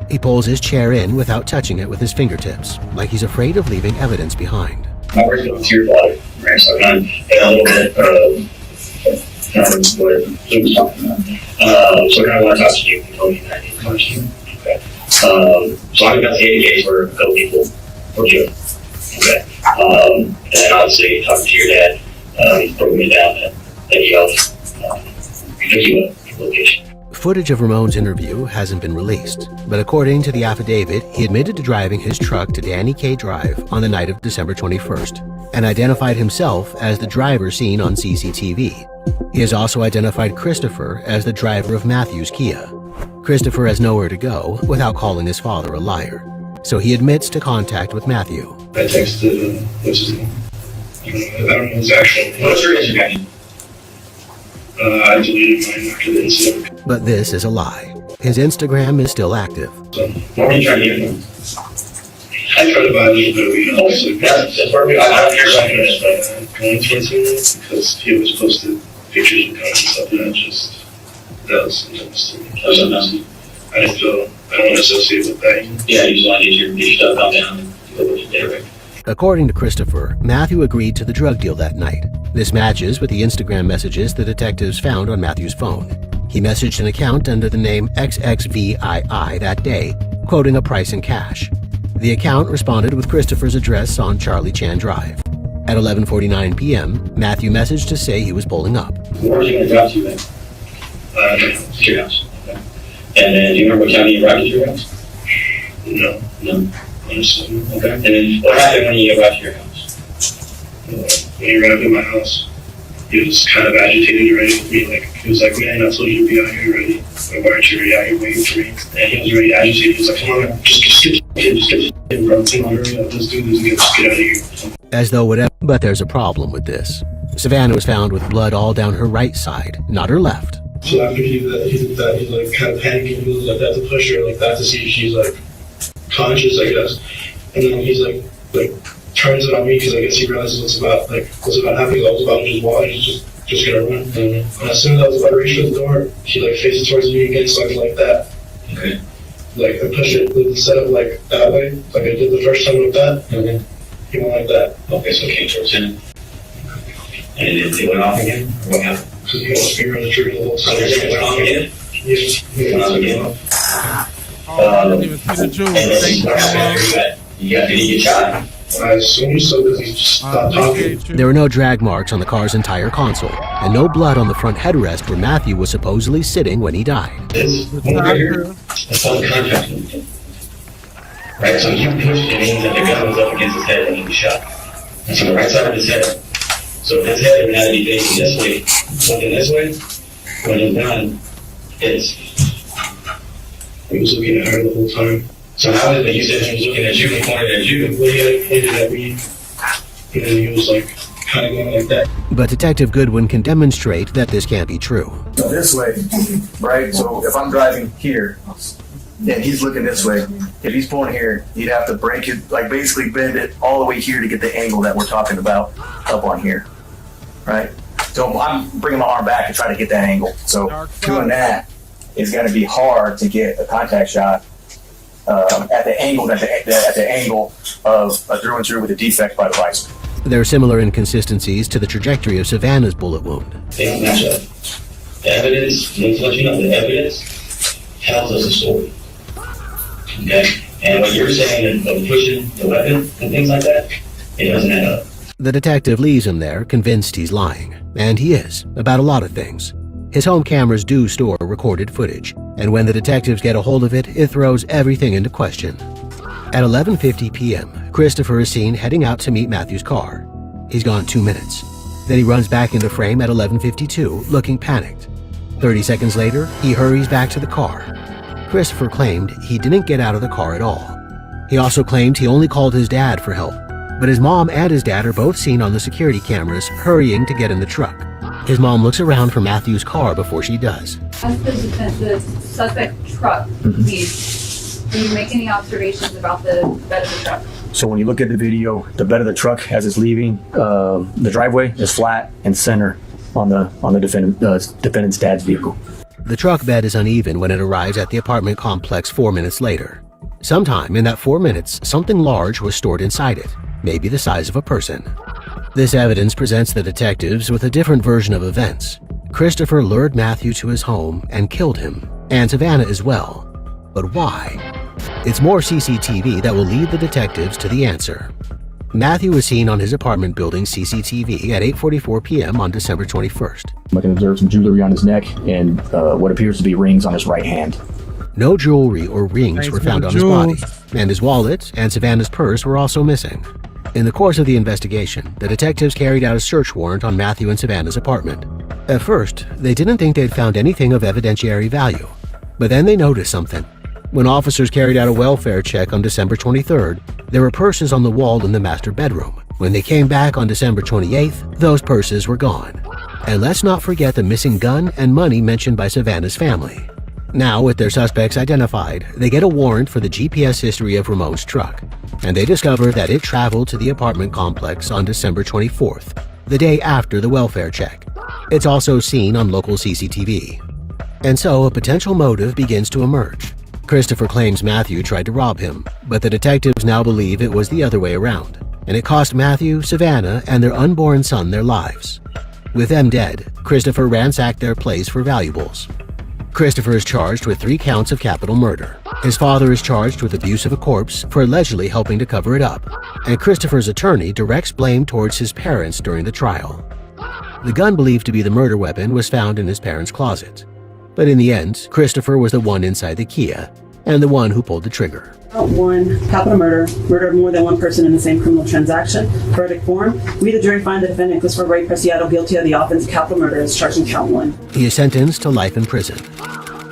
He pulls his chair in without touching it with his fingertips, like he's afraid of leaving evidence behind. My work's going to your body, right? So I'm a little bit, whatever he was talking about. So I kind of want to talk to you. You told me that I didn't talk to you. Okay. So I got the case where a couple people were you. Okay. And obviously talking to your dad, he's broken it down that he helped pick you up at the location. Footage of Ramon's interview hasn't been released, but according to the affidavit, he admitted to driving his truck to Danny K Drive on the night of December 21st and identified himself as the driver seen on CCTV. He has also identified Christopher as the driver of Matthew's Kia. Christopher has nowhere to go without calling his father a liar, so he admits to contact with Matthew. I texted, what's his name? I don't know his actual name. What's your Instagram? I deleted mine after the incident. But this is a lie. His Instagram is still active. So, what are you trying to get him? I tried to buy a little bit of weed. Also, that's perfect. I don't care something because he was posted pictures of guns and stuff, and that was something. I didn't feel, I don't want to associate with that. Yeah, you just want to get your stuff calm down and go with your day, right? According to Christopher, Matthew agreed to the drug deal that night. This matches with the Instagram messages the detectives found on Matthew's phone. He messaged an account under the name XXVII that day, quoting a price in cash. The account responded with Christopher's address on Charlie Chan Drive. At 11:49 p.m., Matthew messaged to say he was pulling up. Where was he going to drop you, man? To your house. Okay. And then, do you remember what county you arrived at your house? No. Okay. And then, what happened when you arrived at your house? When he arrived at my house, he was kind of agitated and ready for me. Like, he was like, man, I told you to be out here ready. Like, why aren't you ready out here waiting for me? And he was really agitated. He was like, come on, just get bro. Come on, hurry up. Let's do this. Just get out of here. As though whatever, but there's a problem with this. Savannah was found with blood all down her right side, not her left. So after he did that, he's like kind of panicking. He was like that to push her like that to see if she's like conscious, I guess. And then he's like turns it on me because I guess he realizes what's about happening. I was about to just watch, just gonna run. And as soon as I was about to reach for the door, he like faces towards me again, so I can like that. Okay. Like I pushed it with the setup like that way, like I did the first time with that. Okay. He went like that. Okay, so it came towards him. And it went off again? Or what happened? Because he was finger on the trigger the whole time. It went off again? Yes. It went off again. I didn't even see the jewels. Did he get shot? I assume so because he just stopped talking. There were no drag marks on the car's entire console, and no blood on the front headrest where Matthew was supposedly sitting when he died. This one right here, that's all the contact. Right, so you pushed it means that the gun was up against his head when he was shot. That's on the right side of his head. So if his head would have to be facing this way, looking this way, when he's done, he was looking at her the whole time. So how did you said he was looking at you and pointed at you? Well, he had pointed at me, and then he was like kind of going like that. But Detective Goodwin can demonstrate that this can't be true. So this way, right? So if I'm driving here, and he's looking this way, if he's pulling here, he'd have to break it, like basically bend it all the way here to get the angle that we're talking about up on here, right? So I'm bringing my arm back to try to get that angle. So doing that is going to be hard to get a contact shot at the angle of a through and through with a defect by the visor. There are similar inconsistencies to the trajectory of Savannah's bullet wound. They don't match up. The evidence, let's let you know, the evidence tells us a story. Okay? And what you're saying of pushing the weapon and things like that, it doesn't add up. The detective leaves him there, convinced he's lying. And he is, about a lot of things. His home cameras do store recorded footage, and when the detectives get a hold of it, it throws everything into question. At 11:50 p.m., Christopher is seen heading out to meet Matthew's car. He's gone 2 minutes. Then he runs back into frame at 11:52, looking panicked. 30 seconds later, he hurries back to the car. Christopher claimed he didn't get out of the car at all. He also claimed he only called his dad for help, but his mom and his dad are both seen on the security cameras hurrying to get in the truck. His mom looks around for Matthew's car before she does. As the suspect truck leaves, do you make any observations about the bed of the truck? So when you look at the video, the bed of the truck as it's leaving, the driveway is flat and center on the defendant's dad's vehicle. The truck bed is uneven when it arrives at the apartment complex 4 minutes later. Sometime in that 4 minutes, something large was stored inside it, maybe the size of a person. This evidence presents the detectives with a different version of events. Christopher lured Matthew to his home and killed him, and Savannah as well. But why? It's more CCTV that will lead the detectives to the answer. Matthew was seen on his apartment building's CCTV at 8:44 p.m. on December 21st. I can observe some jewelry on his neck and what appears to be rings on his right hand. No jewelry or rings were found on his body, and his wallet and Savannah's purse were also missing. In the course of the investigation, the detectives carried out a search warrant on Matthew and Savannah's apartment. At first, they didn't think they'd found anything of evidentiary value, but then they noticed something. When officers carried out a welfare check on December 23rd, there were purses on the wall in the master bedroom. When they came back on December 28th, those purses were gone. And let's not forget the missing gun and money mentioned by Savannah's family. Now, with their suspects identified, they get a warrant for the GPS history of Ramon's truck, and they discover that it traveled to the apartment complex on December 24th, the day after the welfare check. It's also seen on local CCTV. And so a potential motive begins to emerge. Christopher claims Matthew tried to rob him, but the detectives now believe it was the other way around, and it cost Matthew, Savannah, and their unborn son their lives. With them dead, Christopher ransacked their place for valuables. Christopher is charged with 3 counts of capital murder. His father is charged with abuse of a corpse for allegedly helping to cover it up, and Christopher's attorney directs blame towards his parents during the trial. The gun believed to be the murder weapon was found in his parents' closet. But in the end, Christopher was the one inside the Kia, and the one who pulled the trigger. Count 1, capital murder of more than one person in the same criminal transaction. Verdict form. We, the jury, find the defendant, Christopher Ray Preciado, guilty of the offense of capital murder as charged in count 1. He is sentenced to life in prison.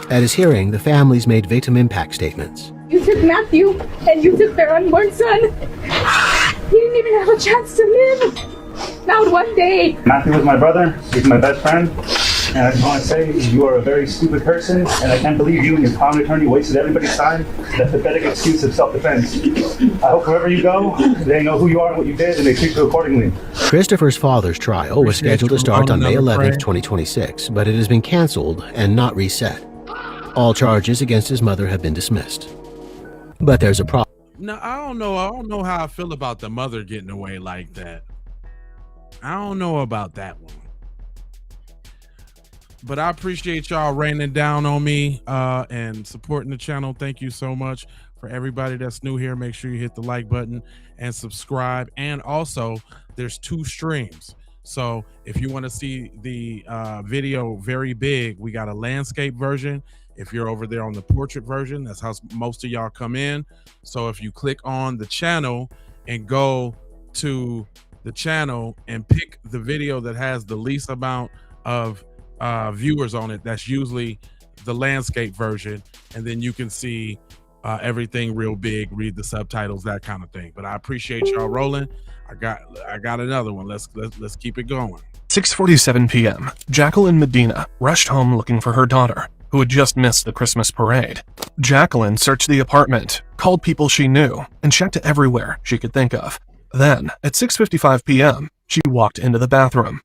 At his hearing, the families made victim impact statements. You took Matthew, and you took their unborn son. He didn't even have a chance to live. Not one day. Matthew was my brother. He's my best friend. And I just want to say, you are a very stupid person, and I can't believe you and your common attorney wasted everybody's time. That pathetic excuse of self-defense. I hope wherever you go, they know who you are and what you did, and they treat you accordingly. Christopher's father's trial was scheduled to start on May 11, 2026, but it has been canceled and not reset. All charges against his mother have been dismissed. But there's a problem. No, I don't know how I feel about the mother getting away like that. I don't know about that one. But I appreciate y'all raining down on me and supporting the channel. Thank you so much. For everybody that's new here, make sure you hit the like button and subscribe. And also, there's 2 streams. So if you want to see the video very big, we got a landscape version. If you're over there on the portrait version, that's how most of y'all come in. So if you click on the channel and go to the channel and pick the video that has the least amount of viewers on it, that's usually the landscape version, and then you can see everything real big, read the subtitles, that kind of thing. But I appreciate y'all rolling. I got another one. Let's keep it going. 6:47 p.m. Jacqueline Medina rushed home looking for her daughter, who had just missed the Christmas parade. Jacqueline searched the apartment, called people she knew, and checked everywhere she could think of. Then, at 6:55 p.m., she walked into the bathroom.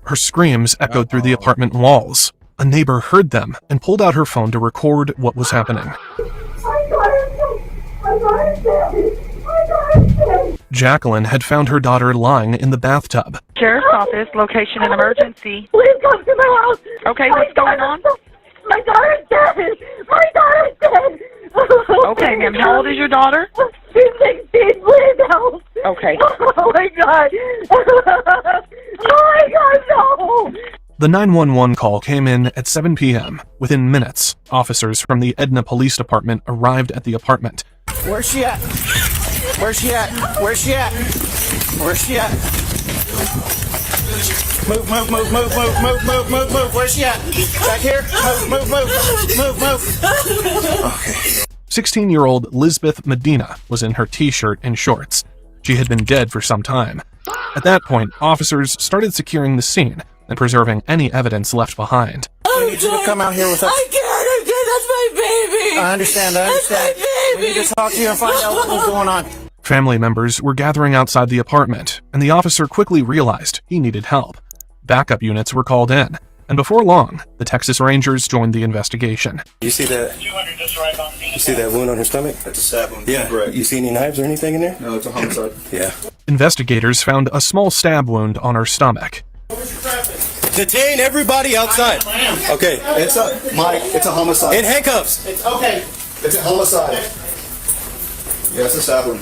Her screams echoed through the apartment walls. A neighbor heard them and pulled out her phone to record what was happening. Jacqueline had found her daughter lying in the bathtub. Sheriff's office, location and emergency. Please come to my house. Okay, what's going on? My daughter's dead. My daughter's dead. Okay, ma'am. How old is your daughter? She's 16. Please help. Okay. Oh my God. Oh my God, no. The 911 call came in at 7 p.m. Within minutes, officers from the Edna Police Department arrived at the apartment. Where's she at? Where's she at? Where's she at? Where's she at? Move. Where's she at? Back here? Move. Okay. 16-year-old Lisbeth Medina was in her t-shirt and shorts. She had been dead for some time. At that point, officers started securing the scene and preserving any evidence left behind. I need you to come out here with us. I can't. That's my baby. I understand. That's my baby. We need to talk to you and find out what was going on. Family members were gathering outside the apartment, and the officer quickly realized he needed help. Backup units were called in, and before long, the Texas Rangers joined the investigation. You see that? You see that wound on her stomach? That's a stab wound. Yeah. Right. You see any knives or anything in there? No, it's a homicide. Yeah. Investigators found a small stab wound on her stomach. Detain everybody outside. Okay. It's a homicide. In handcuffs. It's okay. It's a homicide. Yeah, it's a stab wound.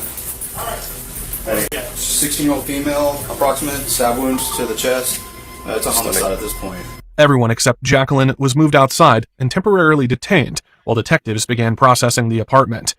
16-year-old female, approximate stab wounds to the chest. It's a homicide at this point. Everyone except Jacqueline was moved outside and temporarily detained while detectives began processing the apartment.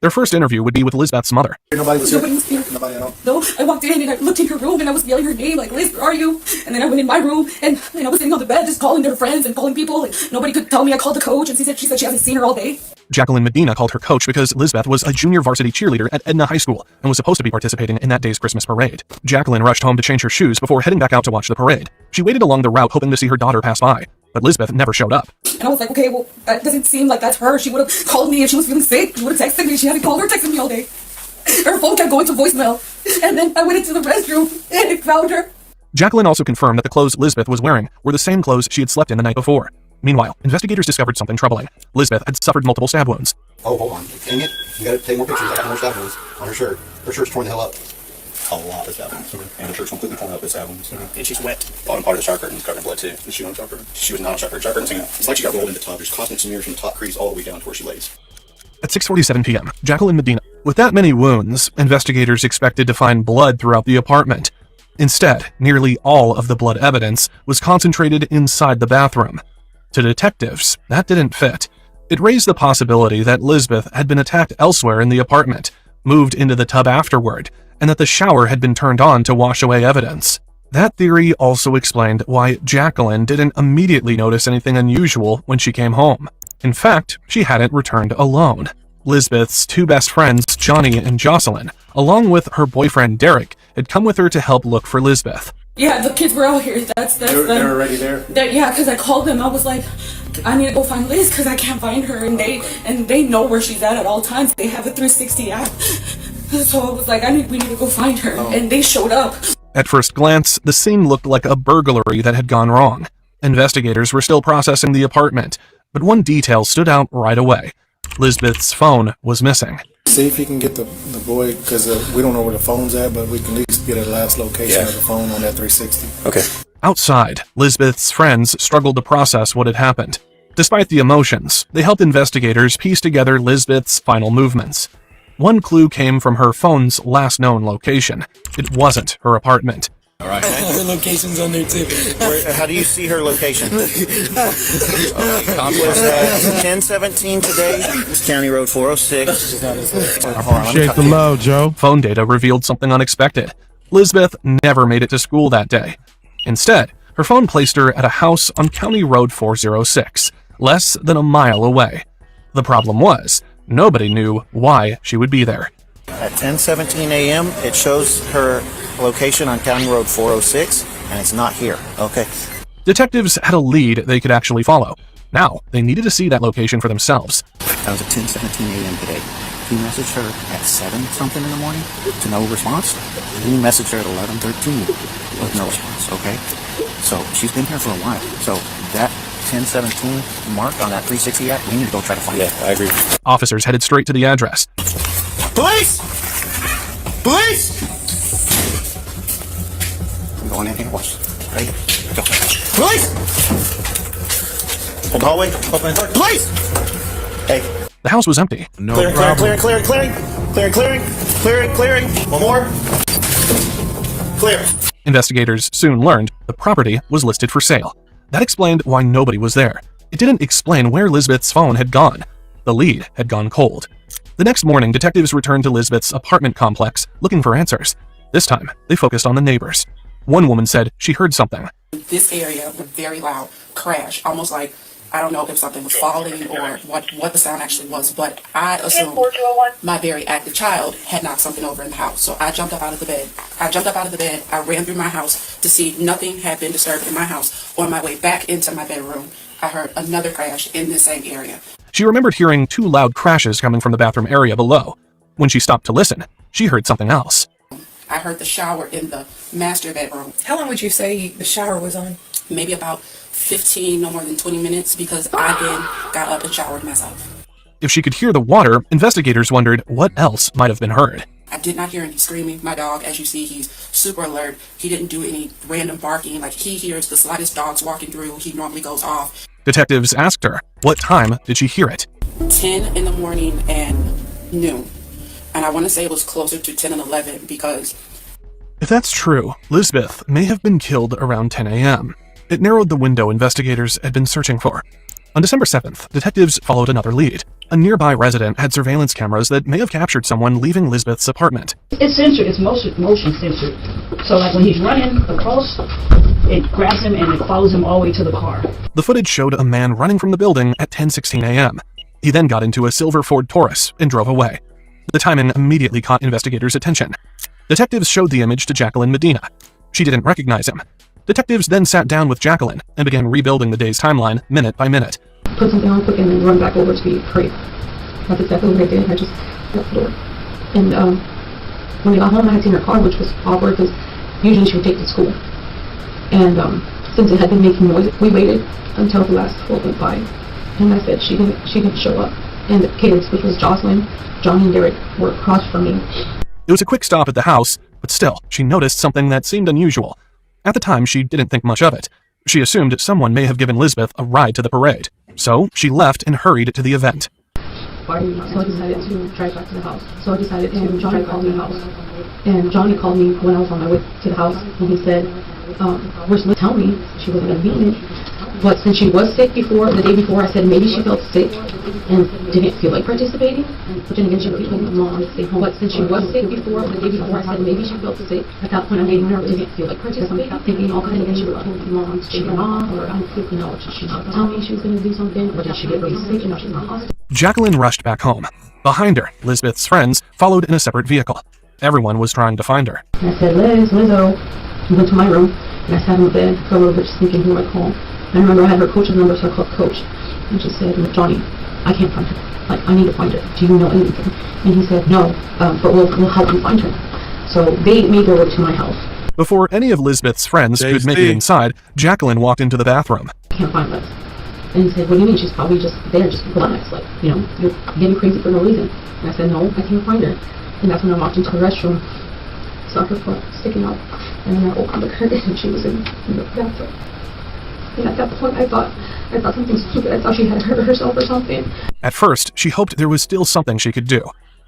Their first interview would be with Lisbeth's mother. Nobody was here? Nobody was here. Nobody at all? No, I walked in and I looked in her room and I was yelling her name, like, Liz, where are you? And then I went in my room and I was sitting on the bed just calling their friends and calling people. And nobody could tell me. I called the coach and she said she hasn't seen her all day. Jacqueline Medina called her coach because Lisbeth was a junior varsity cheerleader at Edna High School and was supposed to be participating in that day's Christmas parade. Jacqueline rushed home to change her shoes before heading back out to watch the parade. She waited along the route hoping to see her daughter pass by, but Lisbeth never showed up. And I was like, okay, well, that doesn't seem like that's her. She would have called me if she was feeling sick. She would have texted me. She hadn't called or texted me all day. Her phone kept going to voicemail. And then I went into the restroom and I found her. Jacqueline also confirmed that the clothes Lisbeth was wearing were the same clothes she had slept in the night before. Meanwhile, investigators discovered something troubling. Lisbeth had suffered multiple stab wounds. Oh, hold on. Dang it. You gotta take more pictures. I got more stab wounds on her shirt. Her shirt's torn the hell up. A lot of stab wounds. And her shirt's completely torn up with stab wounds. And she's wet. Bottom part of the shower curtain is covered in blood, too. Is she on the shower curtain? She was not on the shower curtain. Shower curtain's it's like she got rolled in the tub. There's constant smears from the top crease all the way down to where she lays. At 6:47 p.m., Jacqueline Medina. With that many wounds, investigators expected to find blood throughout the apartment. Instead, nearly all of the blood evidence was concentrated inside the bathroom. To detectives, that didn't fit. It raised the possibility that Lisbeth had been attacked elsewhere in the apartment, moved into the tub afterward, and that the shower had been turned on to wash away evidence. That theory also explained why Jacqueline didn't immediately notice anything unusual when she came home. In fact, she hadn't returned alone. Lisbeth's two best friends, Johnny and Jocelyn, along with her boyfriend Derek, had come with her to help look for Lisbeth. Yeah, the kids were out here. They're already there? Yeah, because I called them. I was like, I need to go find Liz because I can't find her. And they know where she's at all times. They have a 360 app. So I was like, we need to go find her. Oh. And they showed up. At first glance, the scene looked like a burglary that had gone wrong. Investigators were still processing the apartment, but one detail stood out right away. Lisbeth's phone was missing. See if you can get the boy, because we don't know where the phone's at, but we can at least get a last location of the phone on that 360. Okay. Outside, Lisbeth's friends struggled to process what had happened. Despite the emotions, they helped investigators piece together Lisbeth's final movements. One clue came from her phone's last known location. It wasn't her apartment. All right. Her location's on there too. How do you see her location? 1017 today. It's County Road 406. Appreciate the love, Joe. Phone data revealed something unexpected. Lisbeth never made it to school that day. Instead, her phone placed her at a house on County Road 406, less than a mile away. The problem was, nobody knew why she would be there. At 10:17 a.m., it shows her location on County Road 406, and it's not here. Okay. Detectives had a lead they could actually follow. Now, they needed to see that location for themselves. That was at 10:17 a.m. today. He messaged her at 7-something in the morning to no response. And he messaged her at 11:13 with no response. Okay. So she's been here for a while. So that 10:17 mark on that 360 app, we need to go try to find it. I agree. Officers headed straight to the address. Police! Police! I'm going in here. Watch. Ready? Go. Police! Hold the hallway. Open the door. Police! Hey. The house was empty. No clearing. One more. Clear. Investigators soon learned the property was listed for sale. That explained why nobody was there. It didn't explain where Lisbeth's phone had gone. The lead had gone cold. The next morning, detectives returned to Lisbeth's apartment complex looking for answers. This time, they focused on the neighbors. One woman said she heard something. This area was very loud crash, almost like, I don't know if something was falling or what the sound actually was, but I assumed my very active child had knocked something over in the house. So I jumped up out of the bed. I ran through my house to see nothing had been disturbed in my house. On my way back into my bedroom, I heard another crash in the same area. She remembered hearing 2 loud crashes coming from the bathroom area below. When she stopped to listen, she heard something else. I heard the shower in the master bedroom. How long would you say the shower was on? Maybe about 15, no more than 20 minutes, because I then got up and showered myself. If she could hear the water, investigators wondered what else might have been heard. I did not hear any screaming. My dog, as you see, he's super alert. He didn't do any random barking. Like, he hears the slightest dogs walking through, he normally goes off. Detectives asked her, what time did she hear it? 10 in the morning and noon. And I want to say it was closer to 10 and 11 because... If that's true, Lisbeth may have been killed around 10 a.m. It narrowed the window investigators had been searching for. On December 7th, detectives followed another lead. A nearby resident had surveillance cameras that may have captured someone leaving Lisbeth's apartment. It's censored. It's motion censored. So like when he's running across, it grabs him and it follows him all the way to the car. The footage showed a man running from the building at 10:16 a.m. He then got into a silver Ford Taurus and drove away. The timing immediately caught investigators' attention. Detectives showed the image to Jacqueline Medina. She didn't recognize him. Detectives then sat down with Jacqueline and began rebuilding the day's timeline minute by minute. Put something on quick and then run back over to be hurry. That's exactly what I did. I just left the door. And when I got home, I had seen her car, which was awkward because usually she would take to school. And since it had been making noise, we waited until the last 12 went by. And I said she didn't show up. And the kids, which was Jocelyn, Johnny, and Derek, were across from me. It was a quick stop at the house, but still, she noticed something that seemed unusual. At the time, she didn't think much of it. She assumed someone may have given Lisbeth a ride to the parade. So she left and hurried to the event. So I decided to drive back to the house. So I decided to, Johnny called me the house. And Johnny called me when I was on my way to the house, and he said, where's Liz? Tell me she wasn't going to be in it. But since she was sick before, the day before, I said maybe she felt sick and didn't feel like participating. But then again, she was like, Mom, stay home. But since she was sick before, the day before, I said maybe she felt sick. At that point, I made her didn't feel like participating. Thinking, all kind of again, she was like, Mom, she went off, or I don't know, she not tell me she was going to do something, or did she get really sick and now she's not hospital? Jacqueline rushed back home. Behind her, Lisbeth's friends followed in a separate vehicle. Everyone was trying to find her. And I said, Lizzo. I went to my room, and I sat in the bed for a little bit just thinking who I'd call. I remember I had her coach's number, so I called Coach. And she said, Johnny, I can't find her. Like, I need to find her. Do you know anything? And he said, no, but we'll help you find her. So they made their way to my house. Before any of Lisbeth's friends could make it inside, Jacqueline walked into the bathroom. I can't find Liz. And he said, what do you mean? She's probably just there, just relax. Like, you're getting crazy for no reason. And I said, no, I can't find her. And that's when I walked into the restroom, saw her foot sticking out, and then I opened the curtain and she was in the bathroom. And at that point, I thought something stupid. I thought she had hurt herself or something. At first, she hoped there was still something she could do.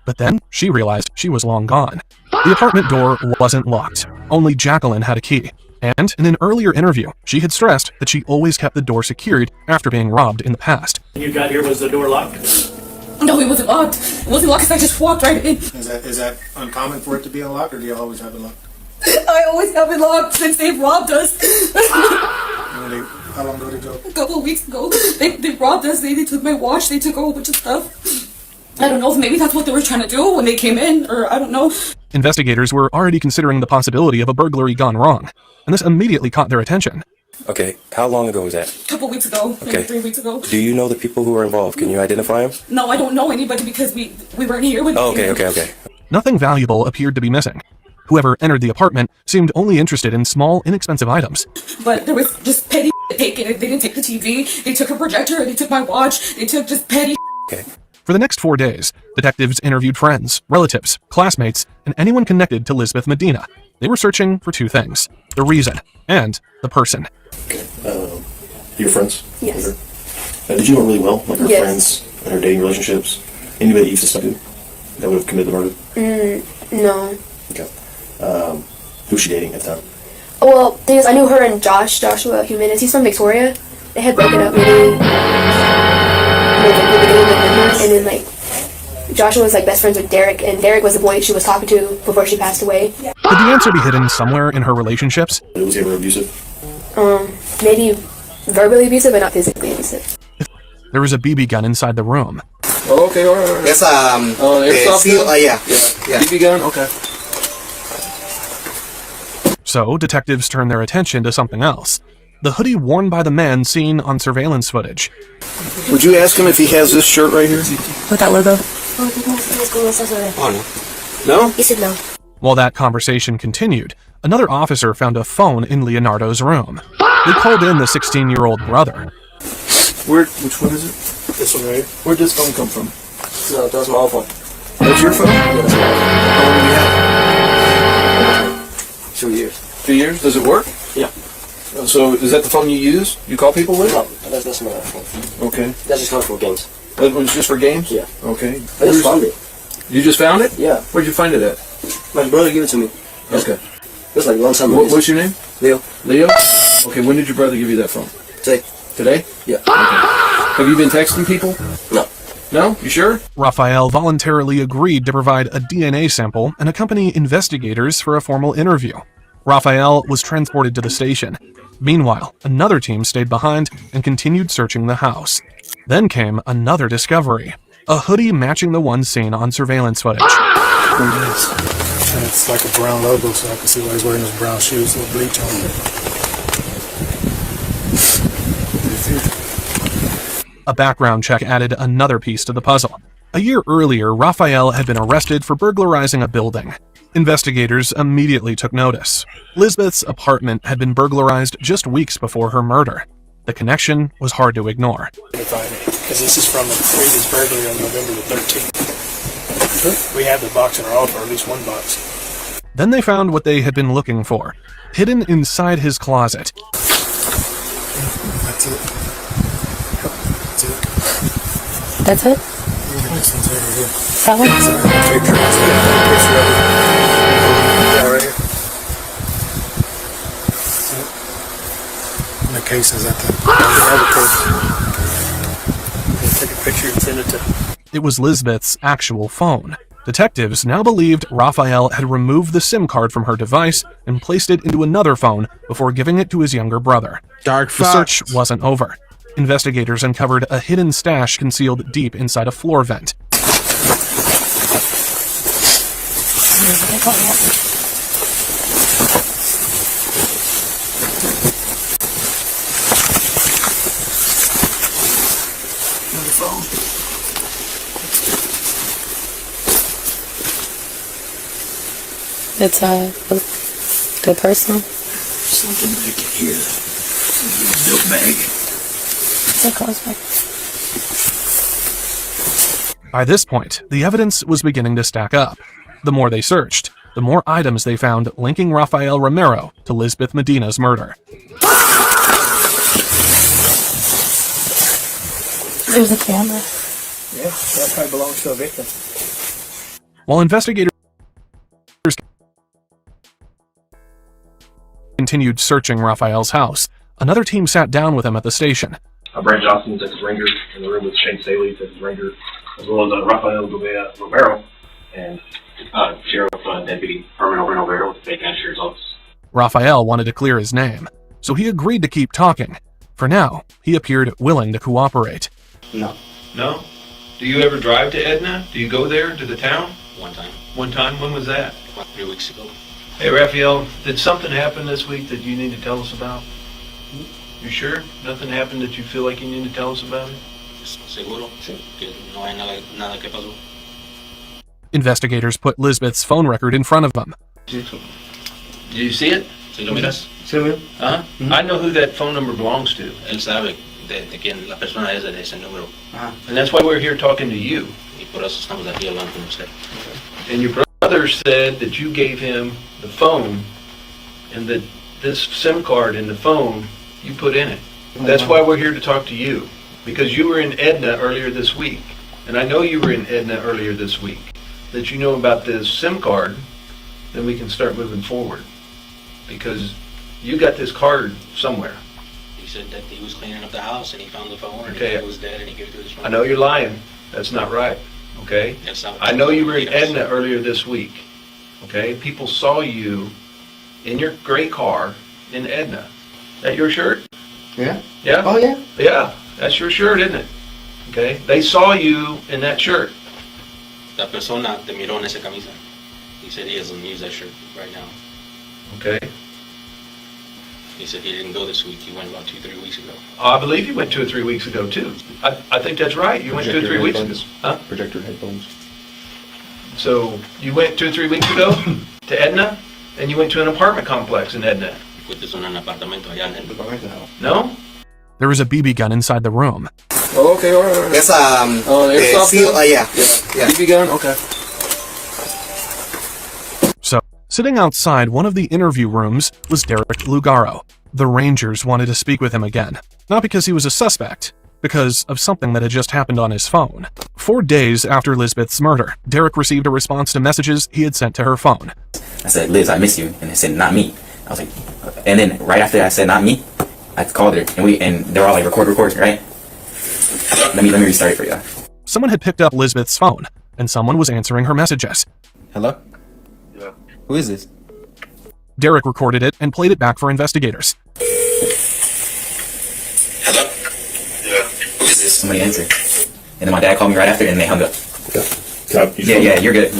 But then, she realized she was long gone. The apartment door wasn't locked. Only Jacqueline had a key. And in an earlier interview, she had stressed that she always kept the door secured after being robbed in the past. When you got here, was the door locked? No, it wasn't locked. It wasn't locked because I just walked right in. Is that uncommon for it to be unlocked, or do you always have it locked? I always have it locked since they've robbed us. How long ago did they go? A couple of weeks ago, they robbed us. They took my watch. They took a whole bunch of stuff. I don't know if maybe that's what they were trying to do when they came in, or I don't know. Investigators were already considering the possibility of a burglary gone wrong, and this immediately caught their attention. Okay, how long ago was that? A couple weeks ago, maybe 3 weeks ago. Do you know the people who were involved? Can you identify them? No, I don't know anybody because we weren't here with Oh, you. okay. Nothing valuable appeared to be missing. Whoever entered the apartment seemed only interested in small, inexpensive items. But there was just petty taken. They didn't take the TV. They took a projector. They took my watch. They took just petty. For the next 4 days, detectives interviewed friends, relatives, classmates, and anyone connected to Lisbeth Medina. They were searching for 2 things: the reason and the person. Your friends? Yes. Did you know her really well? Like her Yes. friends and her dating relationships? Anybody that you suspected that would have committed the murder? No. Okay. Who's she dating at the time? Well, thing is, I knew her and Joshua Jimenez. He's from Victoria. They had broken up maybe and then Joshua was like best friends with Derek, and Derek was the boy she was talking to before she passed away. Could the answer be hidden somewhere in her relationships? Was he ever abusive? Maybe verbally abusive, but not physically abusive. There was a BB gun inside the room. Oh, okay, all right. Yes, airsoft gun? yeah. BB gun? Okay. So detectives turned their attention to something else. The hoodie worn by the man seen on surveillance footage. Would you ask him if he has this shirt right here? With that logo? Oh, No? He said no. While that conversation continued, another officer found a phone in Leonardo's room. They called in the 16-year-old brother. Which one is it? This one right here. Where'd this phone come from? No, that's my phone. That's your phone? How long have you had it? 2 years. 2 years? Does it work? Yeah. So is that the phone you use? You call people with? No, that's my phone. Okay. That's just coming for games. That one's just for games? Yeah. Okay. I just found it. You just found it? Yeah. Where'd you find it at? My brother gave it to me. Okay. It's like a long time ago. What's your name? Leo. Leo? Okay, when did your brother give you that phone? Today. Today? Yeah. Okay. Have you been texting people? No. No? You sure? Raphael voluntarily agreed to provide a DNA sample and accompany investigators for a formal interview. Raphael was transported to the station. Meanwhile, another team stayed behind and continued searching the house. Then came another discovery. A hoodie matching the one seen on surveillance footage. And it's like a brown logo, so I can see why he's wearing those brown shoes with bleach on it. A background check added another piece to the puzzle. A year earlier, Raphael had been arrested for burglarizing a building. Investigators immediately took notice. Lisbeth's apartment had been burglarized just weeks before her murder. The connection was hard to ignore. Because this is from a previous burglary on November the 13th. We have the box in our office, or at least one box. Then they found what they had been looking for, hidden inside his closet. That's it. That's it? That one? And the case is at the case. Take a picture and send it to. It was Lisbeth's actual phone. Detectives now believed Raphael had removed the SIM card from her device and placed it into another phone before giving it to his younger brother. Dark The search wasn't over. Investigators uncovered a hidden stash concealed deep inside a floor vent. It's the personal. Something back in here. Milk bag. It's a clothes bag. By this point, the evidence was beginning to stack up. The more they searched, the more items they found linking Rafael Romero to Lisbeth Medina's murder. There's a camera. Yeah, that probably belongs to a victim. While investigators continued searching Raphael's house, another team sat down with him at the station. Brad Johnson, Texas Ranger, in the room with Shane Staley, Texas Ranger, as well as Rafael Romero, and Sheriff Deputy Herman Romero with the Fake Sheriff's Office. Raphael wanted to clear his name, so he agreed to keep talking. For now, he appeared willing to cooperate. No. No? Do you ever drive to Edna? Do you go there, to the town? One time. One time? When was that? About 3 weeks ago. Hey, Raphael, did something happen this week that you need to tell us about? You sure? Nothing happened that you feel like you need to tell us about it? Seguro. Sí. Que no hay nada que pasó. Investigators put Lisbeth's phone record in front of them. Do you see it? ¿Sí lo miras? Sí, uh-huh. I know who that phone number belongs to. Él sabe de quién la persona es de ese número. And that's why we're here talking to you. Y por eso estamos aquí hablando con usted. And your brother said that you gave him the phone and that this SIM card in the phone you put in it. That's why we're here to talk to you. Because you were in Edna earlier this week. And I know you were in Edna earlier this week. That you know about this SIM card, then we can start moving forward. Because you got this card somewhere. He said that he was cleaning up the house and he found the phone and Okay. it was dead and he gave it to his friend. I know you're lying. That's not right. Okay? I know you were in Edna earlier this week. Okay? People saw you in your gray car in Edna. Is that your shirt? Yeah. Yeah? Oh, yeah. Yeah. That's your shirt, isn't it? Okay? They saw you in that shirt. La persona te miró en esa camisa. He said he doesn't use that shirt right now. Okay? He said he didn't go this week. He went about 2-3 weeks ago. I believe you went 2 or 3 weeks ago, too. I think that's right. You went 2 or 3 weeks ago. Huh? Projector headphones. So you went 2 or 3 weeks ago to Edna, and you went to an apartment complex in Edna. Fuiste a un apartamento allá en el... No? There was a BB gun inside the room. Oh, okay, all right. That's airsoft gun? yeah. BB gun? Okay. So, sitting outside one of the interview rooms was Derek Lugaro. The Rangers wanted to speak with him again. Not because he was a suspect, because of something that had just happened on his phone. 4 days after Lisbeth's murder, Derek received a response to messages he had sent to her phone. I said, Liz, I miss you. And it said, not me. I was like, and then right after I said, not me, I called her, and they were all like, record, right? Let me restart it for you. Someone had picked up Lisbeth's phone, and someone was answering her messages. Hello? Yeah. Who is this? Derek recorded it and played it back for investigators. Hello? Yeah. Who is this? Somebody answered. And then my dad called me right after, and they hung up. Okay. Yeah, you're good.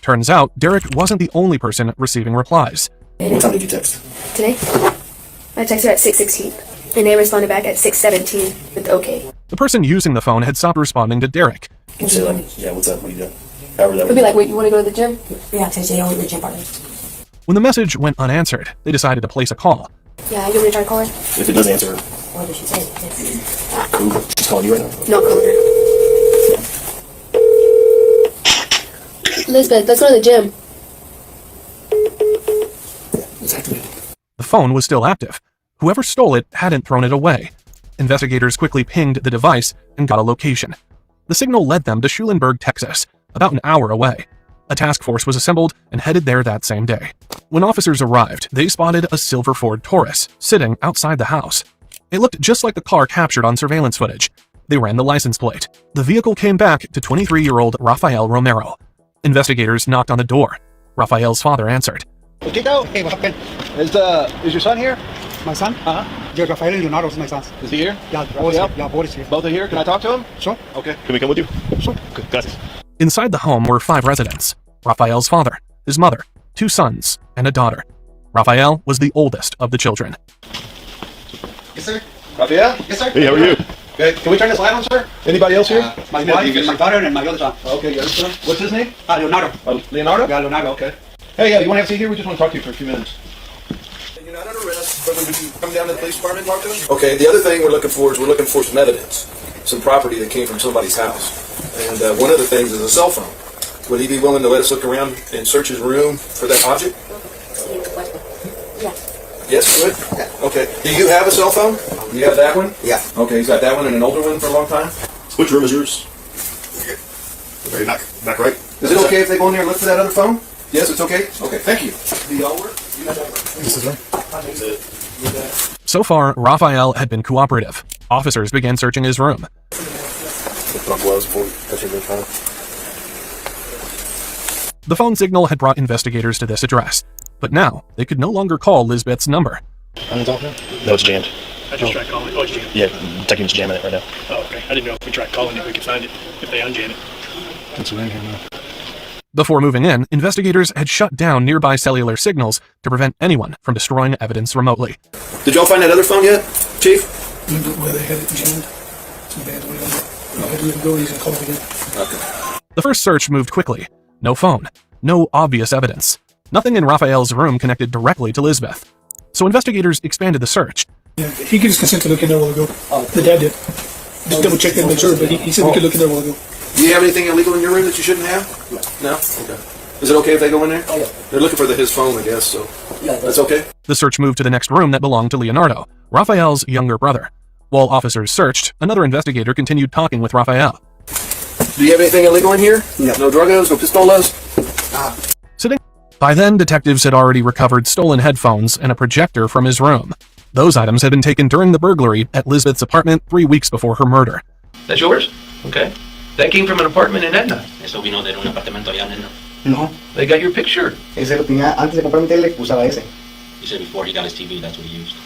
Turns out, Derek wasn't the only person receiving replies. What time did you text? Today? I texted her at 6:16, and they responded back at 6:17 with okay. The person using the phone had stopped responding to Derek. You say like, yeah, what's up? What are you doing? However that It'll be like, wait, you want to go to the gym? Yeah, today I went to the gym party. When the message went unanswered, they decided to place a call. Yeah, you want me to try to call her? If it doesn't answer, What did she say? who? She's calling you right now. No, call her. Lisbeth, let's go to the gym. It's activated. The phone was still active. Whoever stole it hadn't thrown it away. Investigators quickly pinged the device and got a location. The signal led them to Schulenburg, Texas, about an hour away. A task force was assembled and headed there that same day. When officers arrived, they spotted a silver Ford Taurus sitting outside the house. It looked just like the car captured on surveillance footage. They ran the license plate. The vehicle came back to 23-year-old Rafael Romero. Investigators knocked on the door. Rafael's father answered. Tito, hey, what happened? Is your son here? My son? Yeah, Rafael Leonardo is my son. Is he here? Yeah, both is here. Both are here? Can I talk to him? Sure. Okay. Can we come with you? Sure. Good, gracias. Inside the home were 5 residents. Rafael's father, his mother, 2 sons, and a daughter. Rafael was the oldest of the children. Yes, sir. Rafael? Yes, sir. Hey, how are you? Good. Can we turn this light on, sir? Anybody else here? My wife, my daughter, and my other son. Okay, your other son? What's his name? Leonardo. Leonardo? Yeah, Leonardo. Okay. Hey, you want to have a seat here? We just want to talk to you for a few minutes. You're not under arrest, but would you come down to the police department and talk to us? Okay, the other thing we're looking for some evidence, some property that came from somebody's house. And one of the things is a cell phone. Would he be willing to let us look around and search his room for that object? Yeah. Yes, good. Okay. Do you have a cell phone? You have that one? Yeah. Okay, he's got that one and an older one for a long time? Which room is yours? Very back right. Is it okay if they go in there and look for that other phone? Yes, it's okay? Okay, thank you. Do y'all work? This is right. So far, Rafael had been cooperative. Officers began searching his room. Put on gloves before we touch anything kind of. The phone signal had brought investigators to this address, but now they could no longer call Lisbeth's number. I'm talking? No, it's jammed. I just tried calling. Oh, it's jammed. Yeah, technically jamming it right now. Oh, okay. I didn't know if we tried calling if we could find it, if they unjam it. It's in here now. Before moving in, investigators had shut down nearby cellular signals to prevent anyone from destroying evidence remotely. Did y'all find that other phone yet, Chief? Where they had it jammed. Too bad. We had to let him go. He's going to call it again. Okay. The first search moved quickly. No phone. No obvious evidence. Nothing in Rafael's room connected directly to Lisbeth. So investigators expanded the search. Yeah, he gave his consent to look in there a while ago. The dad did. Just double check that and make sure, but he said we could look in there a while ago. Do you have anything illegal in your room that you shouldn't have? No? Okay. Is it okay if they go in there? Oh, yeah. They're looking for his phone, I guess, so that's okay? The search moved to the next room that belonged to Leonardo, Rafael's younger brother. While officers searched, another investigator continued talking with Rafael. Do you have anything illegal in here? No. No drugos, no pistolas? Sitting. By then, detectives had already recovered stolen headphones and a projector from his room. Those items had been taken during the burglary at Lisbeth's apartment 3 weeks before her murder. That's yours? Okay. That came from an apartment in Edna. Eso vino de un apartamento allá en Edna. No. They got your picture. Ese lo tenía antes de comprar mi tele, usaba ese. He said before he got his TV, that's what he used.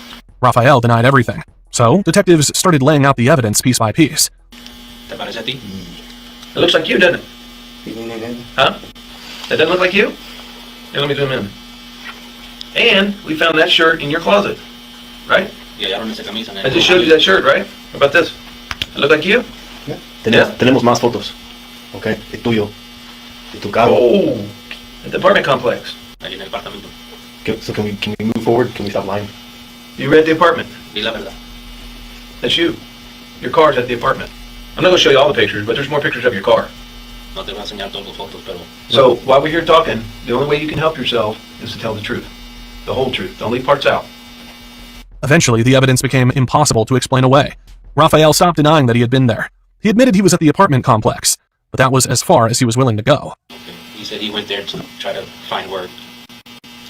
Raphael denied everything. So, detectives started laying out the evidence piece by piece. ¿Te parece a ti? It looks like you, doesn't it? Huh? That doesn't look like you? Here, let me zoom in. And we found that shirt in your closet, right? Y hallaron esa camisa en el I just showed you that shirt, right? How about this? It look like you? Tenemos más fotos. Okay, es tuyo. De tu carro. Oh, at the apartment complex. Ahí en el apartamento. So can we move forward? Can we stop lying? You were at the apartment. Di la verdad. That's you. Your car's at the apartment. I'm not going to show you all the pictures, but there's more pictures of your car. No te voy a enseñar todas las fotos, pero... So while we're here talking, the only way you can help yourself is to tell the truth. The whole truth. Don't leave parts out. Eventually, the evidence became impossible to explain away. Raphael stopped denying that he had been there. He admitted he was at the apartment complex, but that was as far as he was willing to go. Okay. He said he went there to try to find work.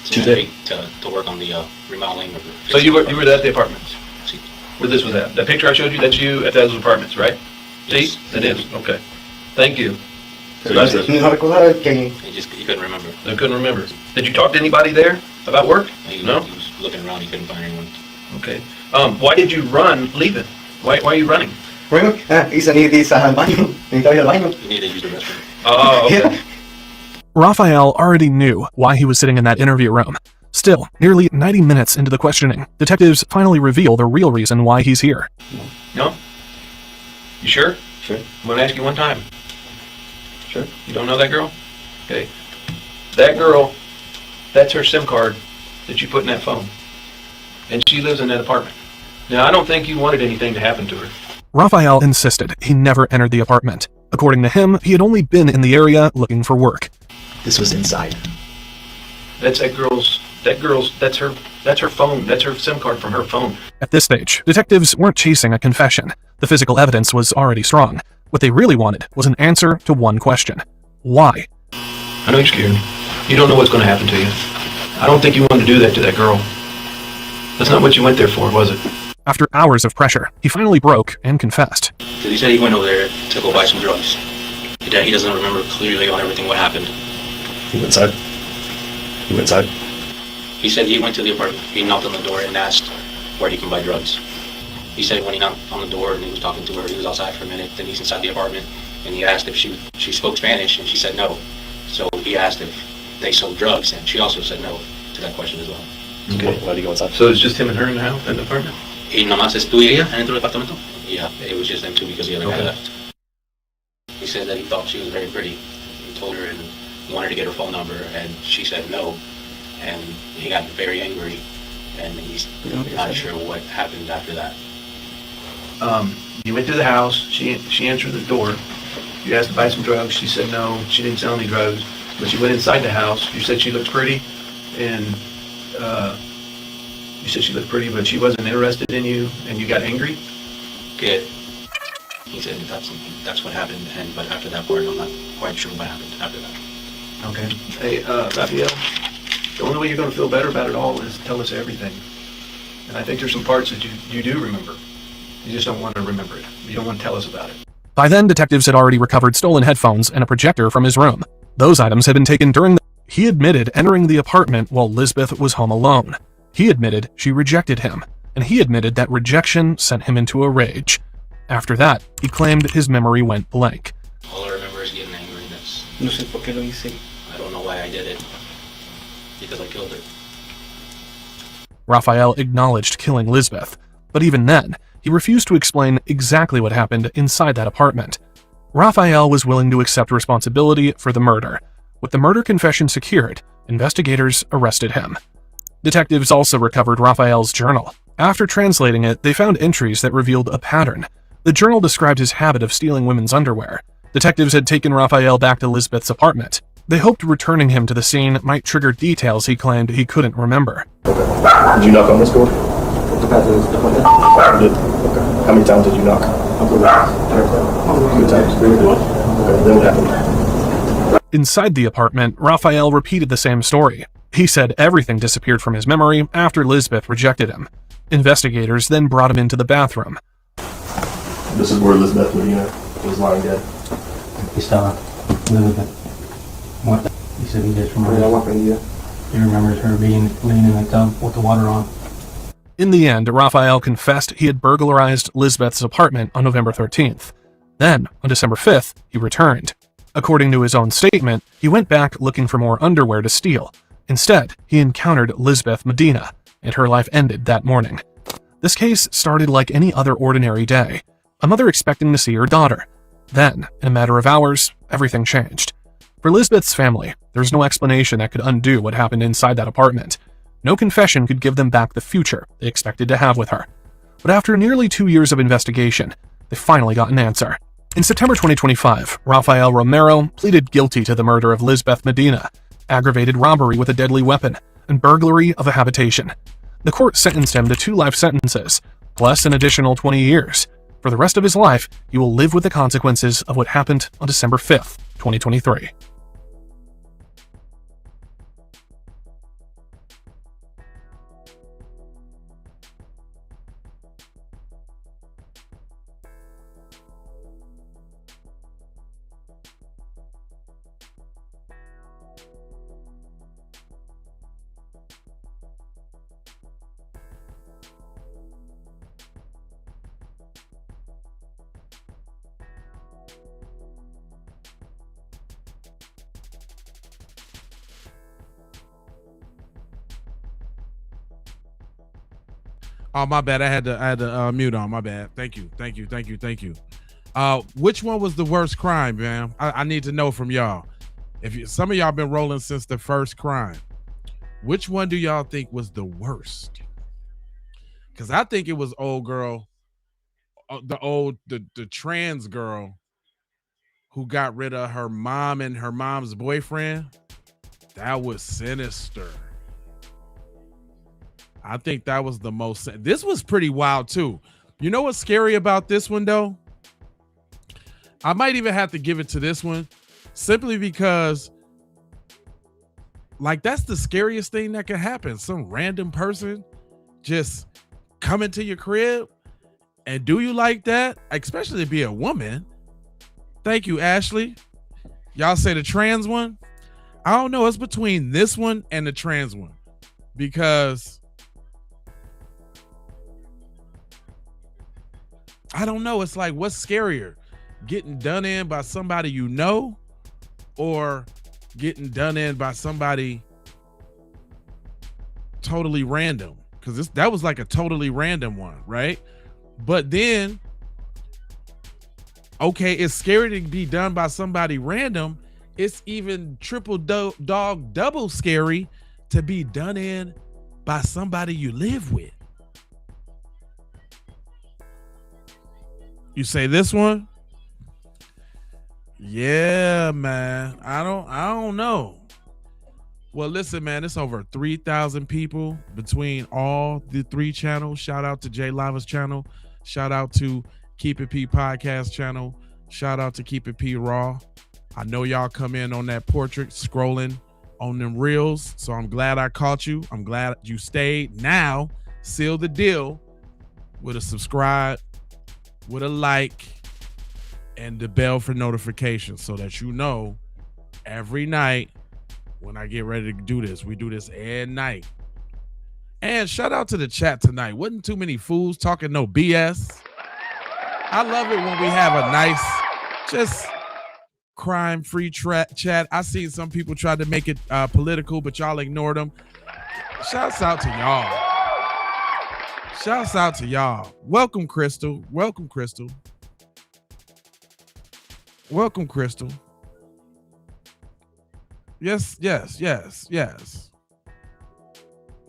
Today? To work on the remodeling. Of the So you were at the apartments? Sí. Where this was at? That picture I showed you, that's you at those apartments, right? Yes. See? That is. Okay. Thank you. So He couldn't remember. I couldn't remember. Did you talk to anybody there about work? No? He was looking around, he couldn't find anyone. Okay. Why did you run leaving? Why are you running? Bueno, hice ni al baño. Necesitaba ir al baño. You need to use the restroom. Oh, okay. Raphael already knew why he was sitting in that interview room. Still, nearly 90 minutes into the questioning, detectives finally reveal the real reason why he's here. No? You sure? Sure. I'm going to ask you one time. Sure. You don't know that girl? Okay. That girl, that's her SIM card that you put in that phone. And she lives in that apartment. Now, I don't think you wanted anything to happen to her. Raphael insisted he never entered the apartment. According to him, he had only been in the area looking for work. This was inside. That's that's her phone. That's her SIM card from her phone. At this stage, detectives weren't chasing a confession. The physical evidence was already strong. What they really wanted was an answer to one question. Why? I know you're scared. You don't know what's going to happen to you. I don't think you wanted to do that to that girl. That's not what you went there for, was it? After hours of pressure, he finally broke and confessed. He said he went over there to go buy some drugs. He doesn't remember clearly on everything what happened. He went inside. He went inside. He said he went to the apartment. He knocked on the door and asked where he can buy drugs. He said when he knocked on the door and he was talking to her, he was outside for a minute, then he's inside the apartment, and he asked if she spoke Spanish, and she said no. So he asked if they sold drugs, and she also said no to that question as well. Okay. Why did he go inside? So it's just him and her in the house, in the apartment? Y nomás es tú y ella dentro del apartamento? Yeah, it was just them two because the other guy left. He said that he thought she was very pretty. He told her and he wanted to get her phone number, and she said no. And he got very angry, and he's not sure what happened after that. You went to the house. She answered the door. You asked to buy some drugs. She said no. She didn't sell any drugs. But you went inside the house. You said she looked pretty, and you said she looked pretty, but she wasn't interested in you, and you got angry. Good. He said that's what happened, but after that part, I'm not quite sure what happened after that. Okay. Hey, Raphael, the only way you're going to feel better about it all is tell us everything. And I think there's some parts that you do remember. You just don't want to remember it. You don't want to tell us about it. By then, detectives had already recovered stolen headphones and a projector from his room. Those items had been taken during the... He admitted entering the apartment while Lisbeth was home alone. He admitted she rejected him, and he admitted that rejection sent him into a rage. After that, he claimed his memory went blank. All I remember is getting angry. No sé por qué lo hice. I don't know why I did it. Because I killed her. Raphael acknowledged killing Lisbeth, but even then, he refused to explain exactly what happened inside that apartment. Raphael was willing to accept responsibility for the murder. With the murder confession secured, investigators arrested him. Detectives also recovered Raphael's journal. After translating it, they found entries that revealed a pattern. The journal described his habit of stealing women's underwear. Detectives had taken Raphael back to Lisbeth's apartment. They hoped returning him to the scene might trigger details he claimed he couldn't remember. Did you knock on this door? Okay. How many times did you knock? Good times. Okay, then what happened? Inside the apartment, Raphael repeated the same story. He said everything disappeared from his memory after Lisbeth rejected him. Investigators then brought him into the bathroom. This is where Lisbeth was lying dead. estaba Elizabeth muerta. He said he just remembers, he remembers her being laying in the tub with the water on. In the end, Raphael confessed he had burglarized Lisbeth's apartment on November 13th. Then, on December 5th, he returned. According to his own statement, he went back looking for more underwear to steal. Instead, he encountered Lisbeth Medina, and her life ended that morning. This case started like any other ordinary day, a mother expecting to see her daughter. Then, in a matter of hours, everything changed. For Lisbeth's family, there's no explanation that could undo what happened inside that apartment. No confession could give them back the future they expected to have with her. But after nearly 2 years of investigation, they finally got an answer. In September 2025, Rafael Romero pleaded guilty to the murder of Lisbeth Medina, aggravated robbery with a deadly weapon, and burglary of a habitation. The court sentenced him to 2 life sentences, plus an additional 20 years. For the rest of his life, he will live with the consequences of what happened on December 5th, 2023. Oh, my bad. I had to mute on. My bad. Thank you. Which one was the worst crime, man? I need to know from y'all. Some of y'all been rolling since the first crime. Which one do y'all think was the worst? Because I think it was old girl, the trans girl who got rid of her mom and her mom's boyfriend. That was sinister. I think that was the most. This was pretty wild too. You know what's scary about this one though? I might even have to give it to this one simply because like that's the scariest thing that could happen. Some random person just come into your crib and do you like that? Especially to be a woman. Thank you, Ashley. Y'all say the trans one? I don't know. It's between this one and the trans one because I don't know. It's like, what's scarier? Getting done in by somebody you know or getting done in by somebody totally random? Because that was like a totally random one, right? But then, okay, it's scary to be done by somebody random. It's even triple dog double scary to be done in by somebody you live with. You say this one? Yeah, man. I don't know. Well, listen, man, it's over 3,000 people between all the 3 channels. Shout out to Jay Lava's channel. Shout out to Keep It P podcast channel. Shout out to Keep It P Raw. I know y'all come in on that portrait scrolling on them reels. So I'm glad I caught you. I'm glad you stayed. Now, seal the deal with a subscribe, with a like, and the bell for notifications so that you know every night when I get ready to do this. We do this at night. And shout out to the chat tonight. Wasn't too many fools talking no BS. I love it when we have a nice, just crime-free chat. I seen some people try to make it political, but y'all ignored them. Shouts out to y'all. Shouts out to y'all. Welcome, Crystal. Welcome, Crystal. Welcome, Crystal. Yes.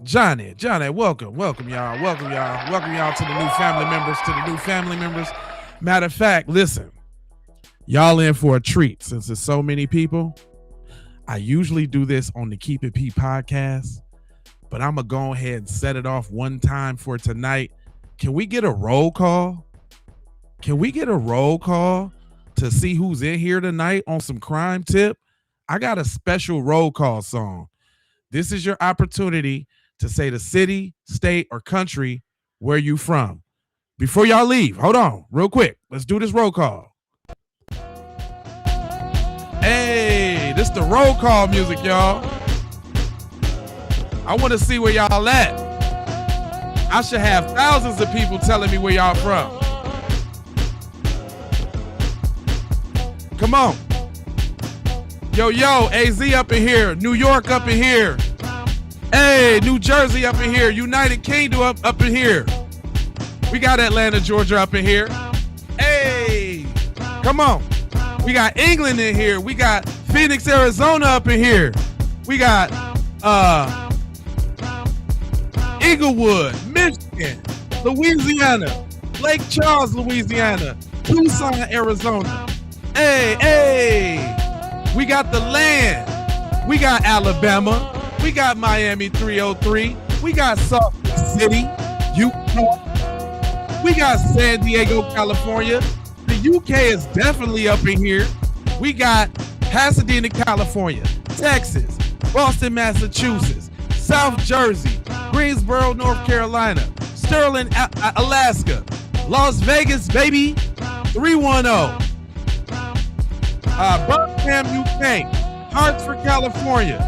Johnny, welcome, y'all. Welcome y'all to the new family members, Matter of fact, listen, y'all in for a treat since there's so many people. I usually do this on the Keep It P podcast, but I'm going to go ahead and set it off one time for tonight. Can we get a roll call? Can we get a roll call to see who's in here tonight on some crime tip? I got a special roll call song. This is your opportunity to say the city, state, or country where you from. Before y'all leave, hold on real quick. Let's do this roll call. roll call music, y'all. I want to see where y'all at. I should have thousands of people telling me where y'all from. Come on. Yo, AZ up in here. New York up in here. Hey, New Jersey up in here. United Kingdom up in here. We got Atlanta, Georgia up in here. Hey, come on. We got England in here. We got Phoenix, Arizona up in here. We got Inglewood, Michigan, Louisiana, Lake Charles, Louisiana, Tucson, Arizona. Hey, we got the land. We got Alabama. We got Miami 303. We got Salt Lake City, Utah. We got San Diego, California. The UK is definitely up in here. We got Pasadena, California, Texas, Boston, Massachusetts, South Jersey, Greensboro, North Carolina, Sterling, Alaska, Las Vegas, baby, 310. Birmingham, UK, Hartford, California.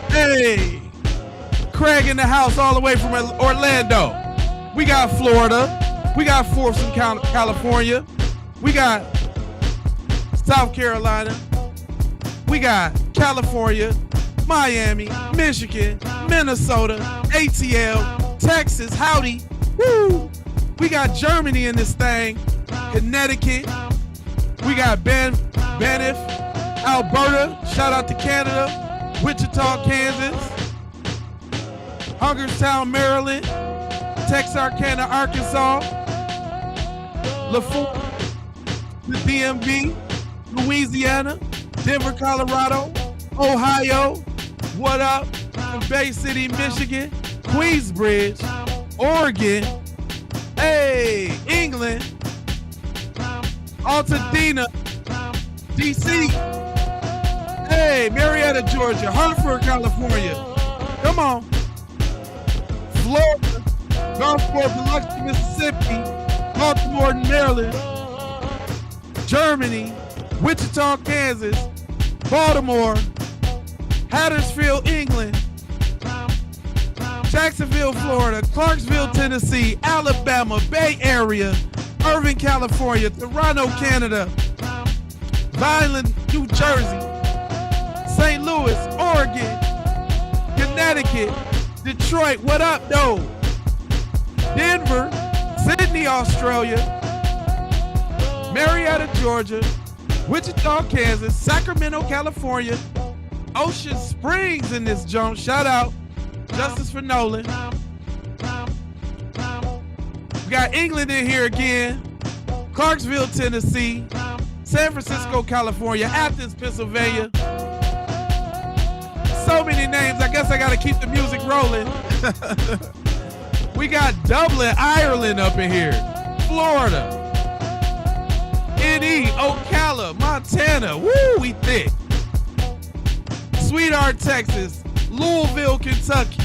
Hey, Craig in the house all the way from Orlando. We got Florida. We got Folsom, California. We got South Carolina. We got California, Miami, Michigan, Minnesota, ATL, Texas, howdy. Woo! We got Germany in this thing, Connecticut. We got Banff, Alberta, shout out to Canada, Wichita, Kansas, Hungerstown, Maryland, Texarkana, Arkansas, LaForte, the DMV, Louisiana, Denver, Colorado, Ohio, what up, from Bay City, Michigan, Queensbridge, Oregon, hey, England, Altadena, DC, hey, Marietta, Georgia, Hartford, California, come on, Florida, Gulfport, Biloxi, Mississippi, Baltimore, Maryland, Germany, Wichita, Kansas, Baltimore, Hattersfield, England, Jacksonville, Florida, Clarksville, Tennessee, Alabama, Bay Area, Irvine, California, Toronto, Canada, Vineland, New Jersey, St. Louis, Oregon, Connecticut, Detroit, what up, though? Denver, Sydney, Australia, Marietta, Georgia, Wichita, Kansas, Sacramento, California, Ocean Springs in this junk. Shout out, Justice for Nolan. We got England in here again, Clarksville, Tennessee, San Francisco, California, Athens, Pennsylvania. So many names, I guess I gotta keep the music rolling. We got Dublin, Ireland up in here, Florida, NE, Ocala, Montana, woo, we thick. Sweetheart, Texas, Louisville, Kentucky,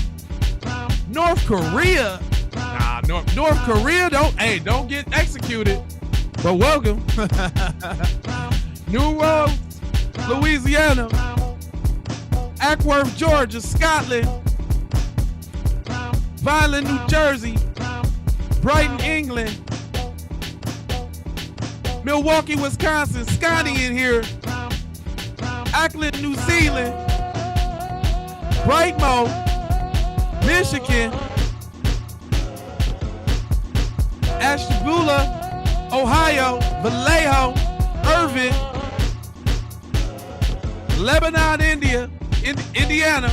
North Korea. Nah, North Korea, don't get executed, but welcome. New Orleans, Louisiana, Ackworth, Georgia, Scotland, Vineland, New Jersey, Brighton, England, Milwaukee, Wisconsin, Scotty in here, Auckland, New Zealand, Brightmo, Michigan, Ashtabula, Ohio, Vallejo, Irvine, Lebanon, Indiana,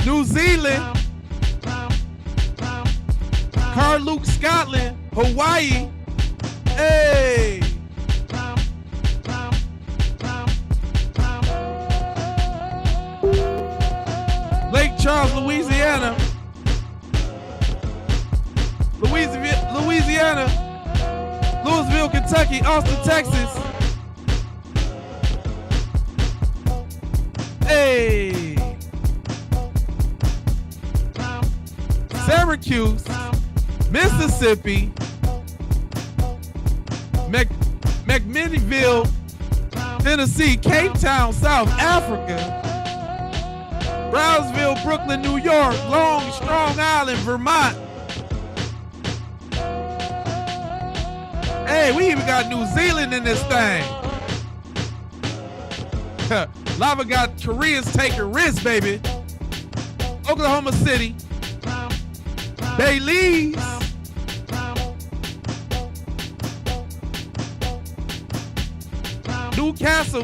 New Zealand, Carluke, Scotland, Hawaii, hey, Lake Charles, Louisiana, Louisville, Kentucky, Austin, Texas, hey, Syracuse, Mississippi, McMinnville, Tennessee, Cape Town, South Africa, Brownsville, Brooklyn, New York, Strong Island, Vermont. Hey, we even got New Zealand in this thing. Lava got Koreans taking risks, baby. Oklahoma City, Belize, Newcastle,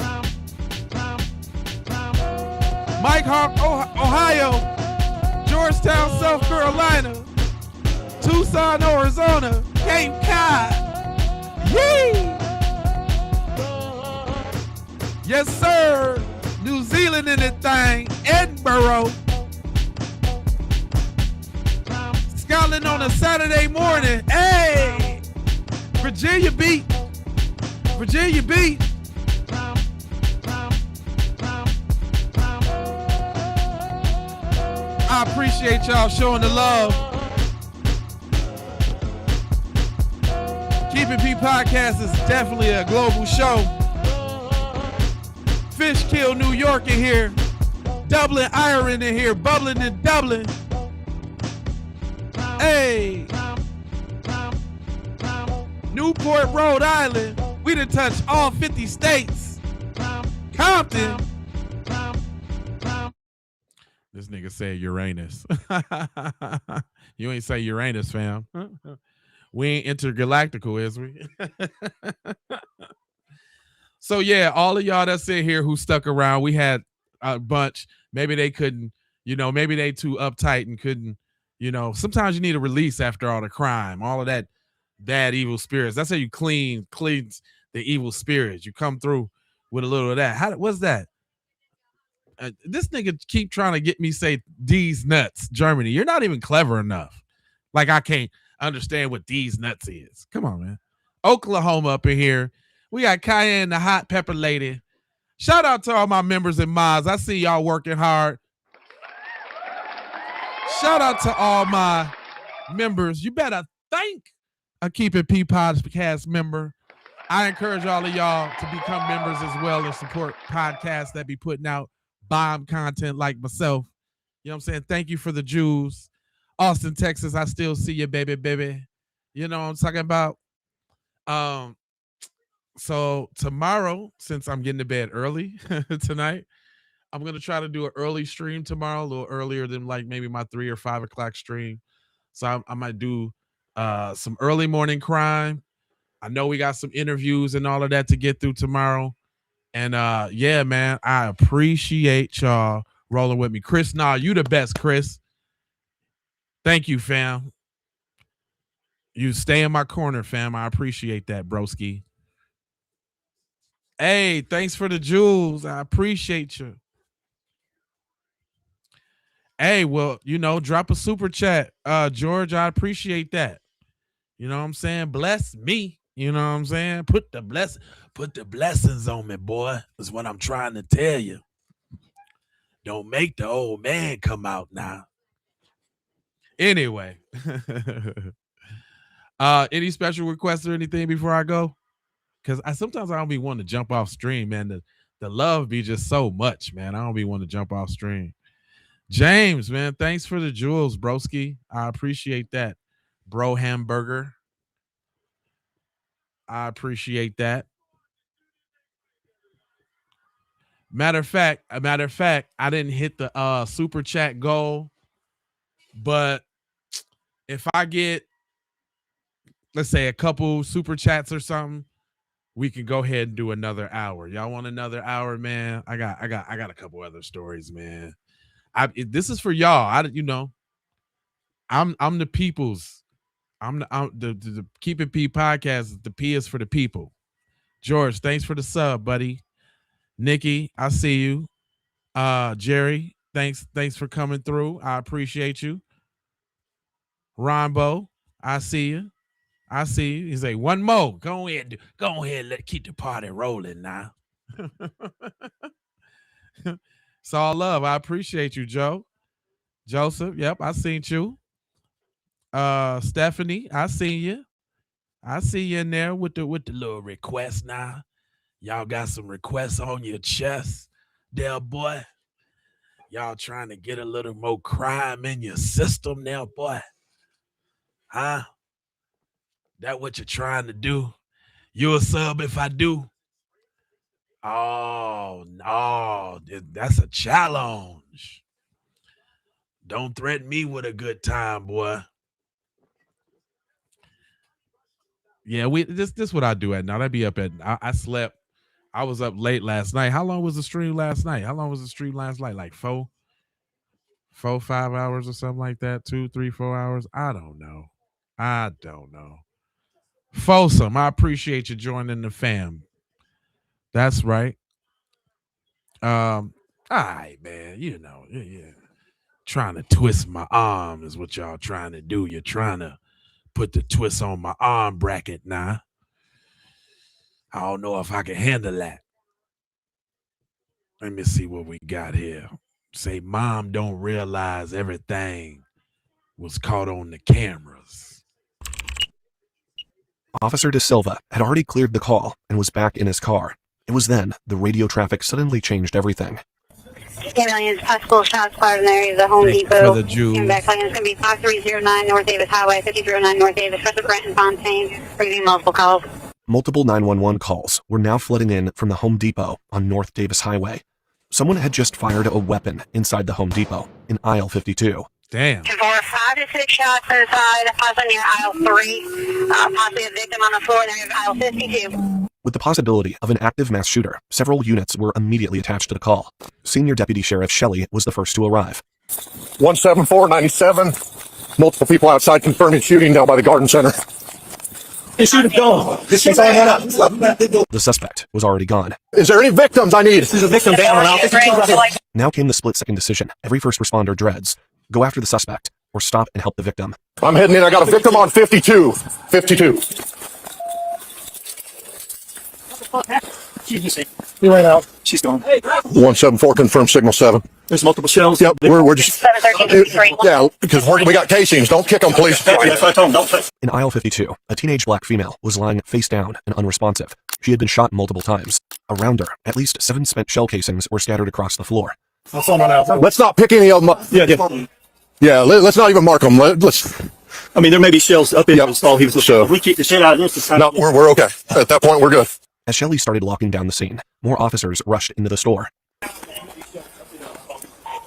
Mike Hawk, Ohio, Georgetown, South Carolina, Tucson, Arizona, Cape Cod. Yee! Yes, sir. New Zealand in the thing. Edinburgh. Scotland on a Saturday morning. Hey! Virginia Beach. Virginia Beach. I appreciate y'all showing the love. Keeping P Podcast is definitely a global show. Fishkill, New York in here. Dublin, Ireland in here. Bubbling in Dublin. Hey. Newport, Rhode Island. We done touched all 50 states. Compton. This nigga said Uranus. You ain't say Uranus, fam. We ain't intergalactical, is we? So yeah, all of y'all that's in here who stuck around, we had a bunch. Maybe they couldn't, maybe they too uptight and couldn't, sometimes you need a release after all the crime, all of that bad evil spirits. That's how you cleanse the evil spirits. You come through with a little of that. What's that? This nigga keep trying to get me say D's nuts, Germany. You're not even clever enough. Like I can't understand what D's nuts is. Come on, man. Oklahoma up in here. We got Cayenne, the hot pepper lady. Shout out to all my members and mods. I see y'all working hard. Shout out to all my members. You better thank a Keep It P Podcast member. I encourage all of y'all to become members as well and support podcasts that be putting out bomb content like myself. You know what I'm saying? Thank you for the Jews. Austin, Texas, I still see you, baby. You know what I'm talking about? So tomorrow, since I'm getting to bed early tonight, I'm going to try to do an early stream tomorrow, a little earlier than like maybe my 3 or 5 o'clock stream. So I might do some early morning crime. I know we got some interviews and all of that to get through tomorrow. And yeah, man, I appreciate y'all rolling with me. Chris, you the best, Chris. Thank you, fam. You stay in my corner, fam. I appreciate that, broski. Hey, thanks for the jewels. I appreciate you. Hey, well, drop a super chat. George, I appreciate that. You know what I'm saying? Bless me. You know what I'm saying? Put the blessings on me, boy. Is what I'm trying to tell you. Don't make the old man come out now. Anyway. Any special requests or anything before I go? Because sometimes I don't be wanting to jump off stream, man. The love be just so much, man. I don't be wanting to jump off stream. James, man, thanks for the jewels, broski. I appreciate that. Bro Hamburger. I appreciate that. Matter of fact, I didn't hit the super chat goal, but if I get, let's say, a couple super chats or something, we can go ahead and do another hour. Y'all want another hour, man? I got a couple other stories, man. This is for y'all. I'm the people's. I'm the Keep It P Podcast. The P is for the people. George, thanks for the sub, buddy. Nikki, I see you. Jerry, thanks for coming through. I appreciate you. Rombo, I see you. He's like, one more. Go ahead, keep the party rolling now. It's all love. I appreciate you, Joe. Joseph, yep, I seen you. Stephanie, I see you. I see you in there with the little request now. Y'all got some requests on your chest, there, boy. Y'all trying to get a little more crime in your system now, boy. Huh? That what you're trying to do? You a sub if I do? Oh, no. That's a challenge. Don't threaten me with a good time, boy. Yeah, this what I do at night. I be up at I slept. I was up late last night. How long was the stream last night? Like 4, 5 hours or something like that. 2, 3, 4 hours. I don't know. Folsom, I appreciate you joining the fam. That's right. All right, man. You know, yeah. Trying to twist my arm is what y'all trying to do. You're trying to put the twist on my arm bracket now. I don't know if I can handle that. Let me see what we got here. Say, mom don't realize everything was caught on the cameras. Officer De Silva had already cleared the call and was back in his car. It was then the radio traffic suddenly changed everything. Aliens, possible shots fired in the area of the Home Depot. For the Jews. Back it's going to be 5309 North Davis Highway, 5309 North Davis, Trust Brent and Fontaine. Receiving multiple calls. Multiple 911 calls were now flooding in from the Home Depot on North Davis Highway. Someone had just fired a weapon inside the Home Depot in aisle 52. Damn. 4, 5 to 6 shots inside, possibly near aisle 3. Possibly a victim on the floor in aisle 52. With the possibility of an active mass shooter, several units were immediately attached to the call. Senior Deputy Sheriff Shelley was the first to arrive. 17497. Multiple people outside confirming shooting down by the garden center. The suspect was already gone. Is there any victims I need? There's a victim down now. Now came the split-second decision every first responder dreads. Go after the suspect or stop and help the victim. I'm heading in. I got a victim on 52. 52. He ran out. She's gone. 174 confirmed signal 7. There's multiple shells. Yep, we're just yeah, because we got casings. Don't kick them, please. In aisle 52, a teenage black female was lying face down and unresponsive. She had been shot multiple times. Around her, at least 7 spent shell casings were scattered across the floor. Let's not pick any of them up. Yeah, let's not even mark them. Let's. I mean, there may be shells up in the stall. He was so. If we keep the shit out of this, no, we're okay. At that point, we're good. As Shelley started locking down the scene, more officers rushed into the store.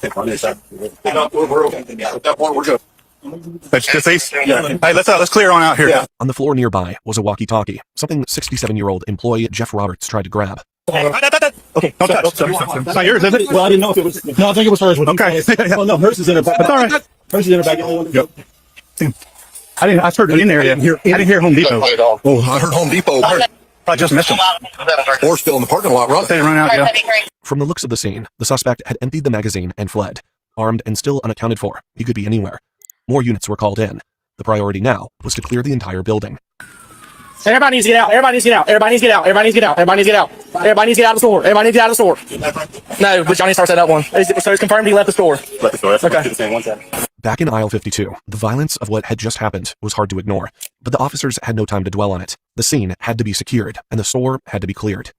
We're okay. At that point, we're good. That's deceased? Yeah. Hey, let's clear on out here. Yeah. On the floor nearby was a walkie-talkie, something 67-year-old employee Jeff Roberts tried to grab. Okay, don't touch. It's not yours, is it? Well, I didn't know if it was. No, I think it was hers. Okay. Oh, no, hers is in her back. That's all right. Hers is in her back. Yep. I heard it in there. I didn't hear Home Depot. Oh, I heard Home Depot. I just missed him. Or still in the parking lot, right? They run out, yeah. From the looks of the scene, the suspect had emptied the magazine and fled. Armed and still unaccounted for, he could be anywhere. More units were called in. The priority now was to clear the entire building. Everybody needs to get out. Everybody needs to get out. Everybody needs to get out. Everybody needs to get out. Everybody needs to get out. Everybody needs to get out of the store. Everybody needs to get out of the store. No, but Johnny starts at that one. So it's confirmed he left the store. Left the store. That's okay. Back in aisle 52, the violence of what had just happened was hard to ignore, but the officers had no time to dwell on it. The scene had to be secured, and the store had to be cleared.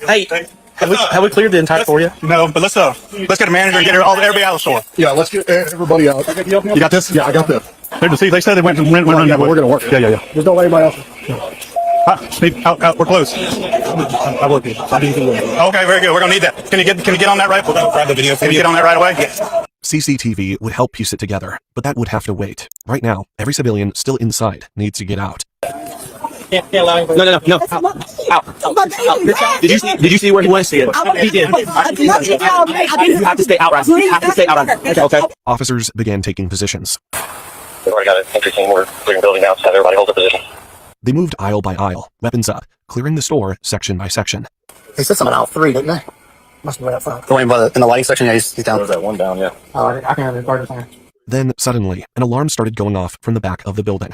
Hey, have we cleared the entire store yet? No, but let's get a manager and get everybody out of the store. Yeah, let's get everybody out. You got this? Yeah, I got this. They said they went running. Yeah, but we're gonna work. Yeah. Just don't let anybody else. Steve, out. We're close. I work here. Okay, very good. We're gonna need that. Can you get on that right? We're gonna grab the video. Can you get on that right away? Yes. CCTV would help piece it together, but that would have to wait. Right now, every civilian still inside needs to get out. No. Out. Did you see where he went? He did. You have to stay out, right? You have to stay out. Okay. Officers began taking positions. We've already got an entry team. We're clearing building out. Have everybody hold their position. They moved aisle by aisle, weapons up, clearing the store section by section. He said something aisle 3, didn't they? Must be right up front. Going in the lighting section, yeah, he's down. There's that one down, yeah. Oh, I can have the guard there. Then, suddenly, an alarm started going off from the back of the building.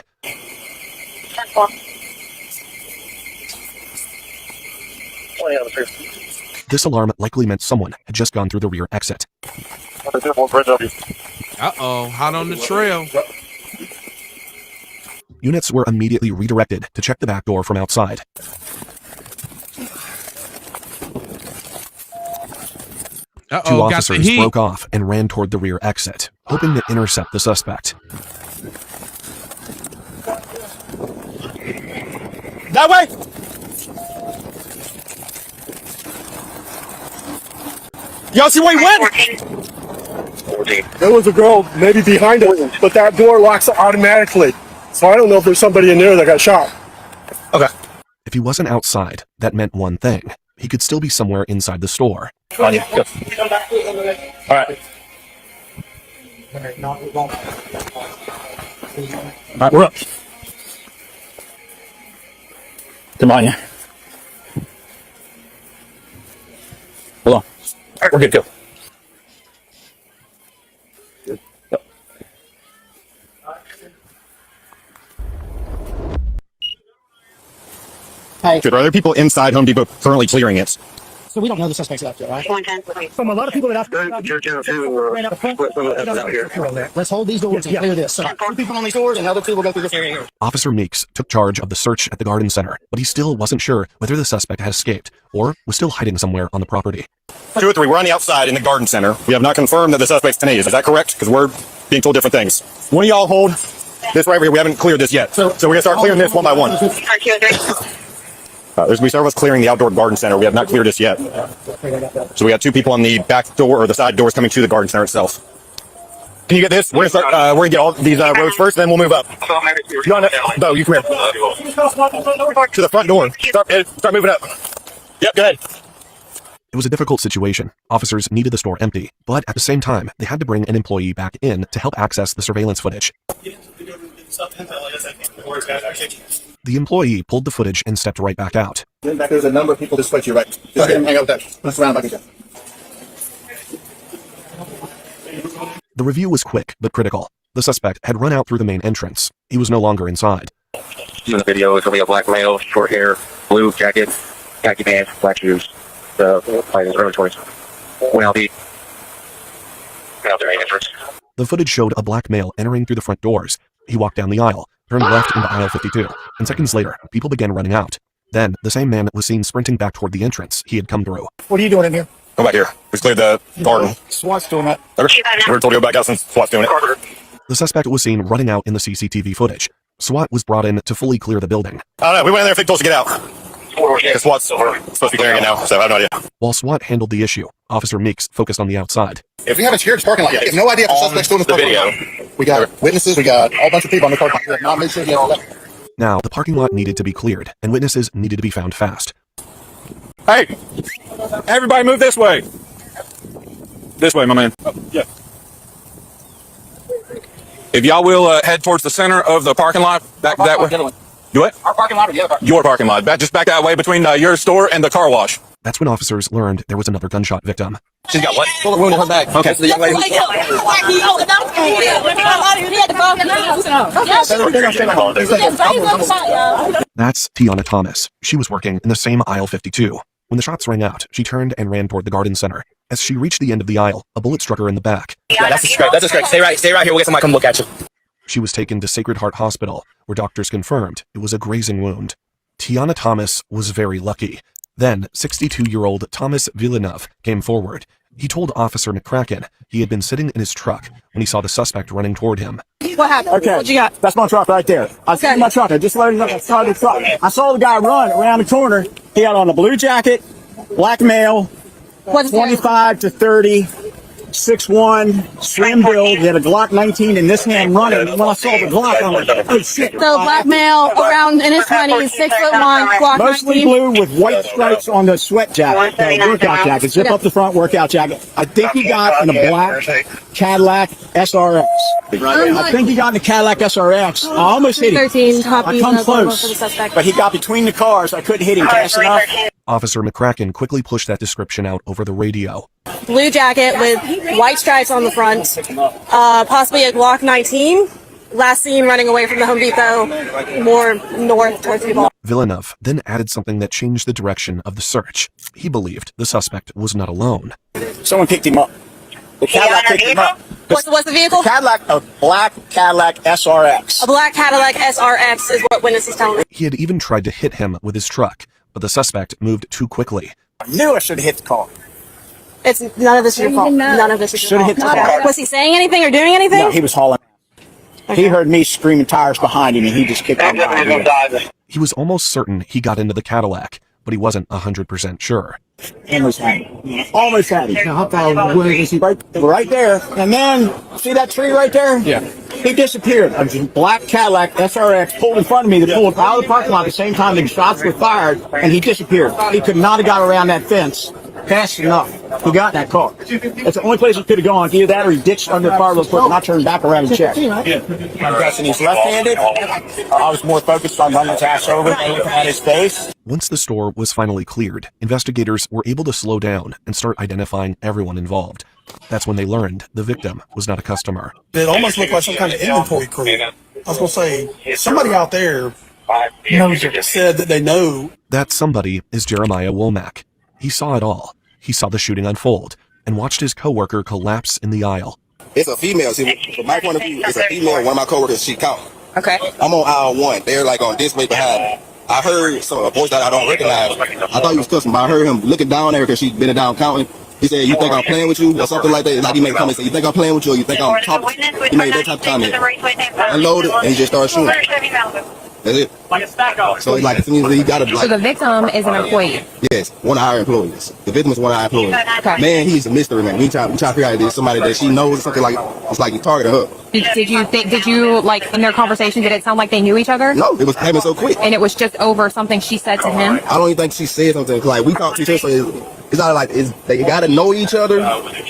This alarm likely meant someone had just gone through the rear exit. Uh-oh, hot on the trail. Units were immediately redirected to check the back door from outside. Two got the officers heat. broke off and ran toward the rear exit, hoping to intercept the suspect. That way! Y'all see where he went? There was a girl maybe behind us, but that door locks automatically. So I don't know if there's somebody in there that got shot. Okay. If he wasn't outside, that meant one thing. He could still be somewhere inside the store. On you. Go. All right. All right, we're up. Come on, yeah. Hold on. All right, we're good. Go. Hey. Good. Are there people inside Home Depot currently clearing it? So we don't know the suspects out there, right? From a lot of people that Let's hold these doors and clear this. So, 2 people on these doors and other people go through this area here. Officer Meeks took charge of the search at the garden center, but he still wasn't sure whether the suspect had escaped or was still hiding somewhere on the property. 2 or 3, we're on the outside in the garden center. We have not confirmed that the suspect's Tanaeus. Is that correct? Because we're being told different things. One of y'all hold this right over here. We haven't cleared this yet. So we're going to start clearing this one by one. We start with clearing the outdoor garden center. We have not cleared this yet. So we got 2 people on the back door or the side doors coming to the garden center itself. Can you get this? We're gonna get all these rows first, then we'll move up. You on it? Bo, you come here. To the front door. Start moving up. Yep, go ahead. It was a difficult situation. Officers needed the store empty, but at the same time, they had to bring an employee back in to help access the surveillance footage. The employee pulled the footage and stepped right back out. Then back there's a number of people this way to your right. Just hang out with that. Let's surround back again. The review was quick but critical. The suspect had run out through the main entrance. He was no longer inside. In the video, it's going to be a black male, short hair, blue jacket, khaki pants, black shoes. The fight is early 20s. Went out the main entrance. The footage showed a black male entering through the front doors. He walked down the aisle, turned left into aisle 52, and seconds later, people began running out. Then, the same man was seen sprinting back toward the entrance he had come through. What are you doing in here? Go back here. We cleared the garden. SWAT's doing that. We're told to go back out since SWAT's doing it. The suspect was seen running out in the CCTV footage. SWAT was brought in to fully clear the building. I don't know. We went in there and they told us to get out. Because SWAT's supposed to be clearing it now, so I have no idea. While SWAT handled the issue, Officer Meeks focused on the outside. If we haven't secured this parking lot, we have no idea if the suspect's doing this parking lot. We got witnesses, we got a whole bunch of people on the parking lot. We have not made sure all that. Now, the parking lot needed to be cleared, and witnesses needed to be found fast. Hey! Everybody move this way! This way, my man. Yeah. If y'all will head towards the center of the parking lot, back that way. Do it? Our parking lot or the other parking lot? Your parking lot. Just back that way between your store and the car wash. That's when officers learned there was another gunshot victim. She's got what? Bullet wound in her back. Okay. The young lady. That's Tiana Thomas. She was working in the same aisle 52. When the shots rang out, she turned and ran toward the garden center. As she reached the end of the aisle, a bullet struck her in the back. Yeah, that's a strike. That's a strike. Stay right here. We'll get somebody to come look at you. She was taken to Sacred Heart Hospital, where doctors confirmed it was a grazing wound. Tiana Thomas was very lucky. Then, 62-year-old Thomas Villeneuve came forward. He told Officer McCracken he had been sitting in his truck when he saw the suspect running toward him. What happened? Okay. What you got? That's my truck right there. I see my truck. I just loaded up. I saw the truck. I saw the guy run around the corner. He had on a blue jacket, black male, 25 to 30, 6'1", slim build. He had a Glock 19 in this hand running. And when I saw the Glock, I'm like, oh shit. So black male around in his 20s, 6'1", Glock 19. Mostly blue with white stripes on the sweat jacket, workout jacket, zip up the front workout jacket. I think he got in a black Cadillac SRX. I think he got in a Cadillac SRX. I almost hit him. 13 I copies come of for the close, suspect. but he got between the cars. I couldn't hit him fast enough. Officer McCracken quickly pushed that description out over the radio. Blue jacket with white stripes on the front, possibly a Glock 19. Last seen running away from the Home Depot, more north towards the ball. Villeneuve then added something that changed the direction of the search. He believed the suspect was not alone. Someone picked him up. The Cadillac picked him up. What's the vehicle? A black Cadillac SRX. A black Cadillac SRX is what witnesses tell me. He had even tried to hit him with his truck, but the suspect moved too quickly. I knew I should have hit the car. It's none of this is your fault. None of this is your Should've fault. hit the car. Was he saying anything or doing anything? No, he was hauling. He heard me screaming tires behind him, and he just kicked on behind. He was almost certain he got into the Cadillac, but he wasn't 100% sure. Almost had it. Almost had it. Right there. And then, see that tree right there? Yeah. He disappeared. A black Cadillac SRX pulled in front of me. They pulled out of the parking lot at the same time the shots were fired, and he disappeared. He could not have got around that fence fast enough. He got in that car. That's the only place he could have gone. Either that or he ditched under the car real quick and I turned back around and checked. I'm guessing he's left-handed. I was more focused on running his ass over and looking at his face. Once the store was finally cleared, investigators were able to slow down and start identifying everyone involved. That's when they learned the victim was not a customer. It almost looked like some kind of inventory crew. I was going to say, somebody out there said that they know. That somebody is Jeremiah Womack. He saw it all. He saw the shooting unfold and watched his coworker collapse in the aisle. It's a female. See, from my point of view, it's a female. One of my coworkers, she caught. Okay. I'm on aisle 1. They're like on this way behind me. I heard a voice that I don't recognize. I thought he was cussing, but I heard him looking down there because she'd been down counting. He said, "You think I'm playing with you?" or something like that. Like he made a comment, say, "You think I'm playing with you, or you think I'm talking?" He made that type of comment. Unloaded, and he just started shooting. That's it. So it's like, to me, you gotta like. So the victim is an employee. Yes, one of our employees. The victim is one of our employees. Okay. Man, he's a mystery man. We try to figure out if there's somebody that she knows, something like it's like he targeted her. Did you like in their conversation? Did it sound like they knew each other? No, it was happening so quick. And it was just over something she said to him. I don't even think she said something. Like we talked to each other, so it's not like they gotta know each other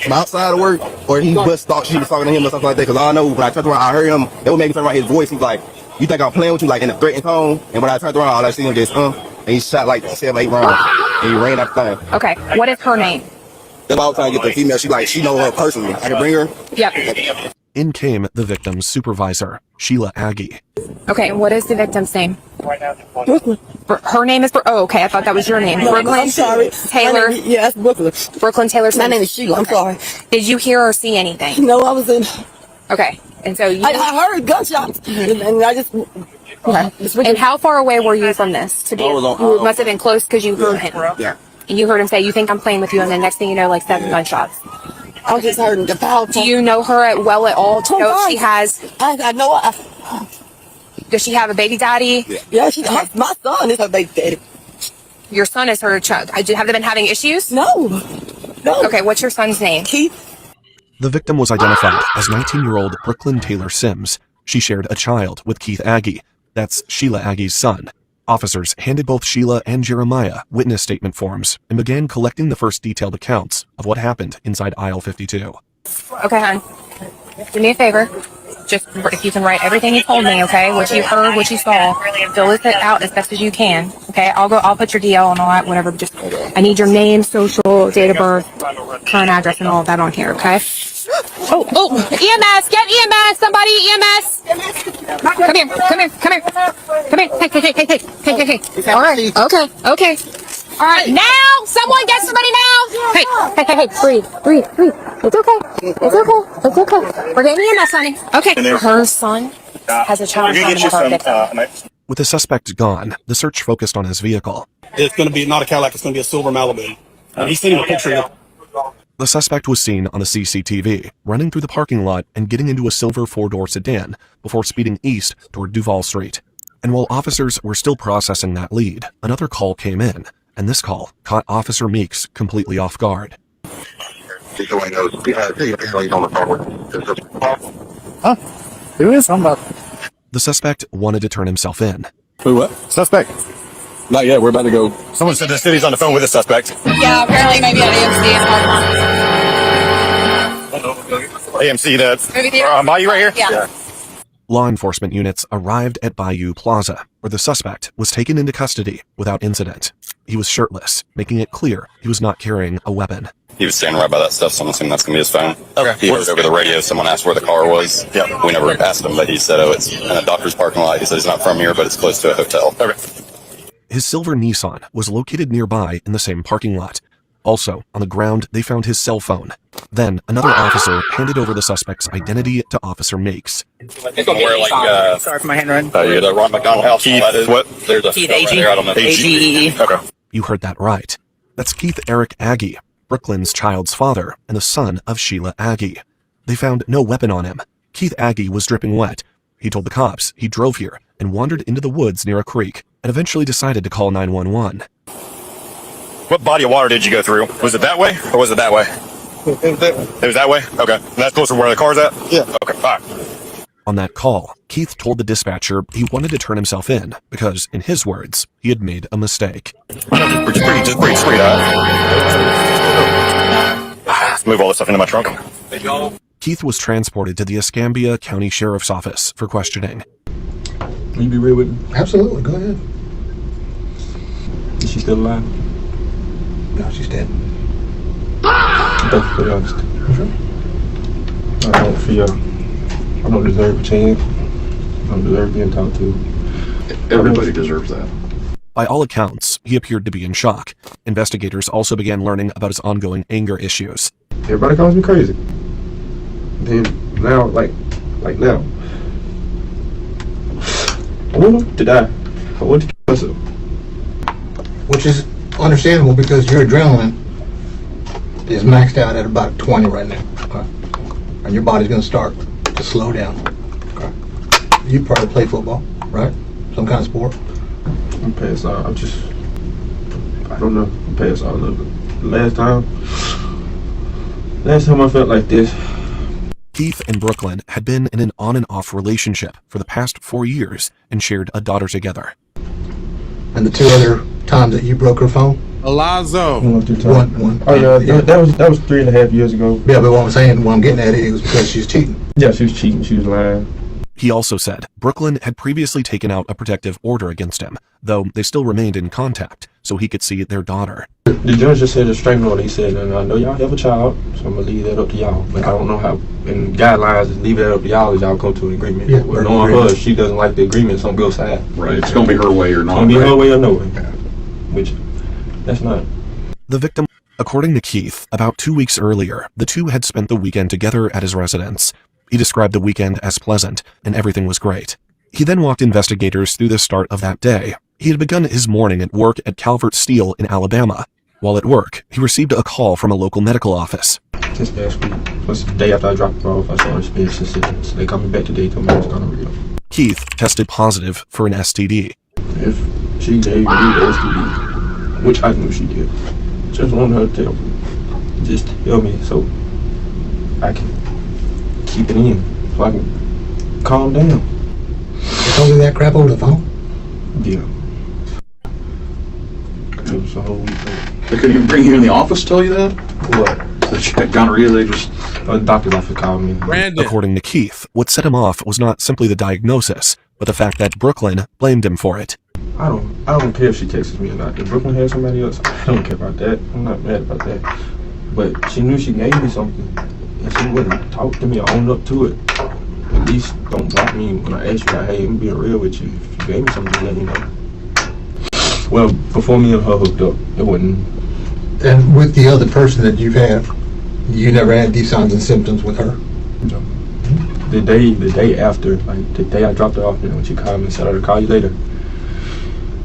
from outside of work, or he just thought she was talking to him or something like that. Because I know when I turned around, I heard him. It would make me turn around. His voice, he's like, "You think I'm playing with you?" Like in a threatening tone. And when I turned around, all I see him just and he shot like 7, 8 rounds, and he ran that thing. Okay, what is her name? That's why I was trying to get the female. She know her personally. I can bring her. Yep. In came the victim's supervisor, Sheila Aggie. Okay, what is the victim's name? Brooklyn. Her name is oh, okay, I thought that was your name. Brooklyn. I'm sorry. Taylor. Yes, Brooklyn. Brooklyn Taylor. My name is Sheila. I'm sorry. Did you hear or see anything? No, I was in. Okay, and so you. I heard gunshots, and I just. Okay. And how far away were you from this? To be, you must have been close because you heard him. Yeah. And you heard him say, "You think I'm playing with you?" And then next thing you know, like 7 gunshots. I just heard the power. Do you know her at all? Do you know if she has? I know. Does she have a baby daddy? Yeah, my son is her baby daddy. Your son is her child. Have they been having issues? No. Okay, what's your son's name? Keith. The victim was identified as 19-year-old Brooklyn Taylor Sims. She shared a child with Keith Aggie. That's Sheila Aggie's son. Officers handed both Sheila and Jeremiah witness statement forms and began collecting the first detailed accounts of what happened inside aisle 52. Okay, hon. Do me a favor. Just if you can write everything you told me, okay? What you heard, what you saw. Fill it out as best as you can. Okay, I'll put your DL and all that, whatever. Just I need your name, social, date of birth, current address, and all of that on here, okay? Oh, EMS! Get EMS! Somebody, EMS! Come here. Hey. All right. Okay. All right, now! Someone get somebody now! Hey, breathe. It's okay. We're getting EMS, honey. Okay. Her son has a child with her victim. With the suspect gone, the search focused on his vehicle. It's going to be not a Cadillac, it's going to be a silver Malibu. And he's sending a picture of it. The suspect was seen on the CCTV, running through the parking lot and getting into a silver 4-door sedan before speeding east toward Duval Street. And while officers were still processing that lead, another call came in, and this call caught Officer Meeks completely off guard. Huh? Who is? I'm about. The suspect wanted to turn himself in. Who what? Suspect. Not yet, we're about to go. Someone said the city's on the phone with a suspect. Yeah, apparently maybe at AMC, the Bayou right here? Yeah. Law enforcement units arrived at Bayou Plaza, where the suspect was taken into custody without incident. He was shirtless, making it clear he was not carrying a weapon. He was standing right by that stuff, so I'm assuming that's going to be his phone. Okay. He heard over the radio, someone asked where the car was. Yep. We never asked him, but he said, it's in a doctor's parking lot. He said he's not from here, but it's close to a hotel. Okay. His silver Nissan was located nearby in the same parking lot. Also, on the ground, they found his cell phone. Then, another officer handed over the suspect's identity to Officer Meeks. Somewhere like, Sorry for my handwriting. yeah, the Ron McDonald house. Keith, what? There's a Keith right AG. there, I don't know. AGE. Okay. You heard that right. That's Keith Eric Aggie. Brooklyn's child's father and the son of Sheila Aggie. They found no weapon on him. Keith Aggie was dripping wet. He told the cops he drove here and wandered into the woods near a creek and eventually decided to call 911. What body of water did you go through? Was it that way or was it that way? It was that way? Okay. And that's closer to where the car's at? Yeah. Okay, all right. On that call, Keith told the dispatcher he wanted to turn himself in because, in his words, he had made a mistake. Just breathe straight out. Let's move all this stuff into my trunk. Keith was transported to the Escambia County Sheriff's Office for questioning. Can you be real with me? Absolutely, go ahead. Is she still alive? No, she's dead. Thank you for the honesty. Sure. I don't feel I don't deserve a chance. I don't deserve being talked to. Everybody deserves that. By all accounts, he appeared to be in shock. Investigators also began learning about his ongoing anger issues. Everybody calls me crazy. Then now, like now, I want him to die. I want to kill myself. Which is understandable because your adrenaline is maxed out at about 20 right now. Okay? And your body's going to start to slow down. Okay? You probably play football, right? Some kind of sport. I'm past all. I don't know. I'm past all of it. Last time I felt like this. Keith and Brooklyn had been in an on and off relationship for the past 4 years and shared a daughter together. And the 2 other times that you broke her phone? Alonzo. One. Oh yeah, that was 3.5 years ago. Yeah, but what I'm saying, what I'm getting at it was because she's cheating. Yeah, she was cheating. She was lying. He also said Brooklyn had previously taken out a protective order against him, though they still remained in contact, so he could see their daughter. The judge just said a restraining order. He said, and I know y'all have a child, so I'm going to leave that up to y'all. But I don't know how, in guidelines, leave that up to y'all as y'all come to an agreement. Yeah, well, knowing her, if she doesn't like the agreement, something goes side. Right, it's going to be her way or not. It's going to be her way or no way. Which, that's not. The victim, according to Keith, about 2 weeks earlier, the two had spent the weekend together at his residence. He described the weekend as pleasant, and everything was great. He then walked investigators through the start of that day. He had begun his morning at work at Calvert Steel in Alabama. While at work, he received a call from a local medical office. This past week, was the day after I dropped her off, I saw her suspicious symptoms. They called me back today, told me I was gonorrhea. Keith tested positive for an STD. If she gave me the STD, which I knew she did, just wanted her to tell me. Just tell me so I can keep it in, so I can calm down. You told me that crap over the phone? Yeah. It was a whole week. They couldn't even bring you in the office to tell you that? What? That she had gonorrhea, they just... The doctor's office called me. Brandon. According to Keith, what set him off was not simply the diagnosis, but the fact that Brooklyn blamed him for it. I don't care if she texts me or not. If Brooklyn has somebody else, I don't care about that. I'm not mad about that. But she knew she gave me something, and she wouldn't talk to me or own up to it. At least don't block me when I ask you, like, hey, I'm being real with you. If you gave me something, let me know. Well, before me and her hooked up, it wasn't. And with the other person that you've had, you never had these signs and symptoms with her? No. The day after, like the day I dropped her off, when she called me and said I'd call you later,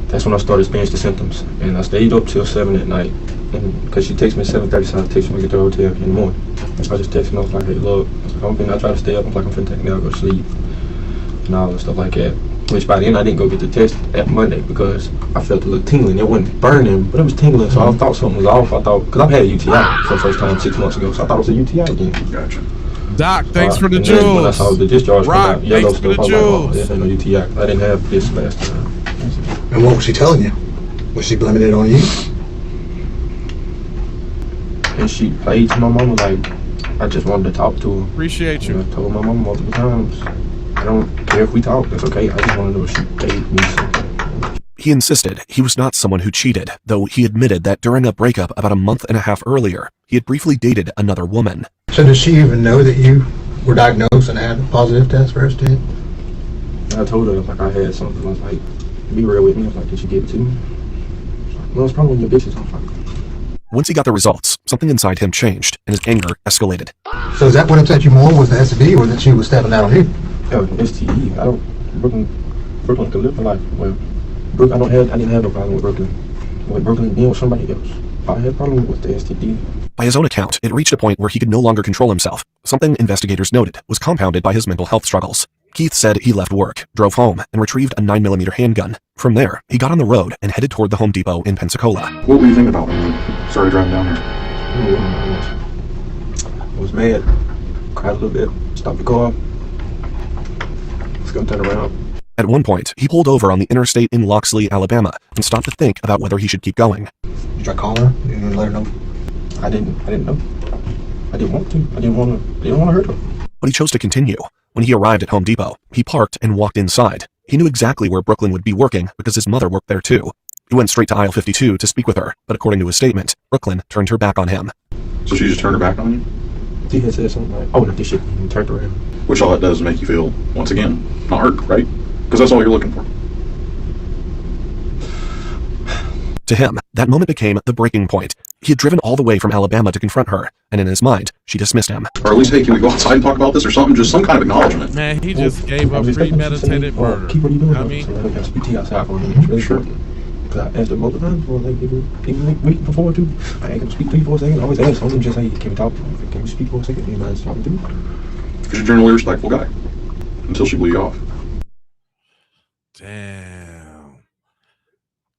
that's when I started experiencing the symptoms. And I stayed up till 7 at night. And because she texted me at 7:30, so I texted when I get to the hotel in the morning. I just texted her, I was like, hey, look, I try to stay up, I'm like, I'm finna take a nap, go to sleep, and all that stuff like that. Which by then I didn't go get the test at Monday because I felt a little tingling. It wasn't burning, but it was tingling, so I thought something was off. I thought, because I've had a UTI for the first time 6 months ago, so I thought it was a UTI again. Gotcha. Doc, thanks for the and jewels. then when I saw the discharge come Rock, out, yellow thanks for stuff, the I was like, oh, jewels. this ain't no UTI. I didn't have this last time. And what was she telling you? Was she blaming it on you? And she played to my mama like I just wanted to talk to her. Appreciate you. I told my mama multiple times, I don't care if we talk, that's okay. I just want to know if she gave me something. He insisted he was not someone who cheated, though he admitted that during a breakup about a month and a half earlier, he had briefly dated another woman. So does she even know that you were diagnosed and had a positive test for STD? I told her like I had something. I was like, be real with me. I was like, did you give it to me? Well, it's probably one of your bitches. I was like, Once he got the results, something inside him changed, and his anger escalated. So is that what upset you more, was the STD, or that she was stepping out on you? yeah, STD. I don't. Brooklyn could live her life. Well, I didn't have no problem with Brooklyn. With Brooklyn being with somebody else. I had a problem with the STD. By his own account, it reached a point where he could no longer control himself. Something investigators noted was compounded by his mental health struggles. Keith said he left work, drove home, and retrieved a 9mm handgun. From there, he got on the road and headed toward the Home Depot in Pensacola. What were you thinking about when you started driving down here? I was mad. Cried a little bit. Stopped the car. Just gonna turn around. At one point, he pulled over on the interstate in Loxley, Alabama, and stopped to think about whether he should keep going. Did you call her? You didn't let her know? I didn't know. I didn't want to. I didn't want to hurt her. But he chose to continue. When he arrived at Home Depot, he parked and walked inside. He knew exactly where Brooklyn would be working because his mother worked there too. He went straight to aisle 52 to speak with her, but according to his statement, Brooklyn turned her back on him. So she just turned her back on you? She had said something like, "Oh, no, this shit," and turned around. Which all that does is make you feel, once again, not hurt, right? Because that's all you're looking for. To him, that moment became the breaking point. He had driven all the way from Alabama to confront her, and in his mind, she dismissed him. Or at least, hey, can we go outside and talk about this or something? Just some kind of acknowledgement. Man, he just gave up premeditated murder. Keep what you doing? I mean, I speak to you outside for a minute. Sure. Because I asked her multiple times for like even week before too. I ain't gonna speak to you for a second. I always ask someone just, hey, can we talk? Can we speak for a second? Do you mind talking to me? Because you're a generally respectful guy. Until she blew you off. damn.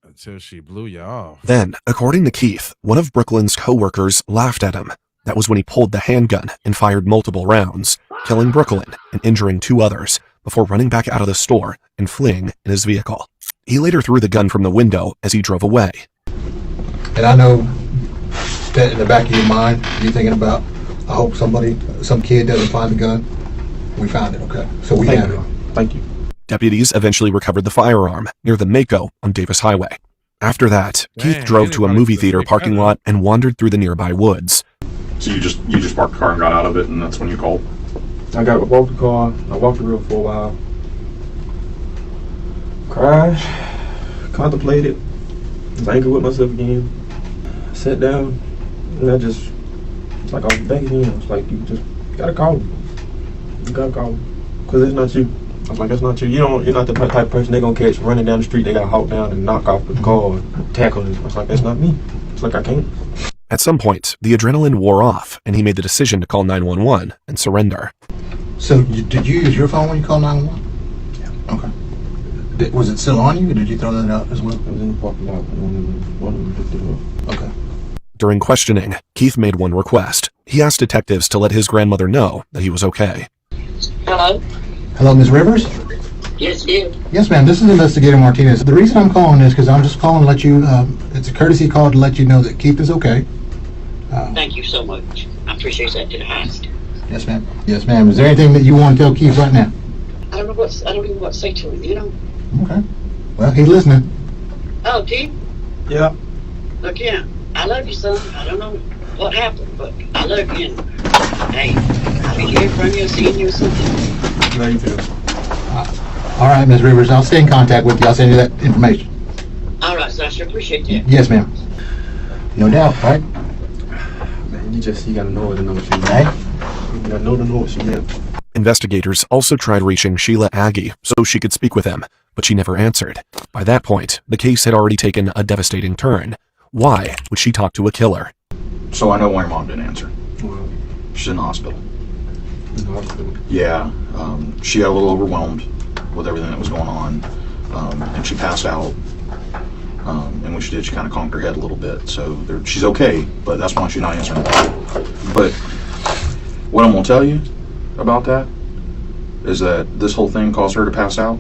Until she blew you off. Then, according to Keith, one of Brooklyn's co-workers laughed at him. That was when he pulled the handgun and fired multiple rounds, killing Brooklyn and injuring 2 others, before running back out of the store and fleeing in his vehicle. He later threw the gun from the window as he drove away. And I know that in the back of your mind, you're thinking about, I hope some kid doesn't find the gun. We found it, okay? So we have it. Thank you. Deputies eventually recovered the firearm near the Mako on Davis Highway. After that, Keith drove to a movie theater parking lot and wandered through the nearby woods. So you just parked the car and got out of it, and that's when you called? I walked the car. I walked the road for a while. Cried. Contemplated. Was angry with myself again. I sat down, and I just, it's like I was back again. It's like, you gotta call him. You gotta call him. Because it's not you. I was like, that's not you. You're not the type of person they're gonna catch running down the street. They gotta hawk down and knock off the car and tackle him. I was like, that's not me. It's like, I can't. At some point, the adrenaline wore off, and he made the decision to call 911 and surrender. So did you use your phone when you called 911? Yeah. Okay. Was it still on you, or did you throw that out as well? It was in the parking lot. One of them picked it up. Okay. During questioning, Keith made one request. He asked detectives to let his grandmother know that he was okay. Hello? Hello, Ms. Rivers? Yes, dear. Yes, ma'am. This is Investigator Martinez. The reason I'm calling is because I'm just calling to let you, it's a courtesy call to let you know that Keith is okay. Thank you so much. I appreciate that to the highest. Yes, ma'am. Yes, ma'am. Is there anything that you want to tell Keith right now? I don't even know what to say to him, you know? Okay. Well, he's listening. Oh, Keith? Yeah. Look here. I love you, son. I don't know what happened, but I love you. And, hey, I'll be hearing from you, seeing you or something. Thank you. All right, Ms. Rivers. I'll stay in contact with you. I'll send you that information. All right, so I sure appreciate that. Yes, ma'am. No doubt, right? Man, you gotta know it to know what you mean. Right? You gotta know to know what you mean. Investigators also tried reaching Sheila Aggie so she could speak with him, but she never answered. By that point, the case had already taken a devastating turn. Why would she talk to a killer? So I know why your mom didn't answer. She's in the hospital. Yeah, she got a little overwhelmed with everything that was going on, and she passed out. And when she did, she kind of conked her head a little bit. So she's okay, but that's why she's not answering. But what I'm going to tell you about that is that this whole thing caused her to pass out.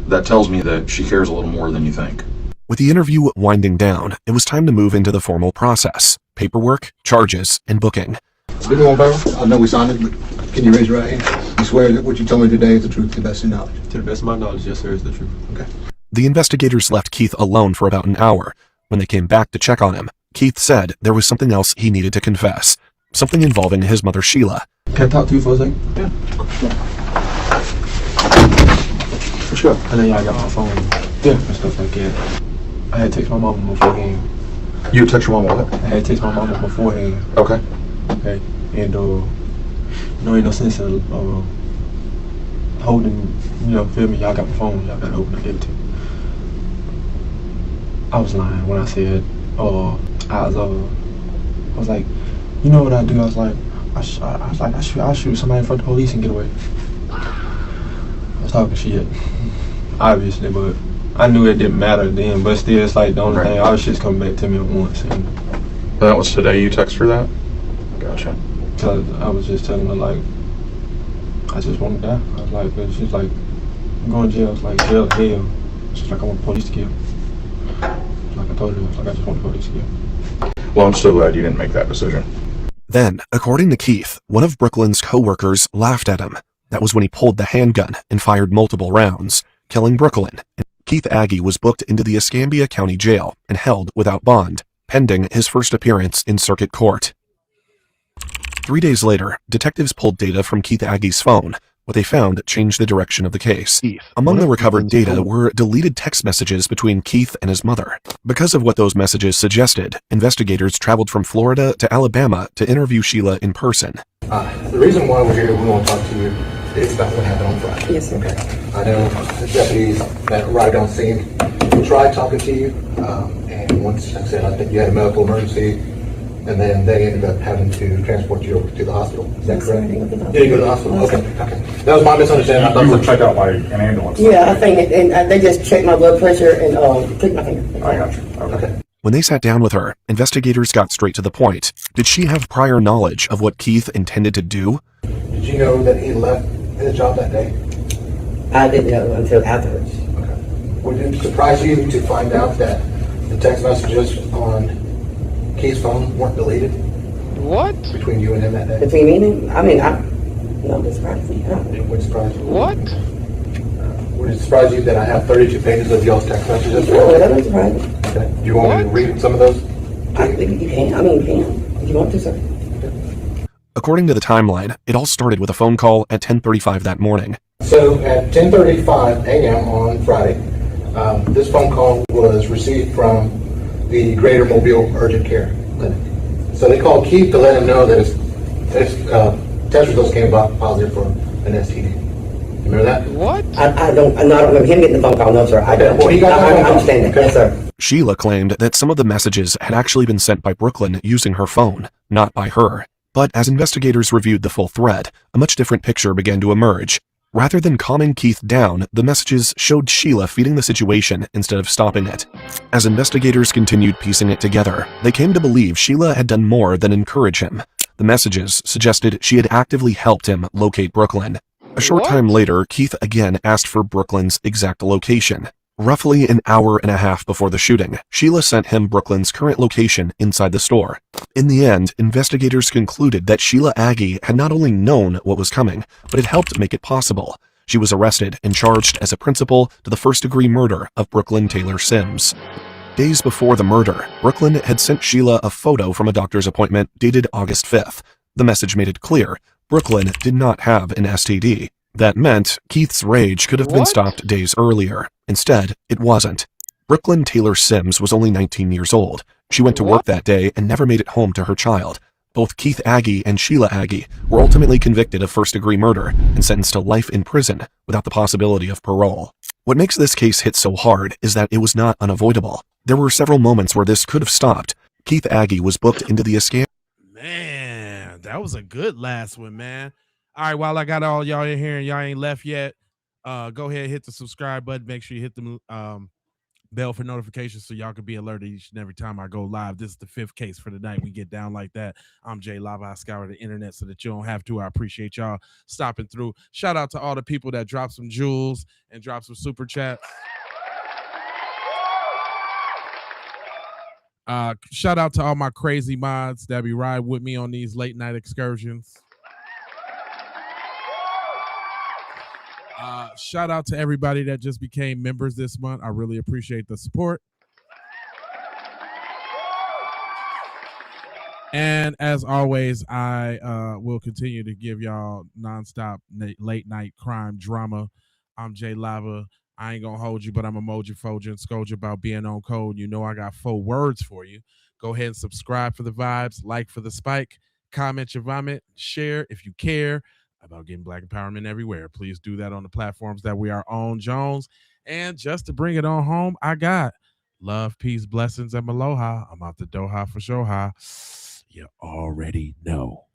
That tells me that she cares a little more than you think. With the interview winding down, it was time to move into the formal process: paperwork, charges, and booking. Been on, Barrel? I know we signed it, but can you raise your right hand? You swear that what you told me today is the truth, to the best of your knowledge? To the best of my knowledge, yes, sir, is the truth. Okay. The investigators left Keith alone for about an hour. When they came back to check on him, Keith said there was something else he needed to confess. Something involving his mother, Sheila. Can I talk to you for a second? Yeah. For sure. I know y'all got my phone. Yeah. And stuff like that. I had text my mama beforehand. You text your mama what? I had text my mama beforehand. Okay. Okay. And, ain't no sense in holding, feel me? Y'all got my phone. Y'all got to open it, give it to me. I was lying when I said, I was like, You know what I do? I was like, I'll shoot somebody in front of the police and get away. I was talking shit, obviously, but I knew it didn't matter then. But still, it's like the only thing, all the shit's coming back to me at once. And that was today you text her that? Gotcha. Cause I was just telling her, like, I just want to die. I was like, but she's like, I'm going to jail. It's like, jail, hell. She's like, I want the police to kill. Like I told her, I was like, I just want the police to kill. Well, I'm so glad you didn't make that decision. Then, according to Keith, one of Brooklyn's co-workers laughed at him. That was when he pulled the handgun and fired multiple rounds, killing Brooklyn. Keith Aggie was booked into the Escambia County Jail and held without bond, pending his first appearance in circuit court. 3 days later, detectives pulled data from Keith Aggie's phone. What they found changed the direction of the case. Among the recovered data were deleted text messages between Keith and his mother. Because of what those messages suggested, investigators traveled from Florida to Alabama to interview Sheila in person. The reason why we're here, we want to talk to you, is about what happened on Friday. Yes, sir. Okay. I know the deputies that arrived on scene tried talking to you, and once, like I said, I think you had a medical emergency, and then they ended up having to transport you over to the hospital. Is that correct? You didn't go to the hospital? Okay. That was my misunderstanding. I thought You were checked out by an ambulance. Yeah, I think, and they just checked my blood pressure and took my finger. I got you. Okay. When they sat down with her, investigators got straight to the point. Did she have prior knowledge of what Keith intended to do? Did you know that he left his job that day? I didn't know until afterwards. Okay. Would it surprise you to find out that the text messages on Keith's phone weren't deleted? What? Between you and him that day? Between me and him? I mean, no, it's surprising. It would surprise you. What? Would it surprise you that I have 32 pages of y'all's text messages? No, that doesn't surprise me. Okay. Do you want me to read some of those? I think you can. I mean, you can. If you want to, sir. According to the timeline, it all started with a phone call at 10:35 that morning. So at 10:35 a.m. on Friday, this phone call was received from the Greater Mobile Urgent Care Clinic. So they called Keith to let him know that his test results came back positive for an STD. You remember that? What? I don't remember him getting the phone call. No, sir. I don't. Well, he got I understand that. Yes, sir. Sheila claimed that some of the messages had actually been sent by Brooklyn using her phone, not by her. But as investigators reviewed the full thread, a much different picture began to emerge. Rather than calming Keith down, the messages showed Sheila feeding the situation instead of stopping it. As investigators continued piecing it together, they came to believe Sheila had done more than encourage him. The messages suggested she had actively helped him locate Brooklyn. A short time later, Keith again asked for Brooklyn's exact location. Roughly an hour and a half before the shooting, Sheila sent him Brooklyn's current location inside the store. In the end, investigators concluded that Sheila Aggie had not only known what was coming, but had helped make it possible. She was arrested and charged as a principal to the first-degree murder of Brooklyn Taylor Sims. Days before the murder, Brooklyn had sent Sheila a photo from a doctor's appointment dated August 5th. The message made it clear Brooklyn did not have an STD. That meant Keith's rage could have been stopped days earlier. Instead, it wasn't. Brooklyn Taylor Sims was only 19 years old. She went to work that day and never made it home to her child. Both Keith Aggie and Sheila Aggie were ultimately convicted of first-degree murder and sentenced to life in prison without the possibility of parole. What makes this case hit so hard is that it was not unavoidable. There were several moments where this could have stopped. Keith Aggie was booked into the Escambia. Man, that was a good last one, man. All right, while I got all y'all in here and y'all ain't left yet, go ahead and hit the subscribe button. Make sure you hit the bell for notifications so y'all can be alerted each and every time I go live. This is the 5th case for the night. We get down like that. I'm Jay Lava. I scour the internet so that you don't have to. I appreciate y'all stopping through. Shout out to all the people that dropped some jewels and dropped some super chats. Shout out to all my crazy mods that be riding with me on these late night excursions. Shout out to everybody that just became members this month. I really appreciate the support. And as always, I will continue to give y'all nonstop late night crime drama. I'm Jay Lava. I ain't gonna hold you, but I'm emoji foja and scold you about being on code. You know I got 4 words for you. Go ahead and subscribe for the vibes, like for the spike, comment your vomit, share if you care about getting Black empowerment everywhere. Please do that on the platforms that we are on, Jones. And just to bring it on home, I got love, peace, blessings, and aloha. I'm out the Doha for Shoha. You already know.